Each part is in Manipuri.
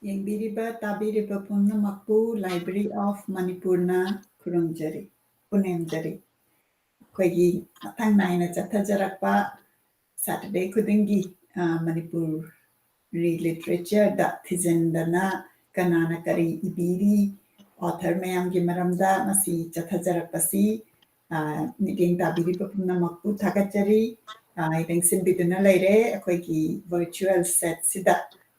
ꯌꯦꯡꯕꯤꯔꯤꯕ ꯇꯥꯕꯤꯔꯤꯕ ꯄꯨꯝꯅꯃꯛꯄꯨ ꯂꯥꯏꯕ꯭ꯔꯦꯔꯤ ꯑꯣꯐ ꯃꯅꯤꯄꯨꯔꯅ ꯈꯨꯔꯨꯝꯖꯔꯤ ꯄꯨꯅꯦꯝꯖꯔꯤ ꯑꯩꯈꯣꯏꯒꯤ ꯃꯊꯪ ꯅꯥꯏꯅ ꯆꯠꯊꯖꯔꯛꯄ ꯁꯥꯇꯔꯗꯦ ꯈꯨꯗꯤꯡꯒꯤ ꯃꯅꯤꯄꯨꯔꯤ ꯂꯤꯇꯔꯦꯆꯔꯗ ꯊꯤꯖꯤꯟꯗꯅ ꯀꯅꯥꯅ ꯀꯔꯤ ꯏꯕꯤꯔꯤ ꯑꯣꯊꯔ ꯃꯌꯥꯝꯒꯤ ꯃꯔꯝꯗ ꯃꯁꯤ ꯆꯠꯊꯖꯔꯛꯄꯁꯤ ꯃꯤꯠꯌꯦꯡ ꯇꯥꯕꯤꯔꯤꯕ ꯄꯨꯝꯅꯃꯛꯄꯨ ꯊꯥꯒꯠꯆꯔꯤ ꯌꯦꯡꯁꯤꯟꯕꯤꯗꯨꯅ ꯂꯩꯔꯦ ꯑꯩꯈꯣꯏꯒꯤ ꯚꯔꯆꯨꯋꯦꯜ ꯁꯦꯠꯁꯤꯗ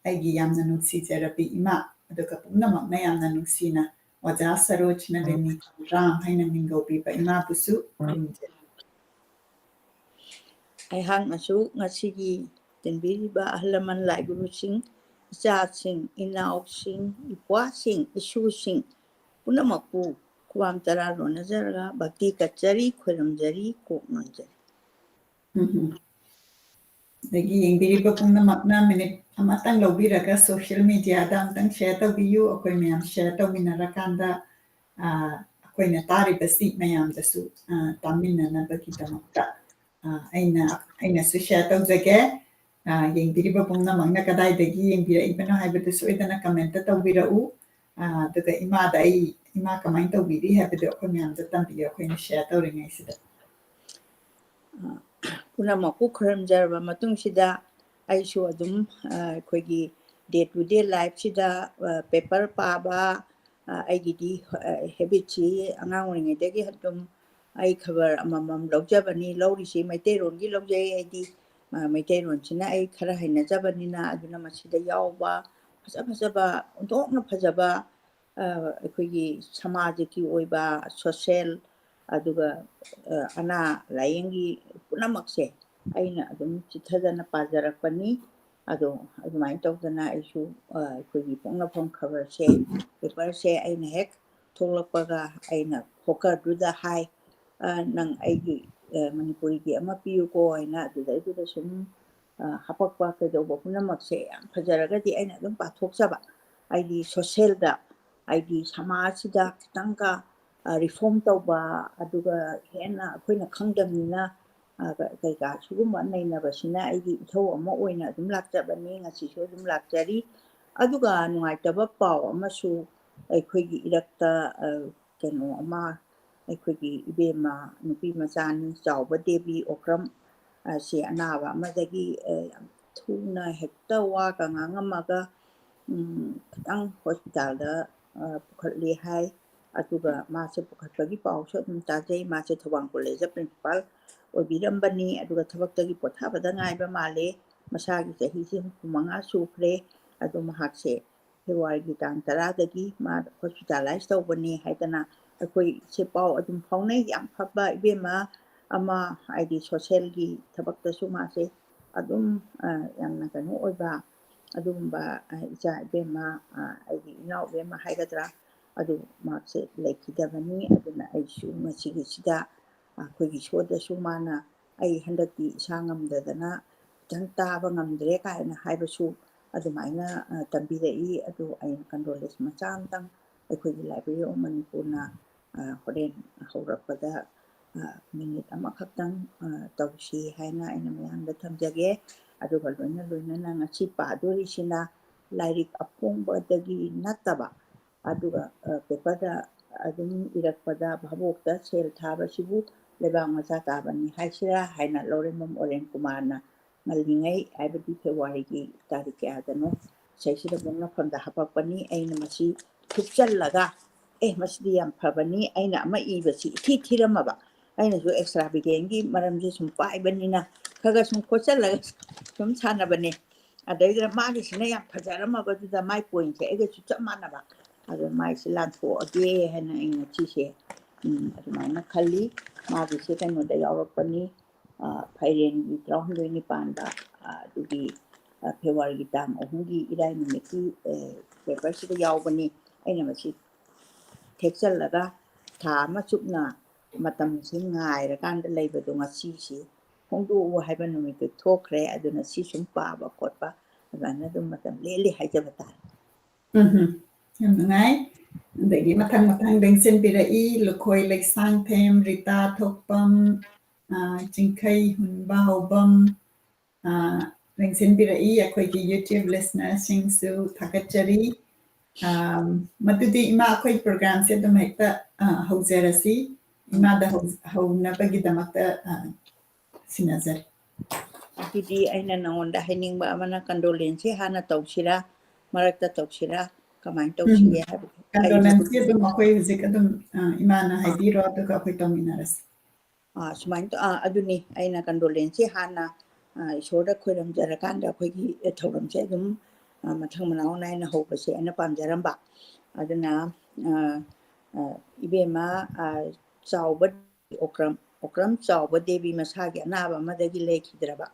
ꯑꯩꯒꯤ ꯌꯥꯝꯅ ꯅꯨꯡꯁꯤꯖꯔꯕꯤ ꯏꯃꯥ ꯑꯗꯨꯒ ꯄꯨꯝꯅꯃꯛꯅ ꯌꯥꯝꯅ ꯅꯨꯡꯁꯤꯅ ꯑꯣꯖꯥ ꯁꯔꯣꯖ ꯅꯂꯤꯅꯤ ꯔꯥꯝ ꯍꯥꯏꯅ ꯃꯤꯡꯒꯧꯕꯤꯕ ꯏꯃꯥꯕꯨꯁꯨ ꯈꯨꯔꯨꯝꯖꯔꯤ ꯑꯩꯍꯥꯛꯅꯁꯨ ꯉꯁꯤꯒꯤ ꯇꯤꯟꯕꯤꯔꯤꯕ ꯑꯍꯜ ꯂꯃꯟ ꯂꯥꯏꯒꯨꯔꯨꯁꯤꯡ ꯏꯆꯥꯁꯤꯡ ꯏꯅꯥꯎꯁꯤꯡ ꯏꯄ꯭ꯋꯥꯁꯤꯡ ꯏꯁꯨꯁꯤꯡ ꯄꯨꯝꯅꯃꯛꯄꯨ ꯈꯨꯋꯥꯝ ꯇꯔꯥ ꯂꯣꯟꯅꯖꯔꯒ ꯚꯛꯇꯤ ꯀꯠꯆꯔꯤ ꯈꯣꯏꯔꯨꯝꯖꯔꯤ ꯀꯣꯛ ꯅꯣꯟꯖꯔꯤ ꯑꯗꯒꯤ ꯌꯦꯡꯕꯤꯔꯤꯕ ꯄꯨꯝꯅꯃꯛꯅ ꯃꯤꯅꯤꯠ ꯑꯃꯇꯪ ꯂꯧꯕꯤꯔꯒ ꯁꯣꯁꯤꯌꯦꯜ ꯃꯤꯗꯤꯌꯥꯗ ꯑꯃꯇꯪ ꯁꯦꯌꯔ ꯇꯧꯕꯤꯌꯨ ꯑꯩꯈꯣꯏ ꯃꯌꯥꯝ ꯁꯦꯌꯔ ꯇꯧꯃꯤꯟꯅꯔꯀꯥꯟꯗ ꯑꯩꯈꯣꯏꯅ ꯇꯥꯔꯤꯕꯁꯤ ꯃꯌꯥꯝꯗꯁꯨ ꯇꯥꯃꯤꯟꯅꯅꯕꯒꯤꯗꯃꯛꯇ ꯑꯩꯅꯁꯨ ꯁꯦꯌꯔ ꯇꯧꯖꯒꯦ ꯌꯦꯡꯕꯤꯔꯤꯕ ꯄꯨꯝꯅꯃꯛꯅ ꯀꯗꯥꯏꯗꯒꯤ ꯌꯦꯡꯕꯤꯔꯛꯏꯕꯅꯣ ꯍꯥꯏꯕꯗꯨ ꯁꯣꯏꯗꯅ ꯀꯃꯦꯟꯇ ꯇꯧꯕꯤꯔꯛꯎ ꯑꯗꯨꯒ ꯏꯃꯥꯗ ꯏꯃꯥ ꯀꯃꯥꯏꯅ ꯇꯧꯕꯤꯔꯤ ꯍꯥꯏꯕꯗꯨ ꯑꯩꯈꯣꯏ ꯃꯌꯥꯝꯗ ꯇꯝꯕꯤꯌꯨ ꯑꯩꯈꯣꯏꯅ ꯁꯦꯌꯔ ꯇꯧꯔꯤꯉꯩꯁꯤꯗ ꯄꯨꯝꯅꯃꯛꯄꯨ ꯈꯨꯔꯨꯝꯖꯔꯕ ꯃꯇꯨꯡꯁꯤꯗ ꯑꯩꯁꯨ ꯑꯗꯨꯝ ꯑꯩꯈꯣꯏꯒꯤ ꯗꯦ ꯇꯨ ꯗꯦ ꯂꯥꯏꯐꯁꯤꯗ ꯄꯦꯄꯔ ꯄꯥꯕ ꯑꯩꯒꯤꯗꯤ ꯍꯦꯕꯤꯠꯁꯤ ꯑꯉꯥꯡ ꯑꯣꯏꯔꯤꯉꯩꯗꯒꯤ ꯑꯗꯨꯝ ꯑꯩ ꯈꯕꯔ ꯑꯃꯃꯝ ꯂꯧꯖꯕꯅꯤ ꯂꯧꯔꯤꯁꯤ ꯃꯩꯇꯩꯔꯣꯟꯒꯤ ꯂꯧꯖꯩ ꯑꯩꯗꯤ ꯃꯩꯇꯩꯔꯣꯟꯁꯤꯅ ꯑꯩ ꯈꯔ ꯍꯩꯅꯖꯕꯅꯤ나 ꯑꯗꯨꯅ ꯃꯁꯤꯗ ꯌꯥꯎꯕ ꯐꯖꯕ ꯑꯣꯟꯊꯣꯛꯅ ꯐꯖꯕ ꯑꯩꯈꯣꯏꯒꯤ ꯁꯃꯥꯖꯀꯤ ꯑꯣꯏꯕ ꯁꯣꯁꯤꯌꯦꯜ ꯑꯗꯨꯒ ꯑꯅꯥ ꯂꯥꯏꯌꯦꯡꯒꯤ ꯄꯨꯝꯅꯃꯛꯁꯦ ꯑꯩꯅ ꯑꯗꯨꯝ ꯆꯤꯊꯗꯅ ꯄꯥꯖꯔꯛꯄꯅꯤ ꯑꯗꯣ ꯑꯗꯨꯃꯥꯏꯅ ꯇꯧꯗꯅ ꯑꯩꯁꯨ ꯑꯩꯈꯣꯏꯒꯤ ꯄꯣꯛꯅꯐꯝ ꯈꯕꯔꯁꯦ ꯄꯦꯄꯔꯁꯦ ꯑꯩꯅ ꯍꯦꯛ ꯊꯣꯛꯂꯛꯄꯒ ꯑꯩꯅ ꯍꯣꯀꯔꯗꯨꯗ ꯍꯥꯏ ꯅꯪ ꯑꯩꯒꯤ ꯃꯅꯤꯄꯨꯔꯤꯒꯤ ꯑꯃ ꯄꯤꯌꯨꯀꯣ ꯍꯥꯏꯅ ꯑꯗꯨꯗꯩꯗꯨꯗ ꯁꯨꯝ ꯍꯥꯄꯛꯄ ꯀꯩꯗꯧꯕ ꯄꯨꯝꯅꯃꯛꯁꯦ ꯌꯥꯝ ꯐꯖꯔꯒꯗꯤ ꯑꯩꯅ ꯑꯗꯨꯝ ꯄꯥꯊꯣꯛꯆꯕ ꯑꯩꯒꯤ ꯁꯣꯁꯤꯌꯦꯜꯗ ꯑꯩꯒꯤ ꯁꯃꯥꯖꯁꯤꯗ ꯈꯤꯇꯪꯒ ꯔꯤꯐꯣꯔꯝ ꯇꯧꯕ ꯑꯗꯨꯒ ꯍꯦꯟꯅ ꯑꯩꯈꯣꯏꯅ ꯈꯪꯗꯕꯅꯤꯅ ꯀꯩꯀꯥ ꯁꯤꯒꯨꯝꯕ ꯅꯩꯅꯕꯁꯤꯅ ꯑꯩꯒꯤ ꯏꯊꯧ ꯑꯃ ꯑꯣꯏꯅ ꯑꯗꯨꯝ ꯂꯥꯛꯆꯕꯅꯤ ꯉꯁꯤꯁꯨ ꯑꯗꯨꯝ ꯂꯥꯛꯆꯔꯤ ꯑꯗꯨꯒ ꯅꯨꯡꯉꯥꯏꯇꯕ ꯄꯥꯎ ꯑꯃꯁꯨ ꯑꯩꯈꯣꯏꯒꯤ ꯏꯔꯛꯇ ꯀꯩꯅꯣ ꯑꯃ ꯑꯩꯈꯣꯏꯒꯤ ꯏꯕꯦꯝꯃ ꯅꯨꯄꯤ ꯃꯆꯥꯅꯤ ꯆꯥꯎꯕ ꯗꯦꯕꯤ ꯑꯣꯀ꯭ꯔꯝ ꯁꯤ ꯑꯅꯥꯕ ꯑꯃꯗꯒꯤ ꯌꯥꯝ ꯊꯨꯅ ꯍꯦꯛꯇ ꯋꯥꯒ ꯉꯥꯡꯉꯝꯃꯒ ꯈꯤꯇꯪ ꯍꯣꯁꯄꯤꯇꯥꯜꯗ ꯄꯨꯈꯠꯂꯦ ꯍꯥꯏ ꯑꯗꯨꯒ ꯃꯥꯁꯦ ꯄꯨꯈꯠꯄꯒꯤ ꯄꯥꯎꯁꯨ ꯑꯗꯨꯝ ꯇꯥꯖꯩ ꯃꯥꯁꯦ ꯊꯧꯕꯥꯜ ꯀꯣꯂꯦꯖꯇ ꯄ꯭ꯔꯤꯟꯁꯤꯄꯥꯜ ꯑꯣꯏꯕꯤꯔꯝꯕꯅꯤ ꯑꯗꯨꯒ ꯊꯕꯛꯇꯒꯤ ꯄꯣꯊꯥꯕꯗ ꯉꯥꯏꯕ ꯃꯥꯜꯂꯦ ꯃꯁꯥꯒꯤ ꯆꯍꯤꯁꯦ 65 ꯁꯨꯈ꯭ꯔꯦ ꯑꯗꯣ ꯃꯍꯥꯛꯁꯦ ꯐꯦꯕ꯭ꯔꯨꯋꯥꯔꯤꯒꯤ ꯇꯥꯡ 10ꯗꯒꯤ ꯃꯥ ꯍꯣꯁꯄꯤꯇꯥꯂꯥꯏꯁ ꯇꯧꯕꯅꯤ ꯍꯥꯏꯗꯅ ꯑꯩꯈꯣꯏꯁꯦ ꯄꯥꯎ ꯑꯗꯨꯝ ꯐꯥꯎꯅꯩ ꯌꯥꯝ ꯐꯕ ꯏꯕꯦꯝꯃ ꯑꯃ ꯍꯥꯏꯗꯤ ꯁꯣꯁꯤꯌꯦꯜꯒꯤ ꯊꯕꯛꯇꯁꯨ ꯃꯥꯁꯦ ꯑꯗꯨꯝ ꯌꯥꯝꯅ ꯀꯩꯅꯣ ꯑꯣꯏꯕ ꯑꯗꯨꯒꯨꯝꯕ ꯏꯆꯥ ꯏꯕꯦꯝꯃ ꯑꯩꯒꯤ ꯏꯅꯥꯎ ꯏꯕꯦꯝꯃ ꯍꯥꯏꯒꯗ꯭ꯔꯥ ꯑꯗꯨ ꯃꯍꯥꯛꯁꯦ ꯂꯩꯈꯤꯗꯕꯅꯤ ꯑꯗꯨꯅ ꯑꯩꯁꯨ ꯉꯁꯤꯒꯤꯁꯤꯗ ꯑꯩꯈꯣꯏꯒꯤ ꯁꯣꯗꯁꯨ ꯃꯥꯅ ꯑꯩ ꯍꯟꯗꯛꯇꯤ ꯏꯁꯥ ꯉꯝꯗꯗꯅ ꯈꯤꯇꯪ ꯇꯥꯕ ꯉꯝꯗ꯭ꯔꯦ ꯀꯥꯏꯅ ꯍꯥꯏꯕꯁꯨ ꯑꯗꯨꯃꯥꯏꯅ ꯇꯝꯕꯤꯔꯛꯏ ꯑꯗꯨ ꯑꯩꯅ ꯀꯟꯗꯣꯂꯦꯟꯁ ꯃꯆꯥ ꯑꯃꯇꯪ ꯑꯩꯈꯣꯏꯒꯤ ꯂꯥꯏꯕ꯭ꯔꯦꯔꯤ ꯑꯣꯐ ꯃꯅꯤꯄꯨꯔꯅ ꯍꯣꯔꯦꯟ ꯍꯧꯔꯛꯄꯗ ꯃꯤꯅꯤꯠ ꯑꯃꯈꯛꯇꯪ ꯇꯧꯁꯤ ꯍꯥꯏꯅ ꯑꯩꯅ ꯃꯌꯥꯝꯗ ꯊꯝꯖꯒꯦ ꯑꯗꯨꯒ ꯂꯣꯏꯅꯅ ꯉꯁꯤ ꯄꯥꯗꯣꯔꯤꯁꯤꯅ ꯂꯥꯏꯔꯤꯛ ꯑꯐꯣꯡꯕꯗꯒꯤ ꯅꯠꯇꯕ ꯑꯗꯨꯒ ꯄꯦꯄꯔꯗ ꯑꯗꯨꯝ ꯏꯔꯛꯄꯗ ꯚꯥꯕꯣꯛꯇ ꯁꯦꯜ ꯊꯥꯕꯁꯤꯕꯨ ꯂꯩꯕꯥꯛ ꯃꯆꯥ ꯇꯥꯕꯅꯤ ꯍꯥꯏꯁꯤꯔꯥ ꯍꯥꯏꯅ ꯂꯧꯔꯦꯝꯕꯝ ꯑꯣꯔꯦꯟ ꯀꯨꯃꯥꯔꯅ ꯉꯜꯂꯤꯉꯩ ꯍꯥꯏꯕꯗꯤ ꯐꯦꯕ꯭ꯔꯨꯋꯥꯔꯤꯒꯤ ꯇꯥꯔꯤꯛ ꯀꯌꯥꯗꯅꯣ ꯏꯁꯩꯁꯤꯗ ꯄꯣꯛꯅꯐꯝꯗ ꯍꯥꯄꯛꯄꯅꯤ ꯑꯩꯅ ꯃꯁꯤ ꯊꯨꯞꯆꯜꯂꯒ ꯃꯁꯤꯗꯤ ꯌꯥꯝ ꯐꯕꯅꯤ ꯑꯩꯅ ꯑꯃ ꯏꯕꯁꯤ ꯏꯊꯤ ꯊꯤꯔꯝꯃꯕ ꯑꯩꯅꯁꯨ ꯑꯦꯛꯁꯇ꯭ꯔꯥ ꯕꯤꯒꯦꯟꯒꯤ ꯃꯔꯝꯁꯦ ꯁꯨꯝ ꯄꯥꯏꯕꯅꯤꯅ ꯈꯔ ꯁꯨꯝ ꯈꯣꯠꯆꯜꯂꯒ ꯁꯨꯝ ꯁꯥꯟꯅꯕꯅꯦ ꯑꯗꯩꯗꯨꯗ ꯃꯥꯒꯤꯁꯤꯅ ꯌꯥꯝ ꯐꯖꯔꯝꯃꯕꯗꯨꯗ ꯃꯥꯏ ꯄꯣꯏꯟꯁꯦ ꯑꯩꯒꯁꯨ ꯆꯞ ꯃꯥꯟꯅꯕ ꯑꯗꯣ ꯃꯥꯏꯁꯦ ꯂꯥꯟꯊꯣꯛꯑꯒꯦ ꯍꯥꯏꯅ ꯑꯩ ꯉꯁꯤꯁꯦ ꯑꯗꯨꯃꯥꯏꯅ ꯈꯜꯂꯤ ꯃꯥꯒꯤꯁꯦ ꯀꯩꯅꯣꯗ ꯌꯥꯎꯔꯛꯄꯅꯤ ꯐꯩꯔꯦꯟꯒꯤ 12 ꯄꯥꯟꯕ ꯑꯗꯨꯒꯤ ꯐꯦꯕ꯭ꯔꯨꯋꯥꯔꯤꯒꯤ ꯇꯥꯡ 3ꯒꯤ ꯏꯔꯥꯏ ꯅꯨꯃꯤꯠꯀꯤ ꯄꯦꯄꯔꯁꯤꯗ ꯌꯥꯎꯕꯅꯤ ꯑꯩꯅ ꯃꯁꯤ ꯊꯦꯛꯆꯜꯂꯒ ꯊꯥ ꯑꯃ ꯆꯨꯞꯅ ꯃꯇꯝꯁꯤ ꯉꯥꯏꯔꯀꯥꯟꯗ ꯂꯩꯕꯗꯣ ꯉꯁꯤꯁꯤ ꯐꯣꯡꯗꯣꯛꯎ ꯍꯥꯏꯕ ꯅꯨꯃꯤꯠꯇꯨ ꯊꯣꯛꯈ꯭ꯔꯦ ꯑꯗꯨꯅ ꯁꯤ ꯁꯨꯝ ꯄꯥꯕ ꯈꯣꯠꯄ ꯑꯗꯨꯃꯥꯏꯅ ꯑꯗꯨꯝ ꯃꯇꯝ ꯂꯦꯜꯂꯤ ꯍꯥꯏꯖꯕ ꯇꯥꯔꯦ ꯌꯥꯝ ꯅꯨꯡꯉꯥꯏ ꯑꯗꯒꯤ ꯃꯊꯪ ꯂꯦꯡꯁꯤꯟꯕꯤꯔꯛꯏ ꯂꯨꯈꯣꯏ ꯂꯩꯁꯥꯡꯊꯦꯝ ꯔꯤꯇꯥ ꯊꯣꯛꯄꯝ ꯆꯤꯡꯈꯩ ꯍꯨꯟꯕ ꯍꯧꯕꯝ ꯌꯦꯡꯁꯤꯟꯕꯤꯔꯛꯏ ꯑꯩꯈꯣꯏꯒꯤ YouTube listenersꯤꯡꯁꯨ ꯊꯥꯒꯠꯆꯔꯤ ꯃꯗꯨꯗꯤ ꯏꯃꯥ ꯑꯩꯈꯣꯏ ꯄ꯭ꯔꯣꯒ꯭ꯔꯥꯝꯁꯦ ꯑꯗꯨꯝ ꯍꯦꯛꯇ ꯍꯧꯖꯔꯁꯤ ꯏꯃꯥꯗ ꯍꯧꯅꯕꯒꯤꯗꯃꯛꯇ ꯁꯤꯟꯅꯖꯔꯤ ꯑꯗꯨꯗꯤ ꯑꯩꯅ ꯅꯉꯣꯟꯗ ꯍꯥꯏꯅꯤꯡꯕ ꯑꯃꯅ ꯀꯟꯗꯣꯂꯦꯟꯁꯁꯤ ꯍꯥꯟꯅ ꯇꯧꯁꯤꯔꯥ ꯃꯔꯛꯇ ꯇꯧꯁꯤꯔꯥ ꯀꯃꯥꯏꯅ ꯇꯧꯁꯤꯒꯦ ꯍꯥꯏꯕꯗꯣ ꯀꯟꯗꯣꯂꯦꯟꯁꯁꯤ ꯑꯗꯨꯝ ꯑꯩꯈꯣꯏ ꯍꯧꯖꯤꯛ ꯑꯗꯨꯝ ꯏꯃꯥꯅ ꯍꯥꯏꯕꯤꯔꯣ ꯑꯗꯨꯒ ꯑꯩꯈꯣꯏ ꯇꯧꯃꯤꯟꯅꯔꯁꯤ ꯁꯨꯃꯥꯏꯅ ꯑꯗꯨꯅꯤ ꯑꯩꯅ ꯀꯟꯗꯣꯂꯦꯟꯁꯁꯤ ꯍꯥꯟꯅ ꯏꯁꯣꯔꯗ ꯈꯣꯏꯔꯝꯖꯔꯀꯥꯟꯗ ꯑꯩꯈꯣꯏꯒꯤ ꯊꯧꯔꯝꯁꯦ ꯑꯗꯨꯝ ꯃꯊꯪ ꯃꯅꯥꯎ ꯅꯥꯏꯅ ꯍꯧꯕꯁꯦ ꯑꯩꯅ ꯄꯥꯝꯖꯔꯝꯕ ꯑꯗꯨꯅ ꯏꯕꯦꯝꯃ ꯆꯥꯎꯕ ꯑꯣꯀ꯭ꯔꯝ ꯆꯥꯎꯕ ꯗꯦꯕꯤ ꯃꯁꯥꯒꯤ ꯑꯅꯥꯕ ꯑꯃꯗꯒꯤ ꯂꯩꯈꯤꯗ꯭ꯔꯕ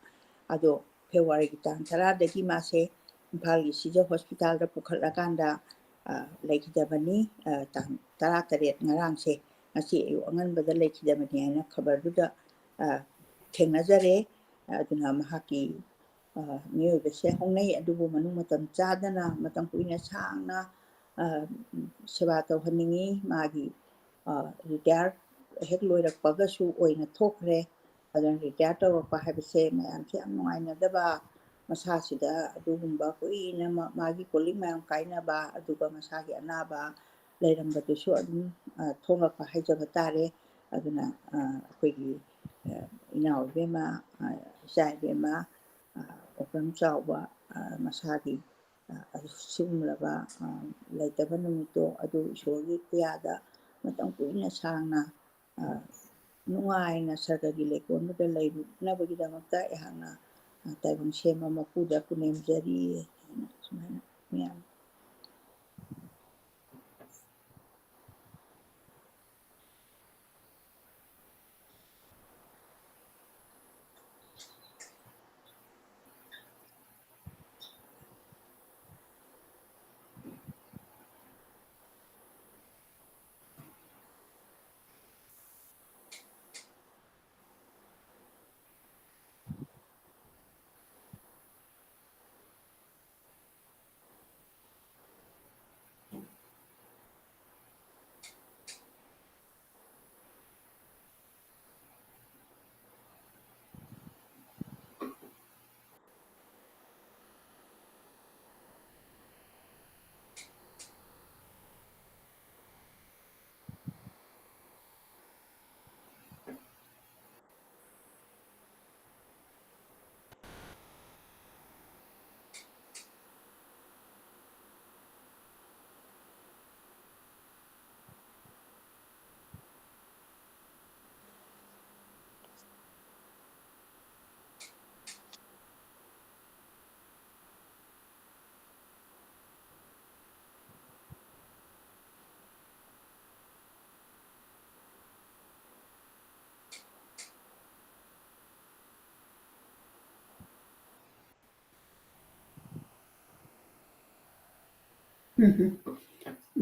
ꯑꯗꯣ ꯐꯦꯕ꯭ꯔꯨꯋꯥꯔꯤꯒꯤ ꯇꯥꯡ 10ꯗꯒꯤ ꯃꯥꯁꯦ ꯏꯝꯐꯥꯜꯒꯤ ꯁꯤꯖ ꯍꯣꯁꯄꯤꯇꯥꯜꯗ ꯄꯨꯈꯠꯂꯀꯥꯟꯗ ꯂꯩꯈꯤꯗꯕꯅꯤ ꯇꯥꯡ 18 ꯉꯔꯥꯡꯁꯦ ꯉꯁꯤ ꯑꯌꯨꯛ ꯑꯉꯟꯕꯗ ꯂꯩꯈꯤꯗꯕꯅꯤ ꯍꯥꯏꯅ ꯈꯕꯔꯗꯨꯗ ꯊꯦꯡꯅꯖꯔꯦ ꯑꯗꯨꯅ ꯃꯍꯥꯛꯀꯤ ꯃꯤꯑꯣꯏꯕꯁꯦ ꯍꯧꯅꯩ ꯑꯗꯨꯕꯨ ꯃꯅꯨꯡ ꯃꯇꯝ ꯆꯥꯗꯅ ꯃꯇꯝ ꯀꯨꯏꯅ ꯁꯥꯡꯅ ꯁꯦꯕꯥ ꯇꯧꯍꯟꯅꯤꯡꯉꯤ ꯃꯥꯒꯤ ꯔꯤꯇꯥꯌꯔ ꯍꯦꯛ ꯂꯣꯏꯔꯛꯄꯒꯁꯨ ꯑꯣꯏꯅ ꯊꯣꯛꯈ꯭ꯔꯦ ꯑꯗꯨꯅ ꯔꯤꯇꯥꯌꯔ ꯇꯧꯔꯛꯄ ꯍꯥꯏꯕꯁꯦ ꯃꯌꯥꯝꯁꯦ ꯌꯥꯝ ꯅꯨꯡꯉꯥꯏꯅꯗꯕ ꯃꯁꯥꯁꯤꯗ ꯑꯗꯨꯒꯨꯝꯕ ꯀꯨꯏꯅ ꯃꯥꯒꯤ ꯀꯣꯂꯤꯛ ꯃꯌꯥꯝ ꯀꯥꯏꯅꯕ ꯑꯗꯨꯒ ꯃꯁꯥꯒꯤ ꯑꯅꯥꯕ ꯂꯩꯔꯝꯕꯗꯨꯁꯨ ꯑꯗꯨꯝ ꯊꯣꯛꯂꯛꯄ ꯍꯥꯏꯖꯕ ꯇꯥꯔꯦ ꯑꯗꯨꯅ ꯑꯩꯈꯣꯏꯒꯤ ꯏꯅꯥꯎ ꯏꯕꯦꯝꯃ ꯏꯆꯥ ꯏꯕꯦꯝꯃ ꯑꯣꯀ꯭ꯔꯝ ꯆꯥꯎꯕ ꯃꯁꯥꯒꯤ ꯁꯤꯒꯨꯝꯂꯕ ꯂꯩꯇꯕ ꯅꯨꯃꯤꯠꯇꯣ ꯑꯗꯨ ꯏꯁꯣꯔꯒꯤ ꯈꯨꯌꯥꯗ ꯃꯇꯝ ꯀꯨꯏꯅ ꯁꯥꯡꯅ ꯅꯨꯡꯉꯥꯏꯅ ꯁꯔꯒꯒꯤ ꯂꯩꯀꯣꯜꯗꯨꯗ ꯂꯩꯅꯕꯒꯤꯗꯃꯛꯇ ꯑꯩꯍꯥꯛꯅ ꯇꯥꯏꯕꯪ ꯁꯦꯝꯕ ꯃꯄꯨꯗ ꯄꯨꯅꯦꯝꯖꯔꯤ ꯍꯥꯏꯅ ꯁꯨꯃꯥꯏꯅ ꯃꯌꯥꯝ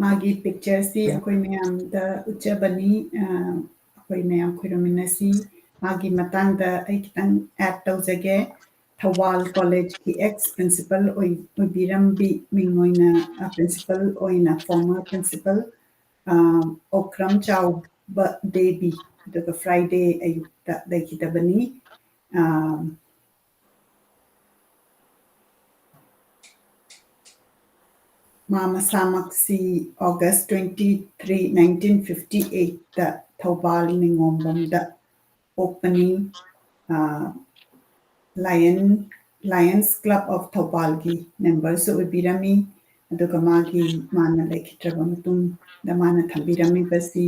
ꯃꯥꯒꯤ ꯄꯤꯛꯆꯔꯁꯤ ꯑꯩꯈꯣꯏ ꯃꯌꯥꯝꯗ ꯎꯠꯆꯕꯅꯤ ꯑꯩꯈꯣꯏ ꯃꯌꯥꯝ ꯈꯣꯏꯔꯝꯃꯤꯟꯅꯁꯤ ꯃꯥꯒꯤ ꯃꯇꯥꯡꯗ ꯑꯩ ꯈꯤꯇꯪ ꯑꯦꯗ ꯇꯧꯖꯒꯦ ꯊꯧꯕꯥꯜ ꯀꯣꯂꯦꯖꯀꯤ ꯑꯦꯛꯁ ꯄ꯭ꯔꯤꯟꯁꯤꯄꯜ ꯑꯣꯏꯕꯤꯔꯝꯕꯤ ꯃꯤꯡ ꯑꯣꯏꯅ ꯄ꯭ꯔꯤꯟꯁꯤꯄꯜ ꯑꯣꯏꯅ ꯐꯣꯔꯃꯔ ꯄ꯭ꯔꯤꯟꯁꯤꯄꯜ ꯑꯣꯀ꯭ꯔꯝ ꯆꯥꯎꯕ ꯗꯦꯕꯤ ꯑꯗꯨꯒ ꯐ꯭ꯔꯥꯏꯗꯦ ꯑꯌꯨꯛꯇ ꯂꯩꯈꯤꯗꯕꯅꯤ ꯃꯥ ꯃꯁꯥꯃꯛꯁꯤ ꯑꯣꯒꯁ 23, 1958ꯗ ꯊꯧꯕꯥꯜ ꯅꯤꯉꯣꯝꯕꯝꯗ ꯄꯣꯛꯄꯅꯤ ꯂꯥꯌꯟꯁ ꯀ꯭ꯂꯕ ꯑꯣꯐ ꯊꯧꯕꯥꯜꯒꯤ ꯃꯦꯝꯕꯔꯁꯨ ꯑꯣꯏꯕꯤꯔꯝꯃꯤ ꯑꯗꯨꯒ ꯃꯥꯅ ꯂꯩꯈꯤꯗ꯭ꯔꯕ ꯃꯇꯨꯡꯗ ꯃꯥꯅ ꯊꯝꯕꯤꯔꯝꯃꯤꯕꯁꯤ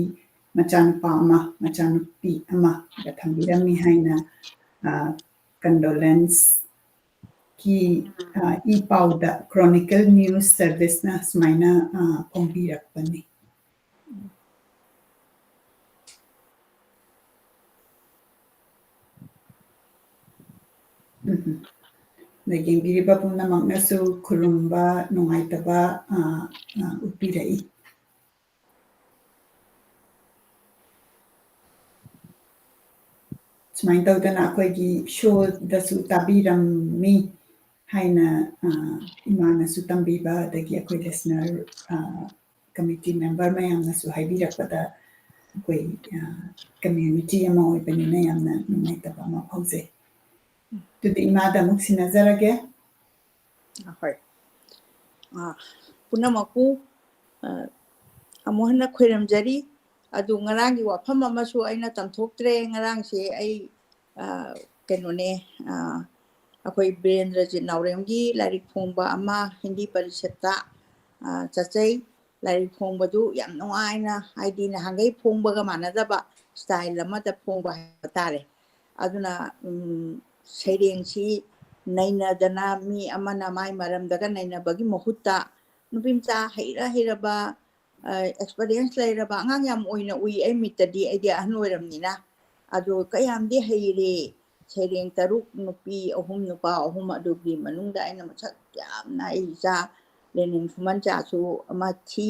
ꯃꯆꯥꯅꯨꯄꯥ ꯑꯃ ꯃꯆꯥꯅꯨꯄꯤ ꯑꯃꯒ ꯊꯝꯕꯤꯔꯝꯃꯤ ꯍꯥꯏꯅ ꯀꯟꯗꯣꯂꯦꯟꯁ ꯀꯤ ꯏ ꯄꯥꯎꯗ ꯀ꯭ꯔꯣꯅꯤꯀꯜ ꯅ꯭ꯌꯨꯁ ꯁꯔꯚꯤꯁꯅ ꯁꯨꯃꯥꯏꯅ ꯐꯣꯡꯕꯤꯔꯛꯄꯅꯤ ꯌꯦꯡꯕꯤꯔꯤꯕ ꯄꯨꯝꯅꯃꯛꯅꯁꯨ ꯈꯨꯔꯨꯝꯕ ꯅꯨꯡꯉꯥꯏꯇꯕ ꯎꯠꯄꯤꯔꯛꯏ ꯁꯨꯃꯥꯏꯅ ꯇꯧꯗꯅ ꯑꯩꯈꯣꯏꯒꯤ ꯁꯣꯗꯁꯨ ꯇꯥꯕꯤꯔꯝꯃꯤ ꯍꯥꯏꯅ ꯏꯃꯥꯅꯁꯨ ꯇꯝꯕꯤꯕ ꯑꯗꯒꯤ ꯑꯩꯈꯣই ꯂꯤꯁꯅꯔ ꯀꯃꯤꯇꯤ ꯃꯦꯝꯕꯔ ꯃꯌꯥꯝꯅꯁꯨ ꯍꯥꯏꯕꯤꯔꯛꯄꯗ ꯑꯩꯈꯣꯏ ꯀꯝꯃ꯭ꯌꯨꯅꯤꯇꯤ ꯑꯃ ꯑꯣꯏꯕꯅꯤꯅ ꯌꯥꯝꯅ ꯅꯨꯡꯉꯥꯏꯇꯕ ꯑꯃ ꯐꯥꯎꯖꯩ ꯑꯗꯨꯗꯤ ꯏꯃꯥꯗ ꯑꯃꯨꯛ ꯁꯤꯟꯅꯖꯔꯒꯦ. ꯍꯣꯏ. ꯄꯨꯝꯅꯃꯛꯄꯨ ꯑꯃꯨꯛ ꯍꯟꯅ ꯈꯣꯏꯔꯝꯖꯔꯤ. ꯑꯗꯨ ꯉꯔꯥꯡꯒꯤ ꯋꯥꯐꯝ ꯑꯃꯁꯨ ꯑꯩꯅ ꯇꯝꯊꯣꯛꯇ꯭ꯔꯦ. ꯉꯔꯥꯡꯁꯦ ꯑꯩ ꯀꯩꯅꯣꯅꯦ ꯑꯩꯈꯣꯏ ꯕꯤꯔꯦꯟꯗ꯭ꯔꯖꯤꯠ ꯅꯥꯎꯔꯦꯝꯒꯤ ꯂꯥꯏꯔꯤꯛ ꯐꯣꯡꯕ ꯑꯃ ꯍꯤꯟꯗꯤ ꯄꯔꯤꯁꯠꯇ ꯆꯠꯆꯩ. ꯂꯥꯏꯔꯤꯛ ꯐꯣꯡꯕꯗꯨ ꯌꯥꯝ ꯅꯨꯡꯉꯥꯏꯅ ꯍꯥꯏꯗꯤ ꯅꯍꯥꯟꯈꯩ ꯐꯣꯡꯕꯒ ꯃꯥꯟꯅꯗꯕ ꯁ꯭ꯇꯥꯏꯜ ꯑꯃꯗ ꯐꯣꯡꯕ ꯍꯥꯏꯕ ꯇꯥꯔꯦ. ꯑꯗꯨꯅ ꯁꯩꯔꯦꯡꯁꯤ ꯅꯩꯅꯗꯅ ꯃꯤ ꯑꯃꯅ ꯃꯥꯏ ꯃꯔꯝꯗꯒ ꯅꯩꯅꯕꯒꯤ ꯃꯍꯨꯠꯇ ꯅꯨꯄꯤꯃꯆꯥ ꯍꯩꯔꯕ ꯑꯦꯛꯁꯄꯔꯤꯌꯦꯟꯁ ꯂꯩꯔꯕ ꯑꯉꯥꯡ ꯌꯥꯝ ꯑꯣꯏꯅ ꯎꯏ ꯑꯩ ꯃꯤꯠꯇꯗꯤ ꯑꯩꯗꯤ ꯑꯍꯟ ꯑꯣꯏꯔꯝꯅꯤꯅ. ꯑꯗꯣ ꯀꯌꯥꯝꯗꯤ ꯍꯩꯔꯦ. ꯁꯩꯔꯦꯡ 3 ꯅꯨꯄꯤ 3 ꯅꯨꯄꯥ 3 ꯑꯗꯨꯒꯤ ꯃꯅꯨꯡꯗ ꯑꯩꯅ ꯃꯁꯛ ꯌꯥꯝꯅ ꯑꯩ ꯏꯆꯥ ꯂꯦꯅꯤꯟ ꯈꯨꯃꯟꯆꯥꯁꯨ ꯑꯃ ꯊꯤ.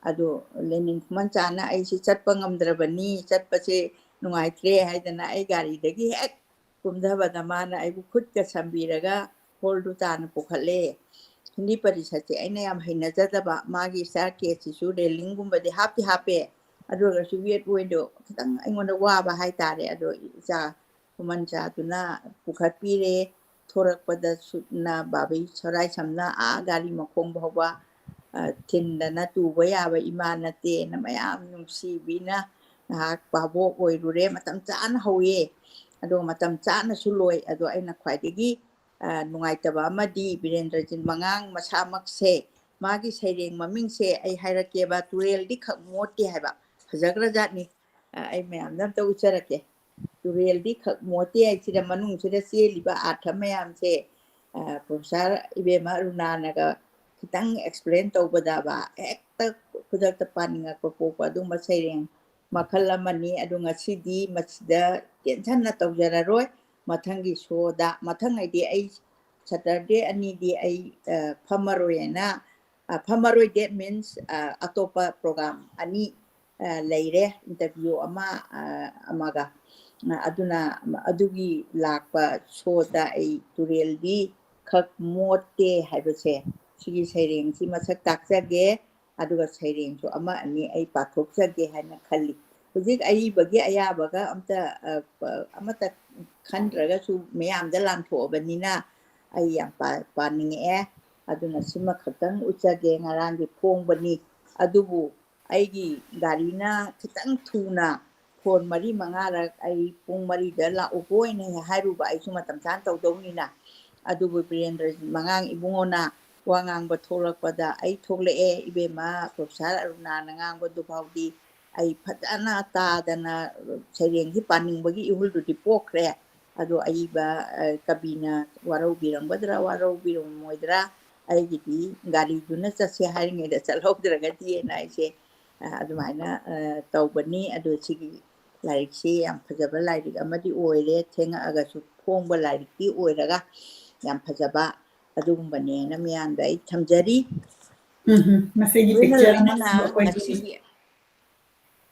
ꯑꯗꯣ ꯂꯦꯅꯤꯟ ꯈꯨꯃꯟꯆꯥꯅ ꯑꯩꯁꯤ ꯆꯠꯄ ꯉꯝꯗ꯭ꯔꯕꯅꯤ, ꯆꯠꯄꯁꯦ ꯅꯨꯡꯉꯥꯏꯇ꯭ꯔꯦ ꯍꯥꯏꯗꯅ ꯑꯩ ꯒꯥꯔꯤꯗꯒꯤ ꯍꯦꯛ ꯀꯨꯝꯊꯕꯗ ꯃꯥꯅ ꯑꯩꯕꯨ ꯈꯨꯠꯀ ꯁꯝꯕꯤꯔꯒ ꯍꯣꯜꯗꯨ ꯇꯥꯅ ꯄꯨꯈꯠꯂꯦ. ꯍꯤꯟꯗꯤ ꯄꯔꯤꯁꯠꯁꯦ ꯑꯩꯅ ꯌꯥꯝ ꯍꯩꯅꯖꯗꯕ. ꯃꯥꯒꯤ ꯁ꯭ꯇꯥꯔ ꯀꯦꯁꯁꯤꯁꯨ ꯔꯦꯂꯤꯡꯒꯨꯝꯕꯗꯤ ꯍꯥꯞꯄꯦ. ꯑꯗꯨ ꯑꯣꯏꯔꯒꯁꯨ ꯋꯦꯠ ꯑꯣꯏꯗꯣ ꯈꯤꯇꯪ ꯑꯩꯉꯣꯟꯗ ꯋꯥꯕ ꯍꯥꯏꯇꯥꯔꯦ. ꯑꯗꯣ ꯏꯆꯥ ꯈꯨꯃꯟꯆꯥꯗꯨꯅ ꯄꯨꯈꯠꯄꯤꯔꯦ. ꯊꯣꯔꯛꯄꯗꯁꯨꯅ ꯕꯥꯕꯩ ꯁꯣꯔꯥꯏ ꯁꯝꯅ ꯒꯥꯔꯤ ꯃꯈꯣꯡ ꯐꯥꯎꯕ ꯊꯤꯟꯗꯅ ꯇꯨꯕ ꯌꯥꯕ ꯏꯃꯥ ꯅꯠꯇꯦꯅ ꯃꯌꯥꯝ ꯅꯨꯡꯁꯤꯕꯤꯅ ꯉꯥꯏꯍꯥꯛ ꯚꯥꯕꯣꯛ ꯑꯣꯏꯔꯨꯔꯦ. ꯃꯇꯝ ꯆꯥꯅ ꯍꯧꯋꯦ. ꯑꯗꯨꯒ ꯃꯇꯝ ꯆꯥꯅꯁꯨ ꯂꯣꯏ. ꯑꯗꯣ ꯑꯩꯅ ꯈ꯭ꯋꯥꯏꯗꯒꯤ ꯅꯨꯡꯉꯥꯏꯇꯕ ꯑꯃꯗꯤ ꯕꯤꯔꯦꯟꯗ꯭ꯔꯖꯤꯠ ꯃꯉꯥꯡ ꯃꯁꯥꯃꯛꯁꯦ ꯃꯥꯒꯤ ꯁꯩꯔꯦꯡ ꯃꯃꯤꯡꯁꯦ ꯑꯩ ꯍꯥꯏꯔꯛꯀꯦꯕ. ꯇꯨꯔꯦꯜꯗꯤ ꯈꯛ ꯃꯣꯠꯇꯦ ꯍꯥꯏꯕ. ꯐꯖꯈ꯭ꯔꯖꯥꯠꯅꯤ. ꯑꯩ ꯃꯌꯥꯝꯗ ꯑꯝꯇ ꯎꯠꯆꯔꯛꯀꯦ. ꯇꯨꯔꯦꯜꯗꯤ ꯈꯛ ꯃꯣꯠꯇꯦ ꯍꯥꯏꯁꯤꯗ ꯃꯅꯨꯡꯁꯤꯗ ꯆꯦꯜꯂꯤꯕ ꯑꯥꯔꯊ ꯃꯌꯥꯝꯁꯦ ꯄ꯭ꯔꯣꯐꯦꯁꯥꯔ ꯏꯕꯦꯝꯃ ꯑꯔꯨꯅꯥꯅꯒ ꯈꯤꯇꯪ ꯑꯦꯛꯁꯄ꯭ꯂꯦꯟ ꯇꯧꯕꯗꯕ ꯍꯦꯛꯇ ꯈꯨꯗꯛꯇ ꯄꯥꯅꯤꯡꯉꯛꯄ ꯄꯣꯛꯄ ꯑꯗꯨꯒꯨꯝꯕ ꯁꯩꯔꯦꯡ ꯃꯈꯜ ꯑꯃꯅꯤ. ꯑꯗꯨ ꯉꯁꯤꯗꯤ ꯃꯁꯤꯗ ꯇꯦꯟꯁꯟꯅ ꯇꯧꯖꯔꯔꯣꯏ. ꯃꯊꯪꯒꯤ ꯁꯣꯗ ꯃꯊꯪꯉꯩꯗꯤ ꯑꯩ ꯁꯇꯔꯗꯦ ꯑꯅꯤꯗꯤ ꯑꯩ ꯐꯝꯃꯔꯣꯏꯅ ꯐꯝꯃꯔꯣꯏ. ꯗꯦꯠ ꯃꯤꯟꯁ ꯑꯇꯣꯞꯄ ꯄ꯭ꯔꯣꯒ꯭ꯔꯥꯝ ꯑꯅꯤ ꯂꯩꯔꯦ. ꯏꯟꯇꯔꯚꯤꯌꯨ ꯑꯃꯒ. ꯑꯗꯨꯅ ꯑꯗꯨꯒꯤ ꯂꯥꯛꯄ ꯁꯣꯗ ꯑꯩ ꯇꯨꯔꯦꯜꯗꯤ ꯈꯛ ꯃꯣꯠꯇꯦ ꯍꯥꯏꯕꯁꯦ ꯁꯤꯒꯤ ꯁꯩꯔꯦꯡꯁꯤ ꯃꯁꯛ ꯇꯥꯛꯆꯒꯦ. ꯑꯗꯨꯒ ꯁꯩꯔꯦꯡꯁꯨ ꯑꯃ ꯑꯅꯤ ꯑꯩ ꯄꯥꯊꯣꯛꯆꯒꯦ ꯍꯥꯏꯅ ꯈꯜꯂꯤ. ꯍꯧꯖꯤꯛ ꯑꯏꯕꯒꯤ ꯑꯌꯥꯕꯒ ꯑꯃꯠꯇ ꯈꯟꯗ꯭ꯔꯒꯁꯨ ꯃꯌꯥꯝꯗ ꯂꯥꯟꯊꯣꯛꯑꯕꯅꯤꯅ ꯑꯩ ꯌꯥꯝ ꯄꯥꯅꯤꯡꯉꯛꯑꯦ. ꯑꯗꯨꯅ ꯁꯤꯃ ꯈꯛꯇꯪ ꯎꯠꯆꯒꯦ. ꯉꯔꯥꯡꯒꯤ ꯐꯣꯡꯕꯅꯤ. ꯑꯗꯨꯕꯨ ꯑꯩꯒꯤ ꯒꯥꯔꯤꯅ ꯈꯤꯇꯪ ꯊꯨꯅ ꯐꯣꯟ 4-5ꯔꯛ ꯑꯩ ꯄꯨꯡ 4ꯗ ꯂꯥꯛꯎꯀꯣꯅ ꯍꯥꯏꯔꯨꯕ. ꯑꯩꯁꯨ ꯃꯇꯝ ꯆꯥꯅ ꯇꯧꯗꯧꯅꯤꯅ. ꯑꯗꯨꯕꯨ ꯕꯤꯔꯦꯟꯗ꯭ꯔꯖꯤꯠ ꯃꯉꯥꯡ ꯏꯕꯨꯡꯉꯣꯅ ꯋꯥ ꯉꯥꯡꯕ ꯊꯣꯛꯂꯛꯄꯗ ꯑꯩ ꯊꯣꯛꯂꯛꯑꯦ. ꯏꯕꯦꯝꯃ ꯄ꯭ꯔꯣꯐꯦꯁꯥꯔ ꯑꯔꯨꯅꯥꯅ ꯉꯥꯡꯕꯗꯨ ꯐꯥꯎꯗꯤ ꯑꯩ ꯐꯖꯅ ꯇꯥꯗꯅ ꯁꯩꯔꯦꯡꯁꯤ ꯄꯥꯅꯤꯡꯕꯒꯤ ꯏꯍꯨꯜꯗꯨꯗꯤ ꯄꯣꯛꯈ꯭ꯔꯦ. ꯑꯗꯣ ꯑꯏꯕ ꯀꯕꯤꯅ ꯋꯥꯔꯧꯕꯤꯔꯝꯒꯗ꯭ꯔꯥ ꯋꯥꯔꯧꯕꯤꯔꯝꯃꯣꯏꯗ꯭ꯔꯥ ꯑꯩꯒꯤꯗꯤ ꯒꯥꯔꯤꯗꯨꯅ ꯆꯠꯁꯦ ꯍꯥꯏꯔꯤꯉꯩꯗ ꯆꯠꯍꯧꯗ꯭ꯔꯒꯗꯤꯅ ꯑꯩꯁꯦ ꯑꯗꯨꯃꯥꯏꯅ ꯇꯧꯕꯅꯤ. ꯑꯗꯣ ꯁꯤꯒꯤ ꯂꯥꯏꯔꯤꯛꯁꯤ ꯌꯥꯝ ꯐꯖꯕ ꯂꯥꯏꯔꯤꯛ ꯑꯃꯗꯤ ꯑꯣꯏꯔꯦ. ꯊꯦꯡꯉꯛꯑꯒꯁꯨ ꯐꯣꯡꯕ ꯂꯥꯏꯔꯤꯛꯇꯤ ꯑꯣꯏꯔꯒ ꯌꯥꯝ ꯐꯖꯕ ꯑꯗꯨꯒꯨꯝꯕꯅꯦꯅ ꯃꯌꯥꯝꯗ ꯑꯩ ꯊꯝꯖꯔꯤ. ꯃꯁꯤꯒꯤ ꯂꯣꯏꯅ ꯄꯤꯛꯆꯔ ꯂꯣꯏꯅꯅ ꯑꯃꯁꯨ ꯑꯩꯈꯣꯏꯒꯤ ꯉꯁꯤꯒꯤ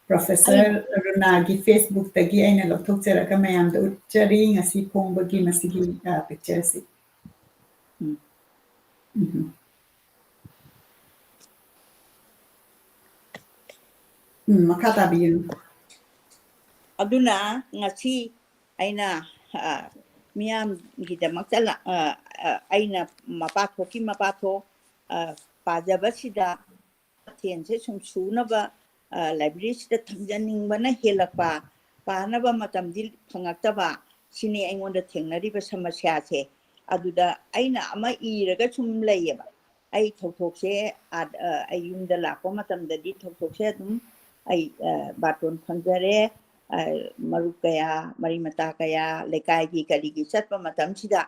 ꯄ꯭ꯔꯣꯐꯦꯁꯔ ꯑꯔꯨꯅꯥꯒꯤ ꯐꯦꯁꯕꯨꯛꯇꯒꯤ ꯑꯩꯅ ꯂꯧꯊꯣꯛꯆꯔꯒ ꯃꯌꯥꯝꯗ ꯎꯠꯆꯔꯤ ꯉꯁꯤ ꯐꯣꯡꯕꯒꯤ ꯃꯁꯤꯒꯤ ꯄꯤꯛꯆꯔꯁꯤ. ꯃꯈꯥ ꯇꯥꯕꯤꯌꯨ. ꯑꯗꯨꯅ ꯉꯁꯤ ꯑꯩꯅ ꯃꯤꯌꯥꯝꯒꯤꯗꯃꯛꯇ ꯑꯩꯅ ꯃꯄꯥꯊꯣꯛ ꯄꯥꯖꯕꯁꯤꯗ ꯃꯊꯦꯜꯁꯦ ꯁꯨꯝ ꯁꯨꯅꯕ ꯂꯥꯏꯕ꯭ꯔꯦꯔꯤꯁꯤꯗ ꯊꯝꯖꯅꯤꯡꯕꯅ ꯍꯦꯜꯂꯛꯄ, ꯄꯥꯅꯕ ꯃꯇꯝꯗꯤ ꯐꯪꯉꯛꯇꯕ, ꯁꯤꯅꯤ ꯑꯩꯉꯣꯟꯗ ꯊꯦꯡꯅꯔꯤꯕ ꯁꯃꯁ꯭ꯌꯥꯁꯦ. ꯑꯗꯨꯗ ꯑꯩꯅ ꯑꯃ ꯏꯔꯒ ꯁꯨꯝ ꯂꯩꯌꯦꯕ. ꯑꯩ ꯊꯧꯗꯣꯛꯁꯦ ꯑꯩ ꯌꯨꯝꯗ ꯂꯥꯛꯄ ꯃꯇꯝꯗꯗꯤ ꯊꯧꯗꯣꯛꯁꯦ ꯑꯗꯨꯝ ꯑꯩ ꯕꯥꯇꯣꯟ ꯐꯪꯖꯔꯦ. ꯃꯔꯨꯞ ꯀꯌꯥ, ꯃꯔꯤ ꯃꯇꯥ ꯀꯌꯥ, ꯂꯩꯀꯥꯏꯒꯤ ꯀꯔꯤꯒꯤ ꯆꯠꯄ ꯃꯇꯝꯁꯤꯗ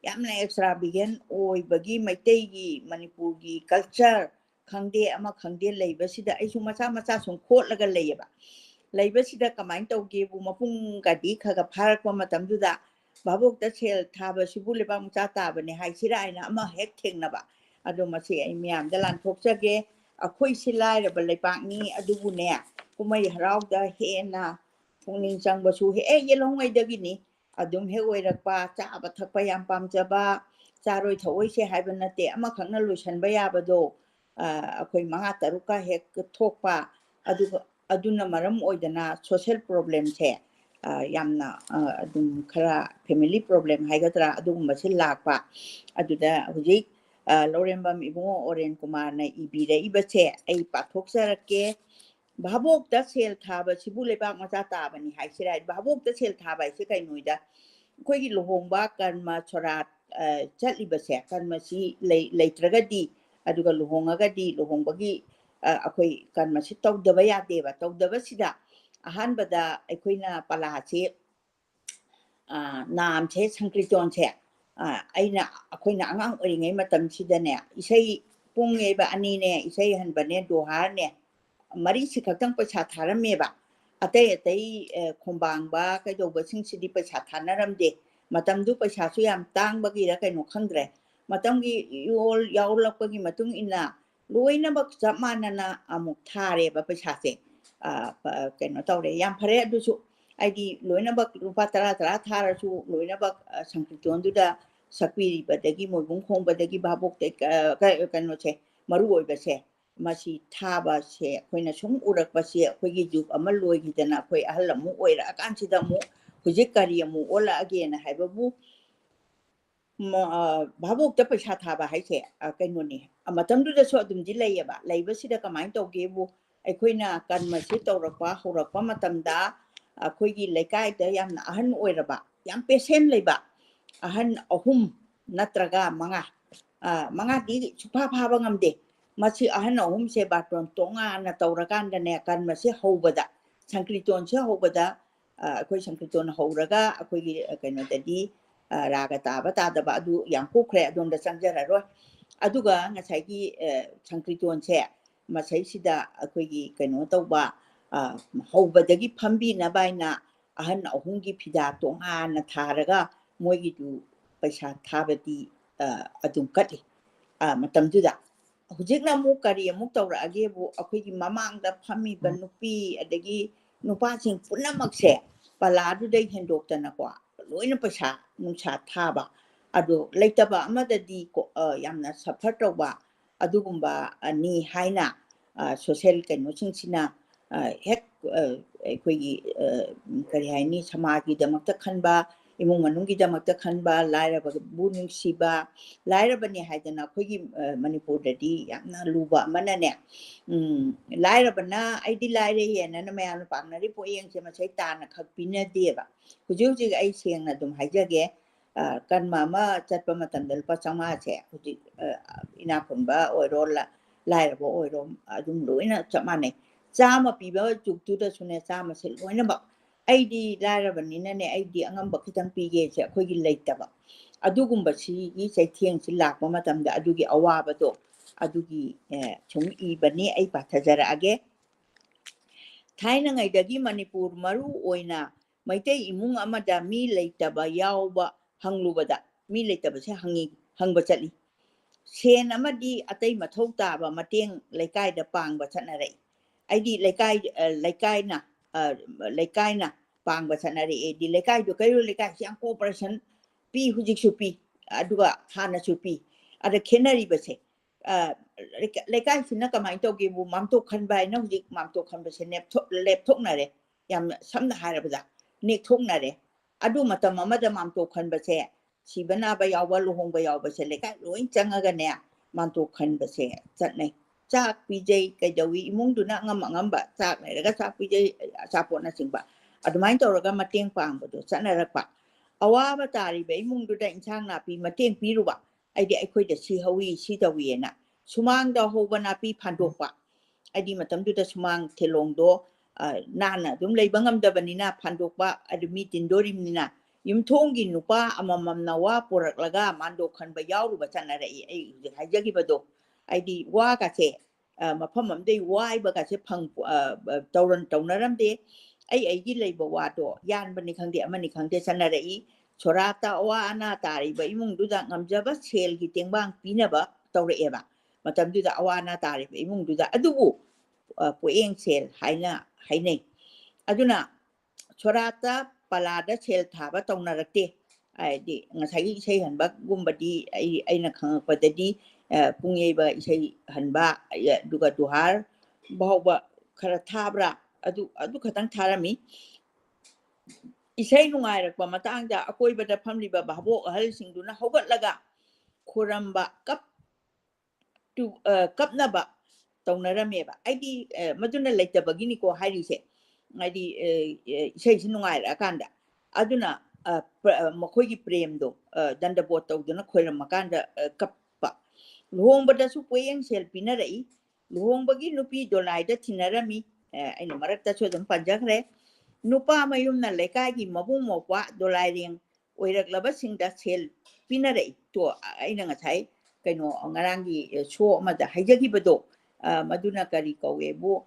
ꯌꯥꯝꯅ ꯑꯦꯛꯁꯇ꯭ꯔꯥꯚꯤꯒꯦꯟ ꯑꯣꯏꯕꯒꯤ ꯃꯩꯇꯩꯒꯤ ꯃꯅꯤꯄꯨꯔꯒꯤ ꯀꯜꯆꯔ ꯈꯪꯗꯦ ꯑꯃ ꯈꯪꯗꯦ ꯂꯩꯕꯁꯤꯗ ꯑꯩꯁꯨ ꯃꯆꯥ ꯁꯨꯝ ꯈꯣꯠꯂꯒ ꯂꯩꯌꯦꯕ. ꯂꯩꯕꯁꯤꯗ ꯀꯃꯥꯏꯅ ꯇꯧꯒꯦꯕꯨ ꯃꯄꯨꯡꯒꯗꯤ ꯈꯔ ꯐꯥꯔꯛꯄ ꯃꯇꯝꯗꯨꯗ ꯚꯥꯕꯣꯛꯇ ꯁꯦꯜ ꯊꯥꯕꯁꯤꯕꯨ ꯂꯩꯕꯥꯛ ꯃꯆꯥ ꯇꯥꯕꯅꯦ ꯍꯥꯏꯁꯤꯔꯥ ꯍꯥꯏꯅ ꯑꯃ ꯍꯦꯛ ꯊꯦꯡꯅꯕ. ꯑꯗꯣ ꯃꯁꯤ ꯑꯩ ꯃꯌꯥꯝꯗ ꯂꯥꯟꯊꯣꯛꯆꯒꯦ. ꯑꯩꯈꯣꯏꯁꯤ ꯂꯥꯏꯔꯕ ꯂꯩꯄꯥꯛꯅꯤ. ꯑꯗꯨꯕꯨꯅꯦ ꯀꯨꯝꯍꯩ ꯍꯔꯥꯎꯗ ꯍꯦꯟꯅ ꯄꯨꯛꯅꯤꯡ ꯆꯪꯕꯁꯨ ꯍꯦꯛ ꯌꯦꯜꯍꯧꯉꯩꯗꯒꯤꯅꯤ. ꯑꯗꯨꯝ ꯍꯦꯛ ꯑꯣꯏꯔꯛꯄ, ꯆꯥꯕ ꯊꯛꯄ ꯌꯥꯝ ꯄꯥꯝꯖꯕ, ꯆꯥꯔꯣꯏ ꯊꯛꯑꯣꯏꯁꯦ ꯍꯥꯏꯕ ꯅꯠꯇꯦ, ꯑꯃꯈꯛꯅ ꯂꯣꯏꯁꯟꯕ ꯌꯥꯕꯗꯣ ꯑꯩꯈꯣই 5-6ꯀ ꯍꯦꯛ ꯊꯣꯛꯄ. ꯑꯗꯨꯅ ꯃꯔꯝ ꯑꯣꯏꯗꯅ ꯁꯣꯁꯤꯌꯦꯜ ꯄ꯭ꯔꯣꯕ꯭ꯂꯦꯝꯁꯦ ꯌꯥꯝꯅ ꯑꯗꯨꯝ ꯈꯔ ꯐꯦꯃꯤꯂꯤ ꯄ꯭ꯔꯣꯕ꯭ꯂꯦꯝ ꯍꯥꯏꯒꯗ꯭ꯔꯥ ꯑꯗꯨꯒꯨꯝꯕꯁꯤ ꯂꯥꯛꯄ ꯑꯗꯨꯗ ꯍꯧꯖꯤꯛ ꯂꯧꯔꯦꯝꯕꯝ ꯏꯕꯨꯡꯉꯣ ꯑꯣꯔꯦꯟ ꯀꯨꯃꯥꯔꯅ ꯏꯕꯤꯔꯛꯏꯕꯁꯦ ꯑꯩ ꯄꯥꯊꯣꯛꯆꯔꯛꯀꯦ ꯚꯥꯕꯣꯛꯇ ꯁꯦꯜ ꯊꯥꯕꯁꯤꯕꯨ ꯂꯩꯕꯥꯛ ꯃꯆꯥ ꯇꯥꯕꯅꯤ ꯍꯥꯏꯁꯤꯔꯥ ꯚꯥꯕꯣꯛꯇ ꯁꯦꯜ ꯊꯥꯕ ꯍꯥꯏꯁꯦ ꯀꯩꯅꯣꯗ ꯑꯩꯈꯣꯏꯒꯤ ꯂꯨꯍꯣꯡꯕ ꯀꯔꯃ ꯁꯣꯔꯥꯠ ꯆꯠꯂꯤꯕꯁꯦ ꯀꯔꯃꯁꯤ ꯂꯩꯇ꯭ꯔꯒꯗꯤ ꯑꯗꯨꯒ ꯂꯨꯍꯣꯡꯉꯒꯗꯤ ꯂꯨꯍꯣꯡꯕꯒꯤ ꯑꯩꯈꯣꯏ ꯀꯔꯃꯁꯤ ꯇꯧꯗꯕ ꯌꯥꯗꯦꯕ ꯇꯧꯗꯕꯁꯤꯗ ꯑꯍꯥꯟꯕꯗ ꯑꯩꯈꯣꯏꯅ ꯄꯂꯥꯁꯤ ꯅꯥꯝꯁꯦ ꯁꯪꯀ꯭ꯔꯤꯇꯣꯟꯁꯦ ꯑꯩꯈꯣꯏꯅ ꯑꯉꯥꯡ ꯑꯣꯏꯔꯤꯉꯩ ꯃꯇꯝꯁꯤꯗꯅꯦ ꯏꯁꯩ ꯄꯨꯡ ꯌꯩꯕ ꯑꯅꯤꯅꯦ ꯏꯁꯩ ꯍꯟꯕꯅꯦ ꯗꯣꯍꯥꯔꯅꯦ ꯃꯔꯤꯁꯤ ꯈꯛꯇꯪ ꯄꯩꯁꯥ ꯊꯥꯔꯝꯃꯦꯕ ꯑꯇꯩ ꯑꯇꯩ ꯈꯣꯡꯕꯥꯡꯕ ꯀꯩꯗꯧꯕꯁꯤꯡꯁꯤꯗꯤ ꯄꯩꯁꯥ ꯊꯥꯅꯔꯝꯗꯦ ꯃꯇꯝꯗꯨ ꯄꯩꯁꯥꯁꯨ ꯌꯥꯝ ꯇꯥꯡꯕꯒꯤꯔ ꯀꯩꯅꯣ ꯈꯪꯗ꯭ꯔꯦ ꯃꯇꯝꯒꯤ ꯌꯥꯎꯔꯛꯄꯒꯤ ꯃꯇꯨꯡ ꯏꯟꯅ ꯂꯣꯏꯅꯃꯛ ꯆꯞ ꯃꯥꯟꯅꯅ ꯑꯃꯨꯛ ꯊꯥꯔꯦꯕ ꯄꯩꯁꯥꯁꯦ ꯀꯩꯅꯣ ꯇꯧꯔꯦ ꯌꯥꯝ ꯐꯔꯦ ꯑꯗꯨꯁꯨ ꯍꯥꯏꯗꯤ ꯂꯣꯏꯅꯃꯛ ꯂꯨꯄꯥ 10 ꯊꯥꯔꯁꯨ ꯂꯣꯏꯅꯃꯛ ꯁꯪꯀ꯭ꯔꯤꯇꯣꯟꯗꯨꯗ ꯁꯛꯄꯤꯔꯤꯕꯗꯒꯤ ꯃꯣꯏꯕꯨꯡ ꯈꯣꯡꯕꯗꯒꯤ ꯚꯥꯕꯣꯛꯇꯩ ꯀꯩꯅꯣꯁꯦ ꯃꯔꯨ ꯑꯣꯏꯕꯁꯦ ꯃꯁꯤ ꯊꯥꯕꯁꯦ ꯑꯩꯈꯣꯏꯅ ꯁꯨꯝ ꯎꯔꯛꯄꯁꯦ ꯑꯩꯈꯣꯏꯒꯤ ꯖꯨꯛ ꯑꯃ ꯂꯣꯏꯈꯤꯗꯅ ꯑꯩꯈꯣꯏ ꯑꯍꯜ ꯑꯃꯨꯛ ꯑꯣꯏꯔꯛꯑꯀꯥꯟꯁꯤꯗ ꯑꯃꯨꯛ ꯍꯧꯖꯤꯛ ꯀꯔꯤ ꯑꯃꯨꯛ ꯑꯣꯜꯂꯛꯑꯒꯦꯅ ꯍꯥꯏꯕꯕꯨ ꯚꯥꯕꯣꯛꯇ ꯄꯩꯁꯥ ꯊꯥꯕ ꯍꯥꯏꯁꯦ ꯀꯩꯅꯣꯅꯤ ꯃꯇꯝꯗꯨꯗꯁꯨ ꯑꯗꯨꯝꯗꯤ ꯂꯩꯌꯦꯕ ꯂꯩꯕꯁꯤꯗ ꯀꯃꯥꯏꯅ ꯇꯧꯒꯦꯕꯨ ꯑꯩꯈꯣꯏꯅ ꯀꯔꯃꯁꯤ ꯇꯧꯔꯛꯄ ꯍꯧꯔꯛꯄ ꯃꯇꯝꯗ ꯑꯩꯈꯣꯏꯒꯤ ꯂꯩꯀꯥꯏꯗ ꯌꯥꯝꯅ ꯑꯍꯟ ꯑꯣꯏꯔꯕ ꯌꯥꯝ ꯄꯦꯁꯦꯟ ꯂꯩꯕ ꯑꯍꯟ 3 ꯅꯠꯇ꯭ꯔꯒ 5ꯗꯤ ꯁꯨꯡꯐꯥ ꯐꯥꯕ ꯉꯝꯗꯦ ꯃꯁꯤ ꯑꯍꯟ 3ꯁꯦ ꯕꯥꯔꯇꯣꯟ ꯇꯣꯉꯥꯟꯅ ꯇꯧꯔꯀꯥꯟꯗꯅꯦ ꯀꯔꯃꯁꯤ ꯍꯧꯕꯗ ꯁꯪꯀ꯭ꯔꯤꯇꯣꯟꯁꯦ ꯍꯧꯕꯗ ꯑꯩꯈꯣꯏ ꯁꯪꯀ꯭ꯔꯤꯇꯣꯟ ꯍꯧꯔꯒ ꯑꯩꯈꯣꯏꯒꯤ ꯀꯩꯅꯣꯗꯗꯤ ꯔꯥꯒ ꯇꯥꯕ ꯇꯥꯗꯕ ꯑꯗꯨ ꯌꯥꯝ ꯀꯨꯞꯈ꯭ꯔꯦ ꯑꯗꯣꯝꯗ ꯆꯪꯖꯔꯔꯣꯏ ꯑꯗꯨꯒ ꯉꯁꯥꯏꯒꯤ ꯁꯪꯀ꯭ꯔꯤꯇꯣꯟꯁꯦ ꯃꯁꯩꯁꯤꯗ ꯑꯩꯈꯣꯏꯒꯤ ꯀꯩꯅꯣ ꯇꯧꯕ ꯍꯧꯕꯗꯒꯤ ꯐꯝꯕꯤꯅꯕ ꯍꯥꯏꯅ ꯑꯍꯟ 3ꯒꯤ ꯐꯤꯗꯥ ꯇꯣꯉꯥꯟꯅ ꯊꯥꯔꯒ ꯃꯣꯏꯒꯤꯗꯨ ꯄꯩꯁꯥ ꯊꯥꯕꯗꯤ ꯑꯗꯨꯝ ꯀꯠꯂꯤ ꯃꯇꯝꯗꯨꯗ ꯍꯧꯖꯤꯛꯅ ꯑꯃꯨꯛ ꯀꯔꯤ ꯑꯃꯨꯛ ꯇꯧꯔꯛꯑꯒꯦꯕꯨ ꯑꯩꯈꯣꯏꯒꯤ ꯃꯃꯥꯡꯗ ꯐꯝꯃꯤꯕ ꯅꯨꯄꯤ ꯑꯗꯒꯤ ꯅꯨꯄꯥꯁꯤꯡ ꯄꯨꯝꯅꯃꯛꯁꯦ ꯄꯂꯥꯗꯨꯗꯩ ꯍꯦꯟꯗꯣꯛꯇꯅꯀꯣ ꯂꯣꯏꯅ ꯄꯩꯁꯥ ꯅꯨꯡꯁꯥ ꯊꯥꯕ ꯑꯗꯣ ꯂꯩꯇꯕ ꯑꯃꯗꯗꯤ ꯌꯥꯝꯅ ꯁꯐꯔ ꯇꯧꯕ ꯑꯗꯨꯒꯨꯝꯕ ꯅꯤ ꯍꯥꯏꯅ ꯁꯣꯁꯤꯌꯦꯜ ꯀꯩꯅꯣꯁꯤꯡꯁꯤꯅ ꯍꯦꯛ ꯑꯩꯈꯣꯏꯒꯤ ꯀꯔꯤ ꯍꯥꯏꯅꯤ ꯁꯃꯥꯖꯒꯤꯗꯃꯛꯇ ꯈꯟꯕ ꯏꯃꯨꯡ ꯃꯅꯨꯡꯒꯤꯗꯃꯛꯇ ꯈꯟꯕ ꯂꯥꯏꯔꯕꯕꯨ ꯅꯨꯡꯁꯤꯕ ꯂꯥꯏꯔꯕꯅꯤ ꯍꯥꯏꯗꯅ ꯑꯩꯈꯣꯏꯒꯤ ꯃꯅꯤꯄꯨꯔꯗꯗꯤ ꯌꯥꯝꯅ ꯂꯨꯕ ꯑꯃꯅꯅꯦ ꯂꯥꯏꯔꯕꯅ ꯑꯩꯗꯤ ꯂꯥꯏꯔꯩꯌꯦꯅ ꯃꯌꯥꯝꯅ ꯄꯥꯝꯅꯔꯤ ꯄꯣꯠꯌꯦꯡꯁꯦ ꯃꯁꯩ ꯇꯥꯅ ꯈꯛ ꯄꯤꯅꯗꯦꯕ ꯍꯧꯖꯤꯛ ꯑꯩ ꯁꯦꯡꯅ ꯑꯗꯨꯝ ꯍꯥꯏꯖꯒꯦ ꯀꯔꯃ ꯑꯃ ꯆꯠꯄ ꯃꯇꯝꯗ ꯂꯨꯄꯥ 500ꯁꯦ ꯍꯧꯖꯤꯛ ꯏꯅꯥꯛ ꯈꯨꯟꯕ ꯑꯣꯏꯔꯣ ꯂꯥꯏꯔꯕ ꯑꯣꯏꯔꯣ ꯑꯗꯨꯝ ꯂꯣꯏꯅ ꯆꯞ ꯃꯥꯟꯅꯩ 100 ꯄꯤꯕ ꯖꯨꯛꯇꯨꯗꯁꯨꯅꯦ 100ꯁꯦ ꯂꯣꯏꯅꯃꯛ ꯑꯩꯗꯤ ꯂꯥꯏꯔꯕꯅꯤꯅꯅꯦ ꯑꯩꯗꯤ ꯑꯉꯝꯕ ꯈꯤꯇꯪ ꯄꯤꯒꯦꯁꯦ ꯑꯩꯈꯣꯏꯒꯤ ꯂꯩꯇꯕ ꯑꯗꯨꯒꯨꯝꯕꯁꯤꯒꯤ ꯆꯩꯊꯦꯡꯁꯤ ꯂꯥꯛꯄ ꯃꯇꯝꯗ ꯑꯗꯨꯒꯤ ꯑꯋꯥꯕꯗꯣ ꯑꯗꯨꯒꯤ ꯁꯨꯝ ꯏꯕꯅꯤ ꯑꯩ ꯄꯥꯊꯖꯔꯛꯑꯒꯦ ꯊꯥꯏꯅꯉꯩꯗꯒꯤ ꯃꯅꯤꯄꯨꯔ ꯃꯔꯨ ꯑꯣꯏꯅ ꯃꯩꯇꯩ ꯏꯃꯨꯡ ꯑꯃꯗ ꯃꯤ ꯂꯩꯇꯕ ꯌꯥꯎꯕ ꯍꯪꯂꯨꯕꯗ ꯃꯤ ꯂꯩꯇꯕꯁꯦ ꯍꯪꯕ ꯆꯠꯂꯤ ꯁꯦꯟ ꯑꯃꯗꯤ ꯑꯇꯩ ꯃꯊꯧ ꯇꯥꯕ ꯃꯇꯦꯡ ꯂꯩꯀꯥꯏꯗ ꯄꯥꯡꯕ ꯆꯠꯅꯔꯛꯏ ꯑꯩꯗꯤ ꯂꯩꯀꯥꯏꯅ ꯄꯥꯡꯕ ꯆꯠꯅꯔꯛꯑꯦꯗꯤ ꯂꯩꯀꯥꯏꯗꯣ ꯀꯩꯔꯣꯜ ꯂꯩꯀꯥꯏꯁꯤ ꯌꯥꯝ ꯀooperation ꯄꯤ ꯍꯧꯖꯤꯛꯁꯨ ꯄꯤ ꯑꯗꯨꯒ ꯍꯥꯟꯅꯁꯨ ꯄꯤ ꯑꯗ ꯈꯦꯠꯅꯔꯤꯕꯁꯦ ꯂꯩꯀꯥꯏꯁꯤꯅ ꯀꯃꯥꯏꯅ ꯇꯧꯒꯦꯕꯨ ꯃꯥꯝꯇꯣꯞ ꯈꯟꯕ ꯍꯥꯏꯅ ꯍꯧꯖꯤꯛ ꯃꯥꯝꯇꯣꯞ ꯈꯟꯕꯁꯦ ꯂꯦꯞꯊꯣꯛꯅꯔꯦ ꯌꯥꯝꯅ ꯁꯝꯅ ꯍꯥꯏꯔꯕꯗ ꯅꯦꯛꯊꯣꯛꯅꯔꯦ ꯑꯗꯨ ꯃꯇꯝ ꯑꯃꯗ ꯃꯥꯝꯇꯣꯞ ꯈꯟꯕꯁꯦ ꯁꯤꯕ ꯅꯥꯕ ꯌꯥꯎꯕ ꯂꯨꯍꯣꯡꯕ ꯌꯥꯎꯕꯁꯦ ꯂꯩꯀꯥꯏ ꯂꯣꯏ ꯆꯪꯉꯒꯅꯦ ꯃꯥꯝꯇꯣꯞ ꯈꯟꯕꯁꯦ ꯆꯠꯅꯩ ꯆꯥꯛ ꯄꯤꯖꯩ ꯀꯩꯗꯧꯏ ꯏꯃꯨꯡꯗꯨꯅ ꯑꯉꯝꯕ ꯆꯥꯛ ꯂꯩꯔꯒ ꯆꯥꯛ ꯄꯤꯖꯩ ꯑꯆꯥꯄꯣꯠꯅꯆꯤꯡꯕ ꯑꯗꯨꯃꯥꯏꯅ ꯇꯧꯔꯒ ꯃꯇꯦꯡ ꯄꯥꯡꯕꯗꯣ ꯆꯠꯅꯔꯛꯄ ꯑꯋꯥꯕ ꯇꯥꯔꯤꯕ ꯏꯃꯨꯡꯗꯨꯗ ꯏꯟꯁꯥꯡ ꯅꯥꯄꯤ ꯃꯇꯦꯡ ꯄꯤꯔꯨꯕ ꯑꯩꯈꯣꯏꯗ ꯁꯤ ꯍꯧꯏ ꯁꯤ ꯇꯧꯏꯅ ꯁꯨꯃꯥꯡꯗ ꯍꯧꯕ ꯅꯥꯄꯤ ꯐꯥꯟꯗꯣꯛꯄ ꯃꯇꯝꯗꯨꯗ ꯁꯨꯃꯥꯡ ꯊꯦꯂꯣꯡꯗꯣ ꯅꯥꯟꯅ ꯑꯗꯨꯝ ꯂꯩꯕ ꯉꯝꯗꯕꯅꯤꯅ ꯐꯥꯟꯗꯣꯛꯄ ꯑꯗꯨ ꯃꯤ ꯇꯤꯟꯗꯣꯔꯤꯕꯅꯤꯅ ꯌꯨꯝꯊꯣꯡꯒꯤ ꯅꯨꯄꯥ ꯑꯃꯃꯝꯅ ꯋꯥ ꯄꯨꯔꯛꯂꯒ ꯃꯥꯟꯗꯣꯞ ꯈꯟꯕ ꯌꯥꯎꯔꯨꯕ ꯆꯠꯅꯔꯛꯏ ꯑꯩ ꯍꯧꯖꯤꯛ ꯍꯥꯏꯖꯈꯤꯕꯗꯣ ꯋꯥꯒꯁꯦ ꯃꯐꯝ ꯑꯃꯗꯩ ꯋꯥꯏꯕꯒꯁꯦ ꯇꯧꯅꯔꯝꯗꯦ ꯑꯩꯒꯤ ꯂꯩꯕ ꯋꯥꯗꯣ ꯌꯥꯟꯕꯅꯤ ꯈꯪꯗꯦ ꯑꯃꯅꯤ ꯈꯪꯗꯦ ꯆꯠꯅꯔꯛꯏ ꯁꯣꯔꯥꯠꯇ ꯑꯋꯥ ꯑꯅꯥ ꯇꯥꯔꯤꯕ ꯏꯃꯨꯡꯗꯨꯗ ꯉꯝꯖꯕ ꯁꯦꯜꯒꯤ ꯇꯦꯡꯕꯥꯡ ꯄꯤꯅꯕ ꯇꯧꯔꯛꯑꯦꯕ ꯃꯇꯝꯗꯨꯗ ꯑꯋꯥ ꯑꯅꯥ ꯇꯥꯔꯤꯕ ꯏꯃꯨꯡꯗꯨꯗ ꯑꯗꯨꯕꯨ ꯄꯣꯠꯌꯦꯡ ꯁꯦꯜ ꯍꯥꯏꯅ ꯍꯥꯏꯅꯩ ꯑꯗꯨꯅ ꯁꯣꯔꯥꯠꯇ ꯄꯂꯥꯗ ꯁꯦꯜ ꯊꯥꯕ ꯇꯧꯅꯔꯛꯇꯦ ꯉꯁꯥꯏꯒꯤ ꯏꯁꯩ ꯍꯟꯕꯒꯨꯝꯕꯗꯤ ꯑꯩꯅ ꯈꯪꯉꯛꯄꯗꯗꯤ ꯄꯨꯡ ꯌꯩꯕ ꯏꯁꯩ ꯍꯟꯕ ꯑꯗꯨꯒ ꯗꯨꯍꯥꯔ ꯐꯥꯎꯕ ꯈꯔ ꯊꯥꯕ꯭ꯔꯥ ꯑꯗꯨ ꯈꯛꯇꯪ ꯊꯥꯔꯝꯃꯤ ꯏꯁꯩ ꯅꯨꯡꯉꯥꯏꯔꯛꯄ ꯃꯇꯥꯡꯗ ꯑꯀꯣꯏꯕꯗ ꯐꯝꯂꯤꯕ ꯚꯥꯕꯣꯛ ꯑꯍꯜꯁꯤꯡꯗꯨꯅ ꯍꯧꯒꯠꯂꯒ ꯈꯨꯔꯝꯕ ꯀꯞꯅꯕ ꯇꯧꯅꯔꯝꯃꯦꯕ ꯑꯩꯗꯤ ꯃꯗꯨꯅ ꯂꯩꯇꯕꯒꯤꯅꯤꯀꯣ ꯍꯥꯏꯔꯤꯁꯦ ꯍꯥꯏꯗꯤ ꯏꯁꯩꯁꯤ ꯅꯨꯡꯉꯥꯏꯔꯛꯑꯀꯥꯟꯗ ꯑꯗꯨꯅ ꯃꯈꯣꯏꯒꯤ ꯄ꯭ꯔꯦꯝꯗꯣ ꯗꯟꯗꯕꯣꯠ ꯇꯧꯗꯨꯅ ꯈꯣꯏꯔꯝꯃꯀꯥꯟꯗ ꯀꯞꯄ ꯂꯨꯍꯣꯡꯕꯗꯁꯨ ꯄꯣꯌꯦꯡ ꯁꯦꯜ ꯄꯤꯅꯔꯛꯏ ꯂꯨꯍꯣꯡꯕꯒꯤ ꯅꯨꯄꯤ ꯗꯣꯂꯥꯏꯗ ꯊꯤꯅꯔꯝꯃꯤ ꯑꯩꯅ ꯃꯔꯛꯇꯁꯨ ꯑꯗꯨꯝ ꯄꯟꯖꯈ꯭ꯔꯦ ꯅꯨꯄꯥ ꯃꯌꯨꯝꯅ ꯂꯩꯀꯥꯏꯒꯤ ꯃꯕꯨꯡ ꯃꯧꯄ꯭ꯋꯥ ꯗꯣꯂꯥꯏꯔꯦꯡ ꯑꯣꯏꯔꯛꯂꯕꯁꯤꯡꯗ ꯁꯦꯜ ꯄꯤꯅꯔꯛꯏ ꯇꯣ ꯑꯩꯅ ꯉꯁꯥꯏ ꯀꯩꯅꯣ ꯉꯔꯥꯡꯒꯤ ꯁꯣ ꯑꯃꯗ ꯍꯥꯏꯖꯈꯤꯕꯗꯣ ꯃꯗꯨꯅ ꯀꯔꯤ ꯀꯧꯋꯦꯕꯨ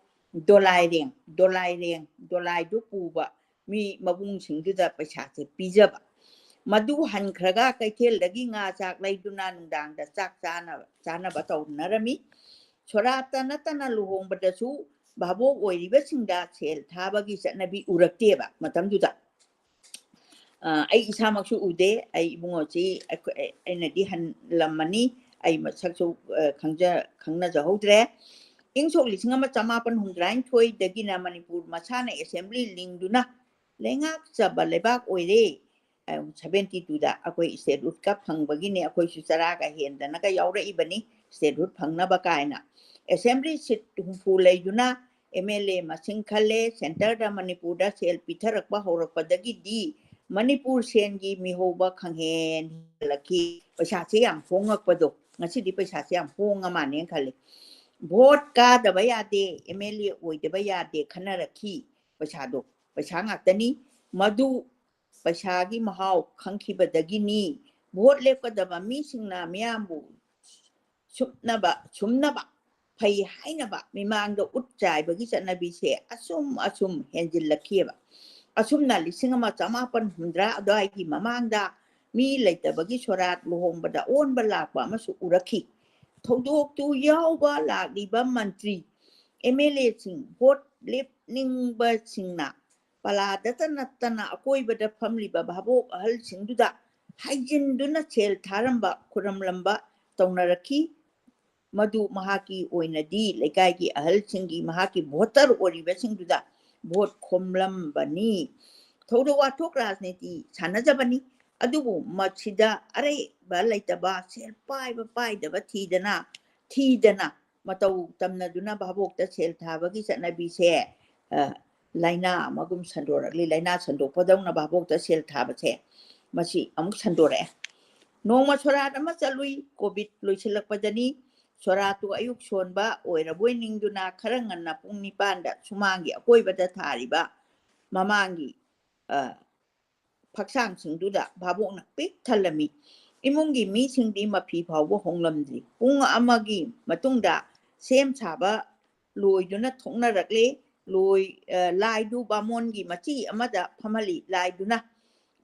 ꯗꯣꯂꯥꯏꯗꯨ ꯄꯨꯕ ꯃꯤ ꯃꯕꯨꯡꯁꯤꯡꯗꯨꯗ ꯄꯩꯁꯥꯁꯦ ꯄꯤꯖꯕ ꯃꯗꯨ ꯍꯟꯈ꯭ꯔꯒ ꯀꯩꯊꯦꯜꯗꯒꯤ ꯉꯥ ꯆꯥꯛ ꯂꯩꯗꯨꯅ ꯅꯨꯡꯗꯥꯡꯗ ꯆꯥꯛ ꯆꯥꯅꯕ ꯇꯧꯅꯔꯝꯃꯤ ꯁꯣꯔꯥꯠꯇ ꯅꯠꯇꯅ ꯂꯨꯍꯣꯡꯕꯗꯁꯨ ꯚꯥꯕꯣꯛ ꯑꯣꯏꯔꯤꯕꯁꯤꯡꯗ ꯁꯦꯜ ꯊꯥꯕꯒꯤ ꯆꯠꯅꯕꯤ ꯎꯔꯛꯇꯦꯕ ꯃꯇꯝꯗꯨꯗ ꯑꯩ ꯏꯁꯥꯃꯛꯁꯨ ꯎꯗꯦ ꯑꯩ ꯏꯕꯨꯡꯉꯣꯁꯤ ꯑꯩꯅꯗꯤ ꯍꯟꯂꯝꯃꯅꯤ ꯑꯩ ꯃꯁꯛꯁꯨ ꯈꯪꯅꯖꯍꯧꯗ꯭ꯔꯦ ꯏꯪ ꯁꯣꯛ 1862ꯗꯒꯤꯅ ꯃꯅꯤꯄꯨꯔ ꯃꯁꯥꯅ ꯑꯦꯁꯦꯝꯕ꯭ꯂꯤ ꯂꯤꯡꯗꯨꯅ ꯂꯩꯉꯥꯛꯆꯕ ꯂꯩꯕꯥꯛ ꯑꯣꯏꯔꯦ 72ꯗ ꯑꯩꯈꯣꯏ ꯁ꯭ꯇꯦꯠꯍꯨꯗꯀ ꯐꯪꯕꯒꯤꯅꯦ ꯑꯩꯈꯣꯏꯁꯨ ꯆꯔꯥꯒ ꯍꯦꯟꯗꯅꯒ ꯌꯥꯎꯔꯛꯏꯕꯅꯤ ꯁ꯭ꯇꯦꯠꯍꯨꯗ ꯐꯪꯅꯕ ꯀꯥꯏꯅ ꯑꯦꯁꯦꯝꯕ꯭ꯂꯤ ꯁꯤꯠ 70 ꯂꯩꯗꯨꯅ MLA ꯃꯁꯤꯡ ꯈꯜꯂꯦ ꯁꯦꯟꯇꯔꯗ ꯃꯅꯤꯄꯨꯔꯗ ꯁꯦꯜ ꯄꯤꯊꯔꯛꯄ ꯍꯧꯔꯛꯄꯗꯒꯤꯗꯤ ꯃꯅꯤꯄꯨꯔ ꯁꯦꯟꯒꯤ ꯃꯤꯍꯧꯕ ꯈꯪꯍꯦꯟ ꯍꯦꯜꯂꯛꯈꯤ ꯄꯩꯁꯥꯁꯦ ꯌꯥꯝ ꯍꯣꯡꯉꯛꯄꯗꯣ ꯉꯁꯤꯗꯤ ꯄꯩꯁꯥꯁꯦ ꯌꯥꯝ ꯍꯣꯡꯉ ꯃꯥꯜꯂꯦꯅ ꯈꯜꯂꯤ ꯚꯣꯠ ꯀꯥꯗꯕ ꯌꯥꯗꯦ MLA ꯑꯣꯏꯗꯕ ꯌꯥꯗꯦ ꯈꯟꯅꯔꯛꯈꯤ ꯄꯩꯁꯥꯗꯣ ꯄꯩꯁꯥ ꯉꯥꯛꯇꯅꯤ ꯃꯗꯨ ꯄꯩꯁꯥꯒꯤ ꯃꯍꯥꯎ ꯈꯪꯈꯤꯕꯗꯒꯤꯅꯤ ꯚꯣꯠ ꯂꯦꯞꯀꯗꯕ ꯃꯤꯁꯤꯡꯅ ꯃꯤꯌꯥꯝꯕꯨ ꯁꯨꯝꯅꯕ ꯐꯩ ꯍꯥꯏꯅꯕ ꯃꯤꯃꯥꯡꯗ ꯎꯠ ꯆꯥꯏꯕꯒꯤ ꯆꯠꯅꯕꯤꯁꯦ ꯑꯁꯨꯝ ꯍꯦꯟꯖꯤꯜꯂꯛꯈꯤꯕ ꯑꯁꯨꯝꯅ 1970 ꯑꯗꯨꯋꯥꯏꯒꯤ ꯃꯃꯥꯡꯗ ꯃꯤ ꯂꯩꯇꯕꯒꯤ ꯁꯣꯔꯥꯠ ꯂꯨꯍꯣꯡꯕꯗ ꯑꯣꯟꯕ ꯂꯥꯛꯄ ꯑꯃꯁꯨ ꯎꯔꯛꯈꯤ ꯊꯧꯗꯣꯛꯇꯨ ꯌꯥꯎꯕ ꯂꯥꯛꯂꯤꯕ ꯃꯟꯇ꯭ꯔꯤ MLAꯁꯤꯡ ꯚꯣꯠ ꯂꯦꯞꯅꯤꯡꯕꯁꯤꯡꯅ ꯄꯂꯥꯗꯇ ꯅꯠꯇꯅ ꯑꯀꯣꯏꯕꯗ ꯐꯝꯂꯤꯕ ꯚꯥꯕꯣꯛ ꯑꯍꯜꯁꯤꯡꯗꯨꯗ ꯍꯥꯏꯖꯤꯟꯗꯨꯅ ꯁꯦꯜ ꯊꯥꯔꯝꯕ ꯈꯨꯔꯝꯂꯝꯕ ꯇꯧꯅꯔꯛꯈꯤ ꯃꯗꯨ ꯃꯍꯥꯛꯀꯤ ꯑꯣꯏꯅꯗꯤ ꯂꯩꯀꯥꯏꯒꯤ ꯑꯍꯜꯁꯤꯡꯒꯤ ꯃꯍꯥꯛꯀꯤ ꯚꯣꯇꯔ ꯑꯣꯏꯔꯤꯕꯁꯤꯡꯗꯨꯗ ꯚꯣꯠ ꯈꯣꯝꯂꯝꯕꯅꯤ ꯊꯧꯗꯣꯛ ꯋꯥꯊꯣꯛ ꯔꯥꯖꯅꯤꯇꯤ ꯁꯥꯟꯅꯖꯕꯅꯤ ꯑꯗꯨꯕꯨ ꯃꯁꯤꯗ ꯑꯔꯩꯕ ꯂꯩꯇꯕ ꯁꯦꯜ ꯄꯥꯏꯕ ꯄꯥꯏꯗꯕ ꯊꯤꯗꯅ ꯃꯇꯧ ꯇꯝꯅꯗꯨꯅ ꯚꯥꯕꯣꯛꯇ ꯁꯦꯜ ꯊꯥꯕꯒꯤ ꯆꯠꯅꯕꯤꯁꯦ ꯂꯥꯏꯅꯥ ꯑꯃꯒꯨꯝ ꯁꯟꯗꯣꯔꯛꯂꯤ ꯂꯥꯏꯅꯥ ꯁꯟꯗꯣꯛꯄꯗꯧꯅ ꯚꯥꯕꯣꯛꯇ ꯁꯦꯜ ꯊꯥꯕꯁꯦ ꯃꯁꯤ ꯑꯃꯨꯛ ꯁꯟꯗꯣꯔꯛꯑꯦ ꯅꯣꯡꯃ ꯁꯣꯔꯥꯠ ꯑꯃ ꯆꯠꯂꯨꯏ ꯀꯣꯚꯤꯗ ꯂꯣꯏꯁꯤꯜꯂꯛꯄꯗꯅꯤ ꯁꯣꯔꯥꯠꯇꯨ ꯑꯌꯨꯛ ꯁꯣꯟꯕ ꯑꯣꯏꯔꯕꯣꯏ ꯅꯤꯡꯗꯨꯅ ꯈꯔ ꯉꯟꯅ ꯄꯨꯡ 9ꯗ ꯁꯨꯃꯥꯡꯒꯤ ꯑꯀꯣꯏꯕꯗ ꯊꯥꯔꯤꯕ ꯃꯃꯥꯡꯒꯤ ꯐꯛꯁꯥꯡꯁꯤꯡꯗꯨꯗ ꯚꯥꯕꯣꯛꯅ ꯄꯤꯛ ꯊꯜꯂꯝꯃꯤ ꯏꯃꯨꯡꯒꯤ ꯃꯤꯁꯤꯡꯗꯤ ꯃꯐꯤ ꯐꯥꯎꯕ ꯍꯣꯡꯂꯝꯗ꯭ꯔꯤ ꯄꯨꯡ ꯑꯃꯒꯤ ꯃꯇꯨꯡꯗ ꯁꯦꯝ ꯁꯥꯕ ꯂꯣꯏꯗꯨꯅ ꯊꯣꯛꯅꯔꯛꯂꯦ ꯂꯥꯏꯗꯨ ꯕꯥꯃꯣꯟꯒꯤ ꯃꯆꯤ ꯑꯃꯗ ꯐꯝꯍꯜꯂꯤ ꯂꯥꯏꯗꯨꯅ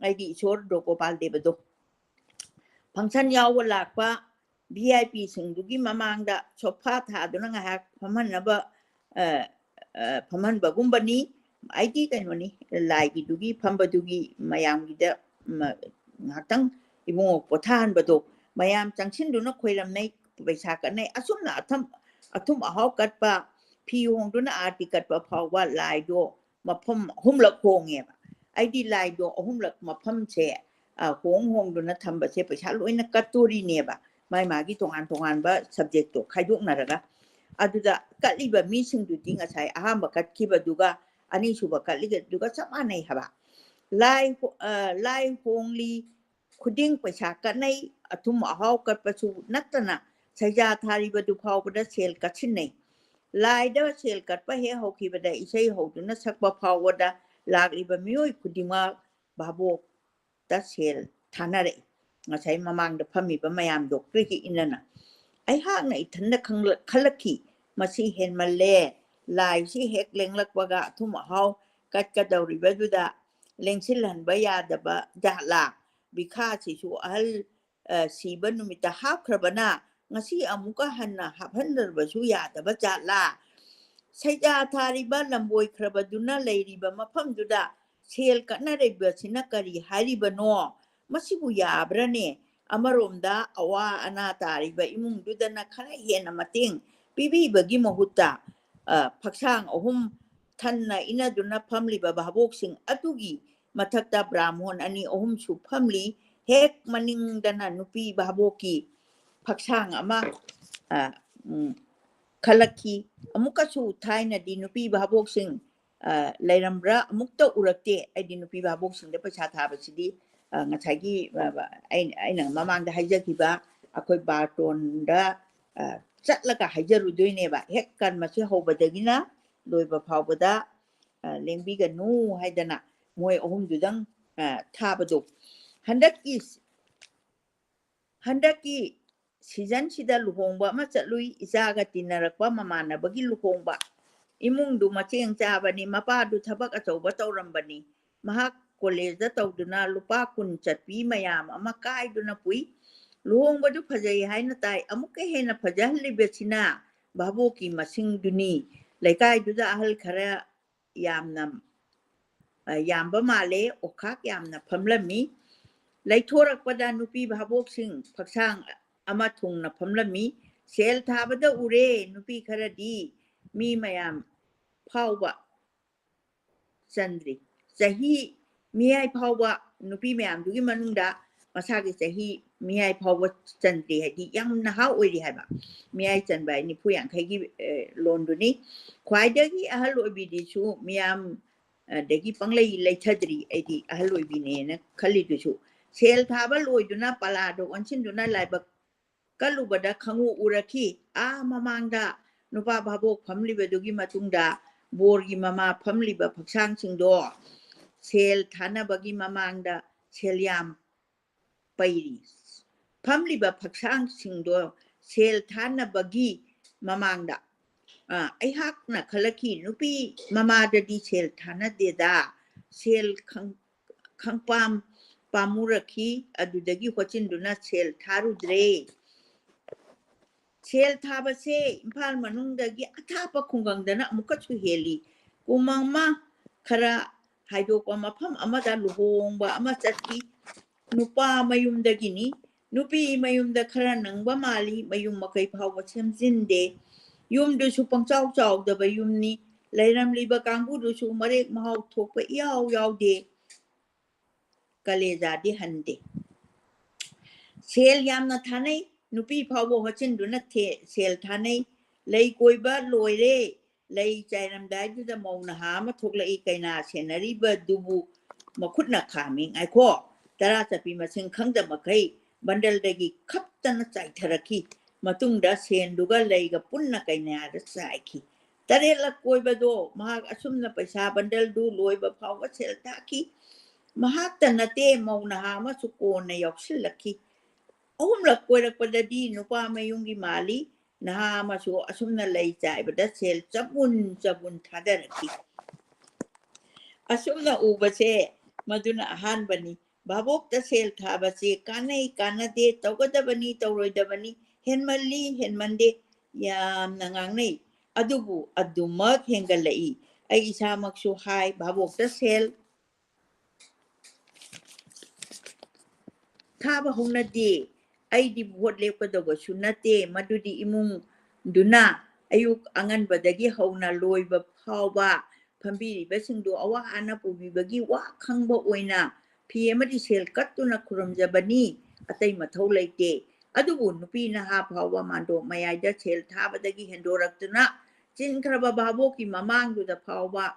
ꯑꯩꯒꯤ ꯏꯁꯣꯔ ꯗꯣꯒꯣꯄꯥꯜ ꯗꯦꯕꯗꯣ ꯐꯪꯁꯟ ꯌꯥꯎꯕ ꯂꯥꯛꯄ VIPꯁꯤꯡꯗꯨꯒꯤ ꯃꯃꯥꯡꯗ ꯁꯣꯐꯥ ꯊꯥꯗꯨꯅ ꯉꯥꯏꯍꯥꯛ ꯐꯝꯍꯟꯕꯒꯨꯝꯕꯅꯤ ꯑꯩꯒꯤ ꯀꯩꯅꯣꯅꯤ ꯂꯥꯏꯒꯤꯗꯨꯒꯤ ꯐꯝꯕꯗꯨꯒꯤ ꯃꯌꯥꯝꯒꯤꯗ ꯉꯥꯛꯇꯪ ꯏꯕꯨꯡꯉꯣ ꯄꯣꯊꯥꯍꯟꯕꯗꯣ ꯃꯌꯥꯝ ꯆꯪꯁꯤꯟꯗꯨꯅ ꯈꯣꯏꯔꯝꯅꯩ ꯄꯩꯁꯥ ꯀꯠꯅꯩ ꯑꯁꯨꯝꯅ ꯑꯊꯨꯝ ꯑꯍꯥꯎ ꯀꯠꯄ ꯐꯤ ꯍꯣꯡꯗꯨꯅ ꯑꯥꯔꯇꯤ ꯀꯠꯄ ꯐꯥꯎꯕ ꯂꯥꯏꯗꯣ ꯃꯐꯝ 3ꯂꯛ ꯍꯣꯡꯉꯦꯕ ꯑꯩꯗꯤ ꯂꯥꯏꯗꯣ 3ꯂꯛ ꯃꯐꯝꯁꯦ ꯍꯣꯡꯗꯨꯅ ꯊꯝꯕꯁꯦ ꯄꯩꯁꯥ ꯂꯣꯏꯅ ꯀꯠꯇꯣꯔꯤꯅꯦꯕ ꯃꯥꯒꯤ ꯇꯣꯉꯥꯟꯕ ꯁꯕꯖꯦꯛꯇꯣ ꯈꯥꯏꯗꯣꯛꯅꯔꯒ ꯑꯗꯨꯗ ꯀꯠꯂꯤꯕ ꯃꯤꯁꯤꯡꯗꯨꯗꯤ ꯉꯁꯥꯏ ꯑꯍꯥꯟꯕ ꯀꯠꯈꯤꯕꯗꯨꯒ ꯑꯅꯤꯁꯨꯕ ꯀꯠꯂꯤꯕꯗꯨꯒ ꯆꯞ ꯃꯥꯟꯅꯩ ꯍꯥꯏꯕ ꯂꯥꯏ ꯍꯣꯡꯂꯤ ꯈꯨꯗꯤꯡ ꯄꯩꯁꯥ ꯀꯠꯅꯩ ꯑꯊꯨꯝ ꯑꯍꯥꯎ ꯀꯠꯄꯁꯨ ꯅꯠꯇꯅ ꯁꯩꯖꯥ ꯊꯥꯔꯤꯕꯗꯨ ꯐꯥꯎꯕꯗ ꯁꯦꯜ ꯀꯠꯁꯤꯟꯅꯩ ꯂꯥꯏꯗ ꯁꯦꯜ ꯀꯠꯄ ꯍꯦꯛ ꯍꯧꯈꯤꯕꯗ ꯏꯁꯩ ꯍꯧꯗꯨꯅ ꯁꯛꯄ ꯐꯥꯎꯕꯗ ꯂꯥꯛꯂꯤꯕ ꯃꯤꯑꯣꯏ ꯈꯨꯗꯤꯡꯃꯛ ꯚꯥꯕꯣꯛꯇ ꯁꯦꯜ ꯊꯥꯅꯔꯛꯏꯉꯁꯥꯏ ꯃꯃꯥꯡꯗ ꯐꯝꯃꯤꯕ ꯃꯌꯥꯝꯗꯣ ꯀ꯭ꯔꯤꯛ ꯏꯟꯅꯅ ꯑꯩꯍꯥꯛꯅ ꯏꯊꯟꯗ ꯈꯜꯂꯛꯈꯤ ꯃꯁꯤ ꯍꯦꯟꯃꯜꯂꯦ ꯂꯥꯏꯁꯤ ꯍꯦꯛ ꯂꯦꯡꯂꯛꯄꯒ ꯑꯊꯨꯝ ꯑꯍꯥꯎ ꯀꯠꯀꯗꯧꯔꯤꯕꯗꯨꯗ ꯂꯦꯡꯁꯤꯜꯍꯟꯕ ꯌꯥꯗꯕ ꯖꯥꯠꯂꯥ ꯕꯤꯈꯥꯁꯤꯁꯨ ꯑꯍꯜ ꯁꯤꯕ ꯅꯨꯃꯤꯠꯇ ꯍꯥꯞꯈ꯭ꯔꯕꯅ ꯉꯁꯤ ꯑꯃꯨꯛꯀ ꯍꯟꯅ ꯍꯥꯞꯍꯟꯗ꯭ꯔꯕꯁꯨ ꯌꯥꯗꯕ ꯖꯥꯠꯂꯥ ꯁꯩꯖꯥ ꯊꯥꯔꯤꯕ ꯂꯝꯕꯣꯏꯈ꯭ꯔꯕꯗꯨꯅ ꯂꯩꯔꯤꯕ ꯃꯐꯝꯗꯨꯗ ꯁꯦꯜ ꯀꯠꯅꯔꯤꯕꯁꯤꯅ ꯀꯔꯤ ꯍꯥꯏꯔꯤꯕꯅꯣ ꯃꯁꯤꯕꯨ ꯌꯥꯕ꯭ꯔꯅꯦ ꯑꯃꯔꯣꯝꯗ ꯑꯋꯥ ꯑꯅꯥ ꯇꯥꯔꯤꯕ ꯏꯃꯨꯡꯗꯨꯗꯅ ꯈꯔ ꯍꯦꯟꯅ ꯃꯇꯦꯡ ꯄꯤꯕꯤꯕꯒꯤ ꯃꯍꯨꯠꯇ ꯐꯛꯁꯥꯡ 3 ꯊꯟꯅ ꯏꯅꯗꯨꯅ ꯐꯝꯂꯤꯕ ꯚꯥꯕꯣꯛꯁꯤꯡ ꯑꯗꯨꯒꯤ mathakta brahmon ani ohum su phamli hek maning dana nupi baboki phaksang ama khalaki amukasu thaina di nupi babok sing lairambra amukta urakte aidi nupi babok sing de paisa thaba sidi ngachagi aina mamangda haijakiba akoi barton da chatlaga haijarudoine ba hek kan masi hobadagina loiba phawbada lengbi ga nu haidana moi ohum dudang thabado handaki season sida luhongba ma chatlui isaga tinarakpa mamanabagi luhongba imungdu macheng chabani mapadu thabak achauba tawrambani mahak college tawduna lupa kun chatpi mayam ama kaiduna pui luhongbadu phajai haina tai amuke hena phajahlibesina baboki masingduni laikaiduda ahal khara yamna yamba male okhak yamna phamlami laithorakpada nupi bhabok-sing phaksang ama thungna phamlami sel thabada ure nupi kharadi mi mayam phawba chandri chahi miyai phawba nupi mayam dugi manungda masagi chahi miyai phawba chandri hadi yamna ha oiri haiba miyai chanbai ni phuyang khaigi londuni khwaidagi ahal oibidi chu miyam dagi panglai laithadri aidi ahal oibine na khaliduchu sel thaba loiduna palado onchinduna laibak kalubada khangu uraki mamangda nupa bhabok phamlibedugi matungda borgi mama phamliba phaksang singdo sel thanabagi mamangda selyam pairi phamliba phaksang singdo sel thanabagi mamangda aihakna khalaki nupi mamadadi sel thanadeda sel khangpam pamuraki adudagi hochinduna sel tharudre sel thabase imphal manungdagi athapa khungangdana amukachu heli kumangma khara haidokwa mafam amada luhongba ama chati nupa mayumdagini nupi mayumda khara nangba mali mayum makai phawba semjinde yumdusu pangchaw chawdaba yumni lairamliba kangbudusu marek mahau thokpa yaw yawde kalejadi hande sel yamna thanai nupi phawbo hochinduna sel thanai lei koiba loire lei chairamdai juda mauna ha ma thoklai kaina senariba dubu makhutna khaming aiko tara chapi masing khangda makai bandal dagi khaptana chaitharaki matungda senduga leiga punna kaina da saiki tarela koibado mahak asumna paisa bandal du loiba phawba sel thaki mahak tanate mauna ha ma sukona yoksilaki ahumlak koirakpadadi nupa mayungi mali naha masu asumna lei chaibada sel chabun thadaraki asumna ubase maduna ahanbani babokta sel thabase kanai kanade tawgadabani tawroidabani henmande yamna ngangnei adubu adumak hengalai ai isamaksu hai babokta sel thaba hongnade aidi vote lepkadawsu nate madudi imung duna ayuk anganbadagi hauna loiba phawba phambiribasingdo awa ana pubibagi wa khangba oina phi amadi sel kattuna khuramjabani atai mathau leite adubu nupi na ha phawba mando mayaida sel thabadagi hendoraktuna chinkraba baboki mamangduda phawba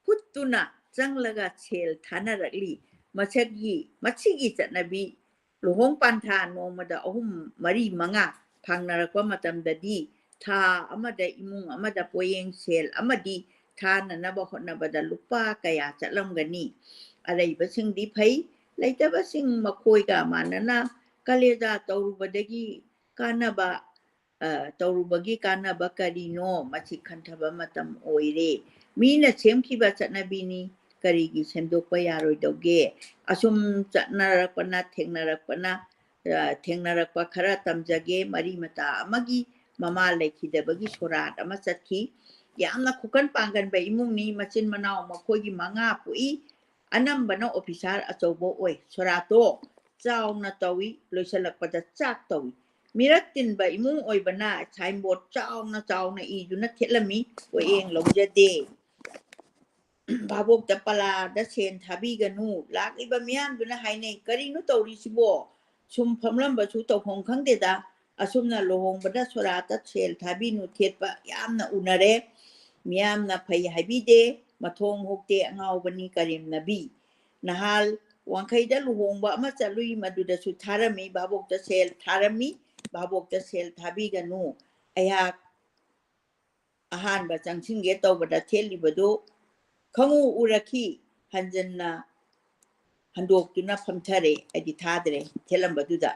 puttuna changlaga sel thanarakli machigi chatnabi luhong pantha nomada ahum mari manga phangnarakwa matamdadi tha amada imung amada poyeng sel amadi thana naba hotnabada lupa kaya chatlamgani alaibasingdi phai laitabasing makhoiga manana kaleja tawrubadagi kanaba tawrubagi kanaba karino machi khanthaba matam oire mina semkhiba chatnabini karigi semdokpa yaroidauge asum chatnarakpana thengnarakpa khara tamjage mari mata amagi mama lekhidabagi sorat ama chatki yamna khukan pangan ba imungni machin manau makhoigi manga pui anambana officer achaubo oi sorato chauna tawi loisalakpada chak tawi miratin ba imung oibana signboard chauna ijuna thelami oeng lomjade ꯚꯥꯕꯣꯛꯇ ꯄꯂꯥꯗ ꯁꯦꯟ ꯊꯥꯕꯤꯒꯅꯨ ꯂꯥꯛꯂꯤꯕ ꯃꯤꯌꯥꯝꯗꯨꯅ ꯍꯥꯏꯅꯩ ꯀꯔꯤꯅꯣ ꯇꯧꯔꯤꯁꯤꯕꯣ ꯁꯨꯝ ꯐꯝꯂꯝꯕꯁꯨ ꯇꯧꯐꯝ ꯈꯪꯗꯦꯗ ꯑꯁꯨꯝꯅ ꯂꯨꯍꯣꯡꯕꯗ ꯁꯣꯔꯥꯠꯇ ꯁꯦꯜ ꯊꯥꯕꯤꯅꯨ ꯊꯦꯠꯄ ꯌꯥꯝꯅ ꯎꯅꯔꯦ ꯃꯤꯌꯥꯝꯅ ꯐꯩ ꯍꯥꯏꯕꯤꯗꯦ ꯃꯊꯣꯡ ꯍꯣꯛꯇꯦ ꯑꯉꯥꯎꯕꯅꯤ ꯀꯔꯦꯝꯅꯕꯤ ꯅꯍꯥꯜ ꯋꯥꯡꯈꯩꯗ ꯂꯨꯍꯣꯡꯕ ꯑꯃ ꯆꯠꯂꯨꯏ ꯃꯗꯨꯗꯁꯨ ꯊꯥꯔꯝꯃꯤ ꯚꯥꯕꯣꯛꯇ ꯁꯦꯜ ꯊꯥꯔꯝꯃꯤ ꯚꯥꯕꯣꯛꯇ ꯁꯦꯜ ꯊꯥꯕꯤꯒꯅꯨ ꯑꯩꯍꯥꯛ ꯑꯍꯥꯟꯕ ꯆꯪꯁꯤꯟꯒꯦ ꯇꯧꯕꯗ ꯊꯦꯠꯂꯤꯕꯗꯨ ꯈꯪꯎ ꯎꯔꯛꯈꯤ ꯍꯟꯖꯟꯅ ꯍꯟꯗꯣꯛꯇꯨꯅ ꯐꯝꯊꯔꯦ ꯑꯩꯗꯤ ꯊꯥꯗ꯭ꯔꯦ ꯊꯦꯠꯂꯝꯕꯗꯨꯗ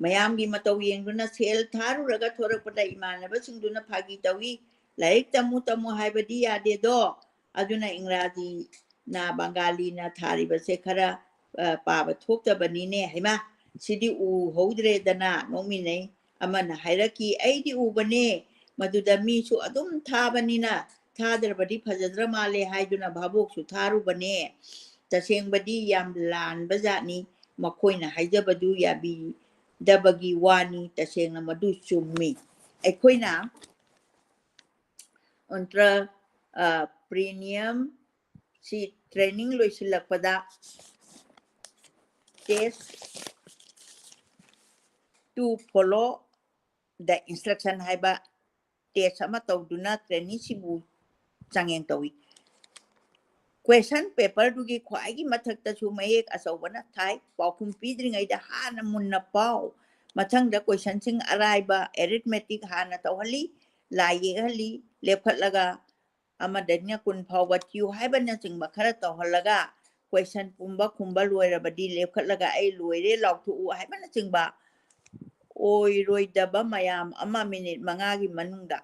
ꯃꯌꯥꯝꯒꯤ ꯃꯇꯧ ꯌꯦꯡꯗꯨꯅ ꯁꯦꯜ ꯊꯥꯔꯨꯔꯒ ꯊꯣꯔꯛꯄꯗ ꯏꯃꯥꯟꯅꯕꯁꯤꯡꯗꯨꯅ ꯐꯥꯒꯤ ꯇꯧꯏ ꯂꯥꯏꯔꯤꯛ ꯇꯝꯃꯨ ꯍꯥꯏꯕꯗꯤ ꯌꯥꯗꯦꯗꯣ ꯑꯗꯨꯅ ꯏꯪꯒ꯭ꯔꯥꯖꯤꯅ ꯕꯪꯒꯥꯂꯤꯅ ꯊꯥꯔꯤꯕꯁꯦ ꯈꯔ ꯄꯥꯕ ꯊꯣꯛꯇꯕꯅꯤꯅꯦ ꯍꯩꯃꯥ ꯁꯤꯗꯤ ꯎꯍꯧꯗ꯭ꯔꯦꯗꯅ ꯅꯣꯛꯃꯤꯟꯅꯩ ꯑꯃꯅ ꯍꯥꯏꯔꯛꯈꯤ ꯑꯩꯗꯤ ꯎꯕꯅꯦ ꯃꯗꯨꯗ ꯃꯤꯁꯨ ꯑꯗꯨꯝ ꯊꯥꯕꯅꯤꯅ ꯊꯥꯗ꯭ꯔꯕꯗꯤ ꯐꯖꯗ꯭ꯔ ꯃꯥꯜꯂꯦ ꯍꯥꯏꯗꯨꯅ ꯚꯥꯕꯣꯛꯁꯨ ꯊꯥꯔꯨꯕꯅꯦ ꯇꯁꯦꯡꯕꯗꯤ ꯌꯥꯝ ꯂꯥꯟꯕ ꯖꯥꯠꯅꯤ ꯃꯈꯣꯏꯅ ꯍꯥꯏꯖꯕꯗꯨ ꯌꯥꯕꯤꯗꯕꯒꯤ ꯋꯥꯅꯤ ꯇꯁꯦꯡꯅ ꯃꯗꯨ ꯆꯨꯝꯃꯤ ꯑꯩꯈꯣꯏꯅ ꯄ꯭ꯔꯤꯃꯤꯌꯝ ꯁꯤ ꯇ꯭ꯔꯦꯅꯤꯡ ꯂꯣꯏꯁꯤꯜꯂꯛꯄꯗ ꯇꯦꯁ ꯇꯨ ꯐꯣꯂꯣ ꯗ ꯏꯟꯁꯇ꯭ꯔꯛꯁꯟ ꯍꯥꯏꯕ ꯇꯦꯁ ꯑꯃ ꯇꯧꯗꯨꯅ ꯇ꯭ꯔꯦꯅꯤꯡꯁꯤꯕꯨ ꯆꯥꯡꯌꯦꯡ ꯇꯧꯏ ꯀ꯭ꯋꯦꯁꯟ ꯄꯦꯄꯔꯗꯨꯒꯤ ꯈ꯭ꯋꯥꯏꯒꯤ ꯃꯊꯛꯇꯁꯨ ꯃꯌꯦꯛ ꯑꯆꯧꯕꯅ ꯊꯥꯏ ꯄꯥꯎꯈꯨꯝ ꯄꯤꯗ꯭ꯔꯤꯉꯩꯗ ꯍꯥꯟꯅ ꯃꯨꯟꯅ ꯄꯥꯎ ꯃꯊꯪꯗ ꯀ꯭ꯋꯦꯁꯟꯁꯤꯡ ꯑꯔꯥꯏꯕ ꯑꯦꯔꯤꯊꯃꯦꯇꯤꯛ ꯍꯥꯟꯅ ꯇꯧꯍꯜꯂꯤ ꯂꯥꯏ ꯌꯦꯛꯍꯜꯂꯤ ꯂꯦꯞꯈꯠꯂꯒ ꯑꯃꯗꯩꯅ 10 ꯐꯥꯎꯕ ꯊꯤꯌꯨ ꯍꯥꯏꯕꯅꯆꯤꯡꯕ ꯈꯔ ꯇꯧꯍꯜꯂꯒ ꯀ꯭ꯋꯦꯁꯟ ꯄꯨꯝꯕ ꯈꯨꯝꯕ ꯂꯣꯏꯔꯕꯗꯤ ꯂꯦꯞꯈꯠꯂꯒ ꯑꯩ ꯂꯣꯏꯔꯦ ꯂꯥꯎꯊꯣꯛꯎ ꯍꯥꯏꯕꯅꯆꯤꯡꯕ ꯑꯣꯏꯔꯣꯏꯗꯕ ꯃꯌꯥꯝ ꯑꯃ ꯃꯤꯅꯤꯠ 5ꯒꯤ ꯃꯅꯨꯡꯗ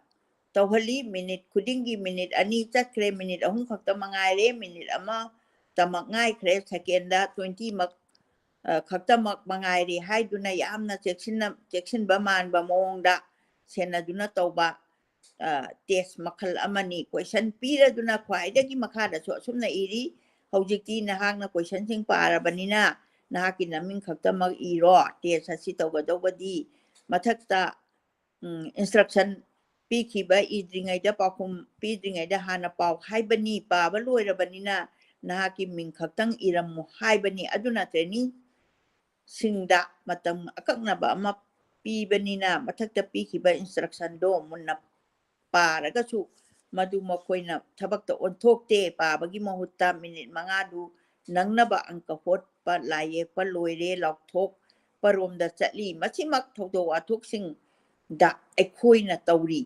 ꯇꯧꯍꯜꯂꯤ ꯃꯤꯅꯤꯠ ꯈꯨꯗꯤꯡꯒꯤ ꯃꯤꯅꯤꯠ 2 ꯆꯠꯈ꯭ꯔꯦ ꯃꯤꯅꯤꯠ 3 ꯈꯛꯇ ꯃꯉꯥꯏꯔꯦ ꯃꯤꯅꯤꯠ 1 ꯇꯃꯛ ꯉꯥꯏꯈ꯭ꯔꯦ ꯁꯦꯀꯦꯟꯗ 20 ꯈꯛꯇꯃꯛ ꯃꯉꯥꯏꯔꯦ ꯍꯥꯏꯗꯨꯅ ꯌꯥꯝꯅ ꯆꯦꯛꯁꯤꯟꯕ ꯃꯥꯟꯕ ꯃꯑꯣꯡꯗ ꯁꯦꯟꯅꯗꯨꯅ ꯇꯧꯕ ꯇꯦꯁ ꯃꯈꯜ ꯑꯃꯅꯤ ꯀ꯭ꯋꯦꯁꯟ ꯄꯤꯔꯗꯨꯅ ꯈ꯭ꯋꯥꯏꯗꯒꯤ ꯃꯈꯥꯗꯁꯨ ꯑꯁꯨꯝꯅ ꯏꯔꯤ ꯍꯧꯖꯤꯛꯇꯤ ꯅꯍꯥꯛꯅ ꯀ꯭ꯋꯦꯁꯟꯁꯤꯡ ꯄꯥꯔꯕꯅꯤꯅ ꯅꯍꯥꯛꯀꯤ ꯅꯃꯤꯡ ꯈꯛꯇꯃꯛ ꯏꯔꯣ ꯇꯦꯁ ꯑꯁꯤ ꯇꯧꯒꯗꯧꯕꯗꯤ ꯃꯊꯛꯇ ꯏꯟꯁꯇ꯭ꯔꯛꯁꯟ ꯄꯤꯈꯤꯕ ꯏꯗ꯭ꯔꯤꯉꯩꯗ ꯄꯥꯎꯈꯨꯝ ꯄꯤꯗ꯭ꯔꯤꯉꯩꯗ ꯍꯥꯟꯅ ꯄꯥꯎ ꯍꯥꯏꯕꯅꯤ ꯄꯥꯕ ꯂꯣꯏꯔꯕꯅꯤꯅ ꯅꯍꯥꯛꯀꯤ ꯃꯤꯡ ꯈꯛꯇꯪ ꯏꯔꯝꯃꯨ ꯍꯥꯏꯕꯅꯤ ꯑꯗꯨꯅ ꯇ꯭ꯔꯦꯅꯤꯡꯁꯤꯡꯗ ꯃꯇꯝ ꯑꯀꯛꯅꯕ ꯑꯃ ꯄꯤꯕꯅꯤꯅ ꯃꯊꯛꯇ ꯄꯤꯈꯤꯕ ꯏꯟꯁꯇ꯭ꯔꯛꯁꯟꯗꯣ ꯃꯨꯟꯅ ꯄꯥꯔꯒꯁꯨ ꯃꯗꯨ ꯃꯈꯣꯏꯅ ꯊꯕꯛꯇ ꯑꯣꯟꯊꯣꯛꯇꯦ ꯄꯥꯕꯒꯤ ꯃꯍꯨꯠꯇ ꯃꯤꯅꯤꯠ 5ꯗꯨ ꯅꯪꯅꯕ ꯑꯪꯀ ꯍꯣꯠꯄ ꯂꯥꯏ ꯌꯦꯛꯄ ꯂꯣꯏꯔꯦ ꯂꯥꯎꯊꯣꯛꯄꯔꯣꯝꯗ ꯆꯠꯂꯤ ꯃꯁꯤꯃꯛ ꯊꯧꯗꯣꯛ ꯋꯥꯊꯣꯛꯁꯤꯡꯗ ꯑꯩꯈꯣꯏꯅ ꯇꯧꯔꯤ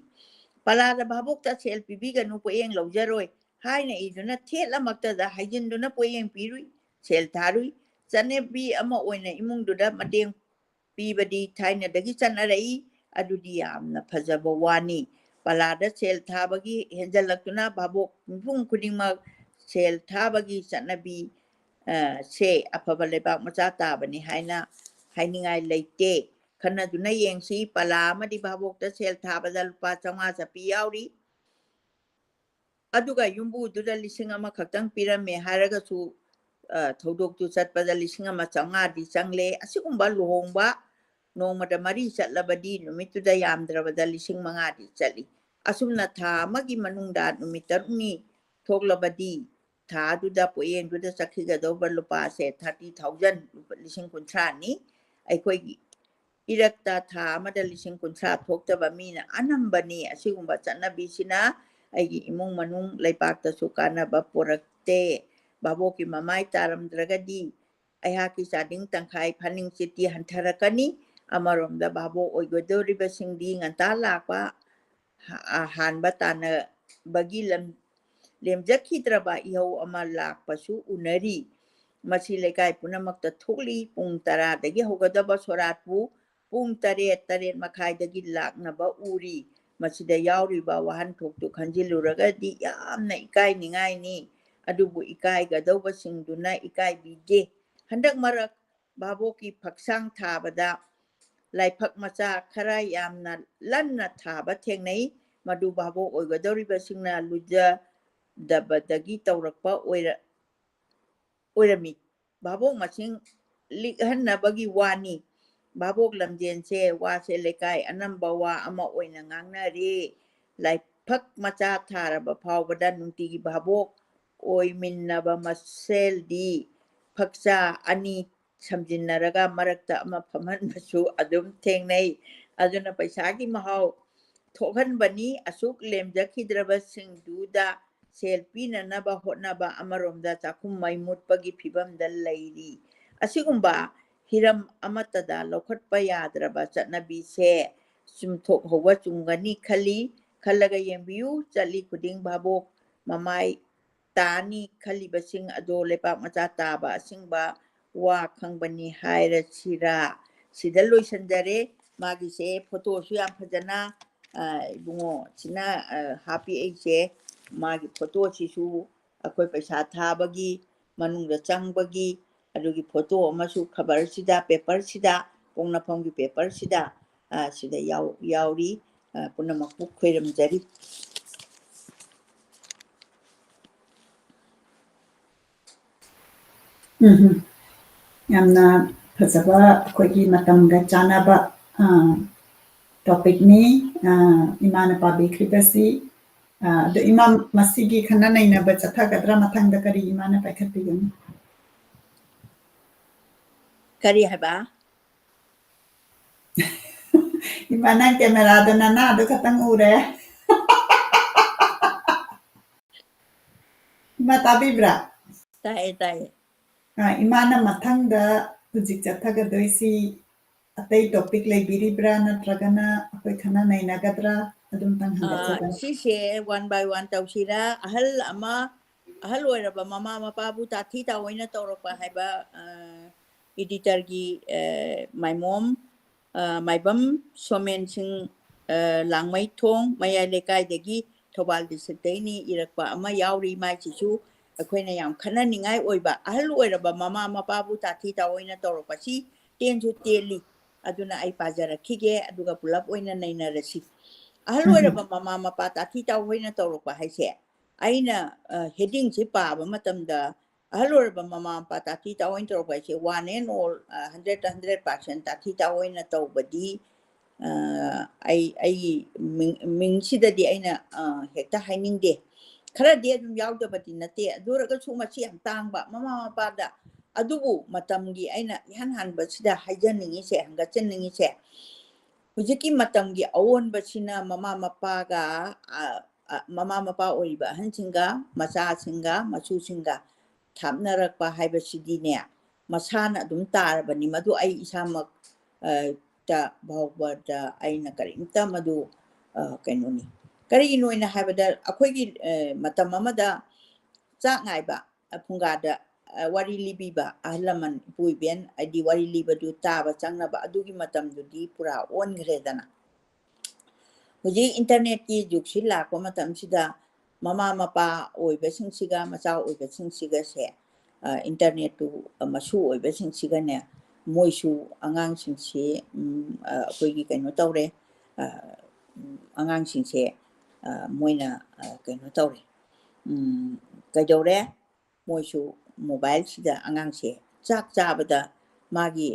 ꯄꯂꯥꯗ ꯚꯥꯕꯣꯛꯇ ꯁꯦꯜ ꯄꯤꯕꯤꯒꯅꯨ ꯄꯣꯠꯌꯦꯡ ꯂꯧꯖꯔꯣꯏ ꯍꯥꯏꯅ ꯏꯗꯨꯅ ꯊꯦꯠꯂꯃꯛꯇꯗ ꯍꯥꯏꯖꯤꯟꯗꯨꯅ ꯄꯣꯠꯌꯦꯡ ꯄꯤꯔꯨꯏ ꯁꯦꯜ ꯊꯥꯔꯨꯏ ꯆꯠꯅꯕꯤ ꯑꯃ ꯑꯣꯏꯅ ꯏꯃꯨꯡꯗꯨꯗ ꯃꯇꯦꯡ ꯄꯤꯕꯗꯤ ꯊꯥꯏꯅꯗꯒꯤ ꯆꯠꯅꯔꯛꯏ ꯑꯗꯨꯗꯤ ꯌꯥꯝꯅ ꯐꯖꯕ ꯋꯥꯅꯤ ꯄꯂꯥꯗ ꯁꯦꯜ ꯊꯥꯕꯒꯤ ꯍꯦꯟꯖꯜꯂꯛꯇꯨꯅ ꯚꯥꯕꯣꯛ ꯃꯤꯄꯨꯝ ꯈꯨꯗꯤꯡꯃꯛ ꯁꯦꯜ ꯊꯥꯕꯒꯤ ꯆꯠꯅꯕꯤ ꯁꯦ ꯑꯐꯕ ꯂꯩꯕꯥꯛ ꯃꯆꯥ ꯇꯥꯕꯅꯤ ꯍꯥꯏꯅ ꯍꯥꯏꯅꯤꯡꯉꯥꯏ ꯂꯩꯇꯦ ꯈꯟꯅꯗꯨꯅ ꯌꯦꯡꯁꯤ ꯄꯂꯥ ꯑꯃꯗꯤ ꯚꯥꯕꯣꯛꯇ ꯁꯦꯜ ꯊꯥꯕꯗ ꯂꯨꯄꯥ 500 ꯆꯠꯄꯤ ꯌꯥꯎꯔꯤ ꯑꯗꯨꯒ ꯌꯨꯝꯕꯨꯗꯨꯗ 1,000 ꯈꯛꯇꯪ ꯄꯤꯔꯝꯃꯦ ꯍꯥꯏꯔꯒꯁꯨ ꯊꯧꯗꯣꯛꯇꯨ ꯆꯠꯄꯗ 1,500ꯗꯤ ꯆꯪꯂꯦ ꯑꯁꯤꯒꯨꯝꯕ ꯂꯨꯍꯣꯡꯕ ꯅꯣꯡꯃꯗ 4 ꯆꯠꯂꯕꯗꯤ ꯅꯨꯃꯤꯠꯇꯨꯗ ꯌꯥꯝꯗ꯭ꯔꯕꯗ 5,000ꯗꯤ ꯆꯠꯂꯤ ꯑꯁꯨꯝꯅ ꯊꯥ ꯑꯃꯒꯤ ꯃꯅꯨꯡꯗ ꯅꯨꯃꯤꯠ 9ꯅꯤ ꯊꯣꯛꯂꯕꯗꯤ ꯊꯥꯗꯨꯗ ꯄꯣꯠꯌꯦꯡꯗꯨꯗ ꯆꯠꯈꯤꯒꯗꯧꯕ ꯂꯨꯄꯥꯁꯦ 30,000 1,000,000ꯅꯤ ꯑꯩꯈꯣꯏꯒꯤ ꯏꯔꯛꯇ ꯊꯥ ꯑꯃꯗ 1,000,000 ꯊꯣꯛꯇꯕ ꯃꯤꯅ ꯑꯅꯝꯕꯅꯤ ꯑꯁꯤꯒꯨꯝꯕ ꯆꯠꯅꯕꯤꯁꯤꯅ ꯑꯩꯒꯤ ꯏꯃꯨꯡ ꯃꯅꯨꯡ ꯂꯩꯄꯥꯛꯇꯁꯨ ꯀꯥꯟꯅꯕ ꯄꯨꯔꯛꯇꯦ ꯚꯥꯕꯣꯛꯀꯤ ꯃꯃꯥꯏ ꯇꯥꯔꯝꯗ꯭ꯔꯒꯗꯤ ꯑꯩꯍꯥꯛꯀꯤ ꯆꯥꯗꯤꯡ ꯇꯪꯈꯥꯏ ꯐꯅꯤꯡ ꯆꯤꯠꯇꯤ ꯍꯟꯊꯔꯛꯀꯅꯤ ꯑꯃꯔꯣꯝꯗ ꯚꯥꯕꯣꯛ ꯑꯣꯏꯒꯗꯧꯔꯤꯕꯁꯤꯡꯗꯤ ꯉꯟꯇꯥ ꯂꯥꯛꯄ ꯍꯥꯟꯕ ꯇꯥꯟꯅꯕꯒꯤ ꯂꯦꯝꯖꯈꯤꯗ꯭ꯔꯕ ꯏꯍꯧ ꯑꯃ ꯂꯥꯛꯄꯁꯨ ꯎꯅꯔꯤ ꯃꯁꯤ ꯂꯩꯀꯥꯏ ꯄꯨꯝꯅꯃꯛꯇ ꯊꯣꯛꯂꯤ ꯄꯨꯡ 10ꯗꯒꯤ ꯍꯧꯒꯗꯕ ꯁꯣꯔꯥꯠꯄꯨ ꯄꯨꯡ 8-8:30 ꯂꯥꯛꯅꯕ ꯎꯔꯤ ꯃꯁꯤꯗ ꯌꯥꯎꯔꯤꯕ ꯋꯥꯍꯟꯊꯣꯛꯇꯨ ꯈꯟꯖꯤꯜꯂꯨꯔꯒꯗꯤ ꯌꯥꯝꯅ ꯏꯀꯥꯏꯅꯤꯡꯉꯥꯏꯅꯤ ꯑꯗꯨꯕꯨ ꯏꯀꯥꯏꯒꯗꯧꯕꯁꯤꯡꯗꯨꯅ ꯏꯀꯥꯏꯕꯤꯗꯦ ꯍꯟꯗꯛ ꯃꯔꯛ ꯚꯥꯕꯣꯛꯀꯤ ꯐꯛꯁꯥꯡ ꯊꯥꯕꯗ ꯂꯥꯏꯐꯛ ꯃꯆꯥ ꯈꯔ ꯌꯥꯝꯅ ꯂꯟꯅ ꯊꯥꯕ ꯊꯦꯡꯅꯩ ꯃꯗꯨ ꯚꯥꯕꯣꯛ ꯑꯣꯏꯒꯗꯧꯔꯤꯕꯁꯤꯡꯅ ꯂꯨꯖꯗꯕꯗꯒꯤ ꯇꯧꯔꯛꯄ ꯑꯣꯏꯔꯝꯃꯤ ꯚꯥꯕꯣꯛ ꯃꯁꯤꯡ ꯂꯤꯛꯍꯟꯅꯕꯒꯤ ꯋꯥꯅꯤ ꯚꯥꯕꯣꯛ ꯂꯝꯖꯦꯟꯁꯦ ꯋꯥꯁꯦ ꯂꯩꯀꯥꯏ ꯑꯅꯝꯕ ꯋꯥ ꯑꯃ ꯑꯣꯏꯅ ꯉꯥꯡꯅꯔꯦ ꯂꯥꯏꯐꯛ ꯃꯆꯥ ꯊꯥꯔꯕ ꯐꯥꯎꯕꯗ ꯅꯨꯡꯇꯤꯒꯤ ꯚꯥꯕꯣꯛ ꯑꯣꯏꯃꯤꯟꯅꯕ ꯃꯁꯦꯜꯗꯤ ꯐꯛꯆꯥ ꯑꯅꯤ ꯁꯝꯖꯤꯟꯅꯔꯒ ꯃꯔꯛꯇ ꯑꯃ ꯐꯝꯍꯟꯕꯁꯨ ꯑꯗꯨꯝ ꯊꯦꯡꯅꯩ ꯑꯗꯨꯅ ꯄꯩꯁꯥꯒꯤ ꯃꯍꯥꯎ ꯊꯣꯛꯍꯟꯕꯅꯤ ꯑꯁꯨꯛ ꯂꯦꯝꯖꯈꯤꯗ꯭ꯔꯕꯁꯤꯡꯗꯨꯗ ꯁꯦꯜ ꯄꯤꯅꯅꯕ ꯍꯣꯠꯅꯕ ꯑꯃꯔꯣꯝꯗ ꯆꯥꯛꯈꯨꯝ ꯃꯩ ꯃꯨꯠꯄꯒꯤ ꯐꯤꯕꯝꯗ ꯂꯩꯔꯤ ꯑꯁꯤꯒꯨꯝꯕ ꯍꯤꯔꯝ ꯑꯃꯠꯇꯗ ꯂꯧꯈꯠꯄ ꯌꯥꯗ꯭ꯔꯕ ꯆꯠꯅꯕꯤꯁꯦ ꯆꯨꯝꯊꯣꯛꯍꯧꯕ ꯆꯨꯝꯒꯅꯤ ꯈꯜꯂꯒ ꯌꯦꯡꯕꯤꯌꯨ ꯆꯠꯂꯤ ꯈꯨꯗꯤꯡ ꯚꯥꯕꯣꯛ ꯃꯃꯥꯏ ꯇꯥꯅꯤ ꯈꯜꯂꯤꯕꯁꯤꯡ ꯑꯗꯣ ꯂꯩꯄꯥꯛ ꯃꯆꯥ ꯇꯥꯕ ꯑꯁꯤꯡꯕ ꯋꯥ ꯈꯪꯕꯅꯤ ꯍꯥꯏꯔꯁꯤꯔꯥ ꯁꯤꯗ ꯂꯣꯏꯁꯟꯖꯔꯦ ꯃꯥꯒꯤꯁꯦ ꯐꯣꯇꯣꯁꯨ ꯌꯥꯝ ꯐꯖꯅ ꯏꯕꯨꯡꯉꯣ ꯁꯤꯅ ꯍꯥꯞꯄꯤꯛꯏꯁꯦ ꯃꯥꯒꯤ ꯐꯣꯇꯣꯁꯤꯁꯨ ꯑꯩꯈꯣꯏ ꯄꯩꯁꯥ ꯊꯥꯕꯒꯤ ꯃꯅꯨꯡꯗ ꯆꯪꯕꯒꯤ ꯑꯗꯨꯒꯤ ꯐꯣꯇꯣ ꯑꯃꯁꯨ ꯈꯕꯔꯁꯤꯗ ꯄꯦꯄꯔꯁꯤꯗ ꯄꯣꯛꯅꯐꯝꯒꯤ ꯄꯦꯄꯔꯁꯤꯗ ꯁꯤꯗ ꯌꯥꯎꯔꯤ ꯄꯨꯝꯅꯃꯛꯄꯨ ꯈꯣꯏꯔꯝꯖꯔꯤ ꯌꯥꯝꯅ ꯐꯖꯕ ꯑꯩꯈꯣꯏꯒꯤ ꯃꯇꯝꯒ ꯆꯥꯟꯅꯕ ꯇꯣꯄꯤꯛꯅꯤ ꯏꯃꯥꯅ ꯄꯥꯕꯤꯈ꯭ꯔꯤꯕꯁꯤ ꯑꯗꯣ ꯏꯃꯥ ꯃꯁꯤꯒꯤ ꯈꯟꯅ ꯅꯩꯅꯕ ꯆꯠꯊꯒꯗ꯭ꯔꯥ ꯃꯊꯪꯗ ꯀꯔꯤ ꯏꯃꯥꯅ ꯄꯥꯏꯈꯠꯄꯤꯒꯅꯤ ꯀꯔꯤ ꯍꯥꯏꯕ ꯏꯃꯥ ꯅꯪ ꯀꯦꯃꯦꯔꯥꯗ ꯅꯅꯥꯗꯣ ꯈꯛꯇꯪ ꯎꯔꯦ ꯏꯃꯥ ꯇꯥꯕꯤꯕ꯭ꯔꯥ ꯇꯥꯏꯌꯦ ꯏꯃꯥꯅ ꯃꯊꯪꯗ ꯍꯧꯖꯤꯛ ꯆꯠꯊꯒꯗꯣꯏꯁꯤ ꯑꯇꯩ ꯇꯣꯄꯤꯛ ꯂꯩꯕꯤꯔꯤꯕ꯭ꯔꯥ ꯅꯠꯇ꯭ꯔꯒꯅ ꯑꯩꯈꯣꯏ ꯈꯟꯅ ꯅꯩꯅꯒꯗ꯭ꯔꯥ ꯑꯗꯨꯝꯇꯪ ꯍꯪꯒꯠꯆꯕꯅꯤ ꯁꯤꯁꯦ 1 by 1 ꯇꯧꯁꯤꯔꯥ ꯑꯍꯜ ꯑꯣꯏꯔꯕ ꯃꯃꯥ ꯃꯄꯥꯕꯨ ꯇꯥꯊꯤ ꯇꯥꯑꯣꯏꯅ ꯇꯧꯔꯛꯄ ꯍꯥꯏꯕ ꯏꯗꯤꯇꯔꯒꯤ ꯃꯥꯏꯃꯣꯝ ꯃꯥꯏꯕꯝ ꯁꯣꯃꯦꯟꯁꯤꯡ ꯂꯥꯡꯃꯩꯊꯣꯡ ꯃꯌꯥꯏ ꯂꯩꯀꯥꯏꯗꯒꯤ ꯊꯧꯕꯥꯜ ꯗꯤꯁꯇ꯭ꯔꯤꯛꯇꯩꯅꯤ ꯏꯔꯛꯄ ꯑꯃ ꯌꯥꯎꯔꯤ ꯃꯥꯏꯁꯤꯁꯨ ꯑꯩꯈꯣꯏꯅ ꯌꯥꯝ ꯈꯟꯅꯅꯤꯡꯉꯥꯏ ꯑꯣꯏꯕ ꯑꯍꯜ ꯑꯣꯏꯔꯕ ꯃꯃꯥ ꯃꯄꯥꯕꯨ ꯇꯥꯊꯤ ꯇꯥꯑꯣꯏꯅ ꯇꯧꯔꯛꯄꯁꯤ ꯇꯦꯟꯁꯨ ꯇꯦꯜꯂꯤ ꯑꯗꯨꯅ ꯑꯩ ꯄꯥꯖꯔꯛꯈꯤꯒꯦ ꯑꯗꯨꯒ ꯄꯨꯂꯞ ꯑꯣꯏꯅ ꯅꯩꯅꯔꯁꯤ ꯑꯍꯜ ꯑꯣꯏꯔꯕ ꯃꯃꯥ ꯃꯄꯥ ꯇꯥꯊꯤ ꯇꯥꯑꯣꯏꯅ ꯇꯧꯔꯛꯄ ꯍꯥꯏꯁꯦ ꯑꯩꯅ ꯍꯦꯗꯤꯡꯁꯤ ꯄꯥꯕ ꯃꯇꯝꯗ ꯑꯍꯜ ꯑꯣꯏꯔꯕ ꯃꯃꯥ ꯃꯄꯥ ꯇꯥꯊꯤ ꯇꯥꯑꯣꯏꯅ ꯇꯧꯔꯛꯄ ꯍꯥꯏꯁꯦ 100% ꯇꯥꯊꯤ ꯇꯥꯑꯣꯏꯅ ꯇꯧꯕꯗꯤ ꯑꯩꯒꯤ ꯃꯤꯡꯁꯤꯗꯗꯤ ꯑꯩꯅ ꯍꯦꯛꯇ ꯍꯥꯏꯅꯤꯡꯗꯦ ꯈꯔꯗꯤ ꯑꯗꯨꯝ ꯌꯥꯎꯗꯕꯗꯤ ꯅꯠꯇꯦ ꯑꯗꯨ ꯑꯣꯏꯔꯒꯁꯨ ꯃꯁꯤ ꯌꯥꯝ ꯇꯥꯡꯕ ꯃꯃꯥ ꯃꯄꯥꯗ ꯑꯗꯨꯕꯨ ꯃꯇꯝꯒꯤ ꯑꯩꯅ ꯏꯍꯥꯟ ꯍꯥꯟꯕꯁꯤꯗ ꯍꯥꯏꯖꯅꯤꯡꯉꯤꯁꯦ ꯍꯪꯒꯠꯆꯅꯤꯡꯉꯤꯁꯦ ꯍꯧꯖꯤꯛꯀꯤ ꯃꯇꯝꯒꯤ ꯑꯑꯣꯟꯕꯁꯤꯅ ꯃꯃꯥ ꯃꯄꯥ ꯑꯣꯏꯔꯤꯕ ꯑꯍꯟꯁꯤꯡꯒ ꯃꯆꯥꯁꯤꯡꯒ ꯃꯁꯨꯁꯤꯡꯒ ꯊꯥꯞꯅꯔꯛꯄ ꯍꯥꯏꯕꯁꯤꯗꯤꯅꯦ ꯃꯁꯥꯅ ꯑꯗꯨꯝ ꯇꯥꯔꯕꯅꯤ ꯃꯗꯨ ꯑꯩ ꯏꯁꯥꯃꯛ ꯐꯥꯎꯕꯗ ꯑꯩꯅ ꯀꯔꯤꯝꯇ ꯃꯗꯨ ꯀꯩꯅꯣꯅꯤ ꯀꯔꯤꯒꯤꯅꯣ ꯍꯥꯏꯕꯗ ꯑꯩꯈꯣꯏꯒꯤ ꯃꯇꯝ ꯑꯃꯗ ꯆꯥꯛ ꯉꯥꯏꯕ ꯐꯨꯡꯒꯥꯗ ꯋꯥꯔꯤ ꯂꯤꯕꯤꯕ ꯑꯍꯜ ꯂꯃꯟ ꯏꯄꯨ ꯏꯕꯦꯟ ꯍꯥꯏꯗꯤ ꯋꯥꯔꯤ ꯂꯤꯕꯗꯨ ꯇꯥꯕ ꯆꯪꯅꯕ ꯑꯗꯨꯒꯤ ꯃꯇꯝꯗꯨꯗꯤ ꯄꯨꯔꯥ ꯑꯣꯟꯈ꯭ꯔꯦꯗꯅ ꯍꯧꯖꯤꯛ ꯏꯟꯇꯔꯅꯦꯠꯀꯤ ꯖꯨꯒꯁꯤ ꯂꯥꯛꯄ ꯃꯇꯝꯁꯤꯗ ꯃꯃꯥ ꯃꯄꯥ ꯑꯣꯏꯕꯁꯤꯡꯁꯤꯒ ꯃꯆꯥ ꯑꯣꯏꯕꯁꯤꯡꯁꯤꯒꯁꯦ ꯏꯟꯇꯔꯅꯦꯠꯇꯨ ꯃꯁꯨ ꯑꯣꯏꯕꯁꯤꯡꯁꯤꯒꯅꯦ ꯃꯣꯏꯁꯨ ꯑꯉꯥꯡꯁꯤꯡꯁꯤ ꯑꯩꯈꯣꯏꯒꯤ ꯀꯩꯅꯣ ꯇꯧꯔꯦ ꯑꯉꯥꯡꯁꯤꯡꯁꯦ ꯃꯣꯏꯅ ꯀꯩꯅꯣ ꯇꯧꯔꯦ ꯀꯩꯗꯧꯔꯦ ꯃꯣꯏꯁꯨ ꯃꯣꯕꯥꯏꯜꯁꯤꯗ ꯑꯉꯥꯡꯁꯦ ꯆꯥꯛ ꯆꯥꯕꯗ ꯃꯥꯒꯤ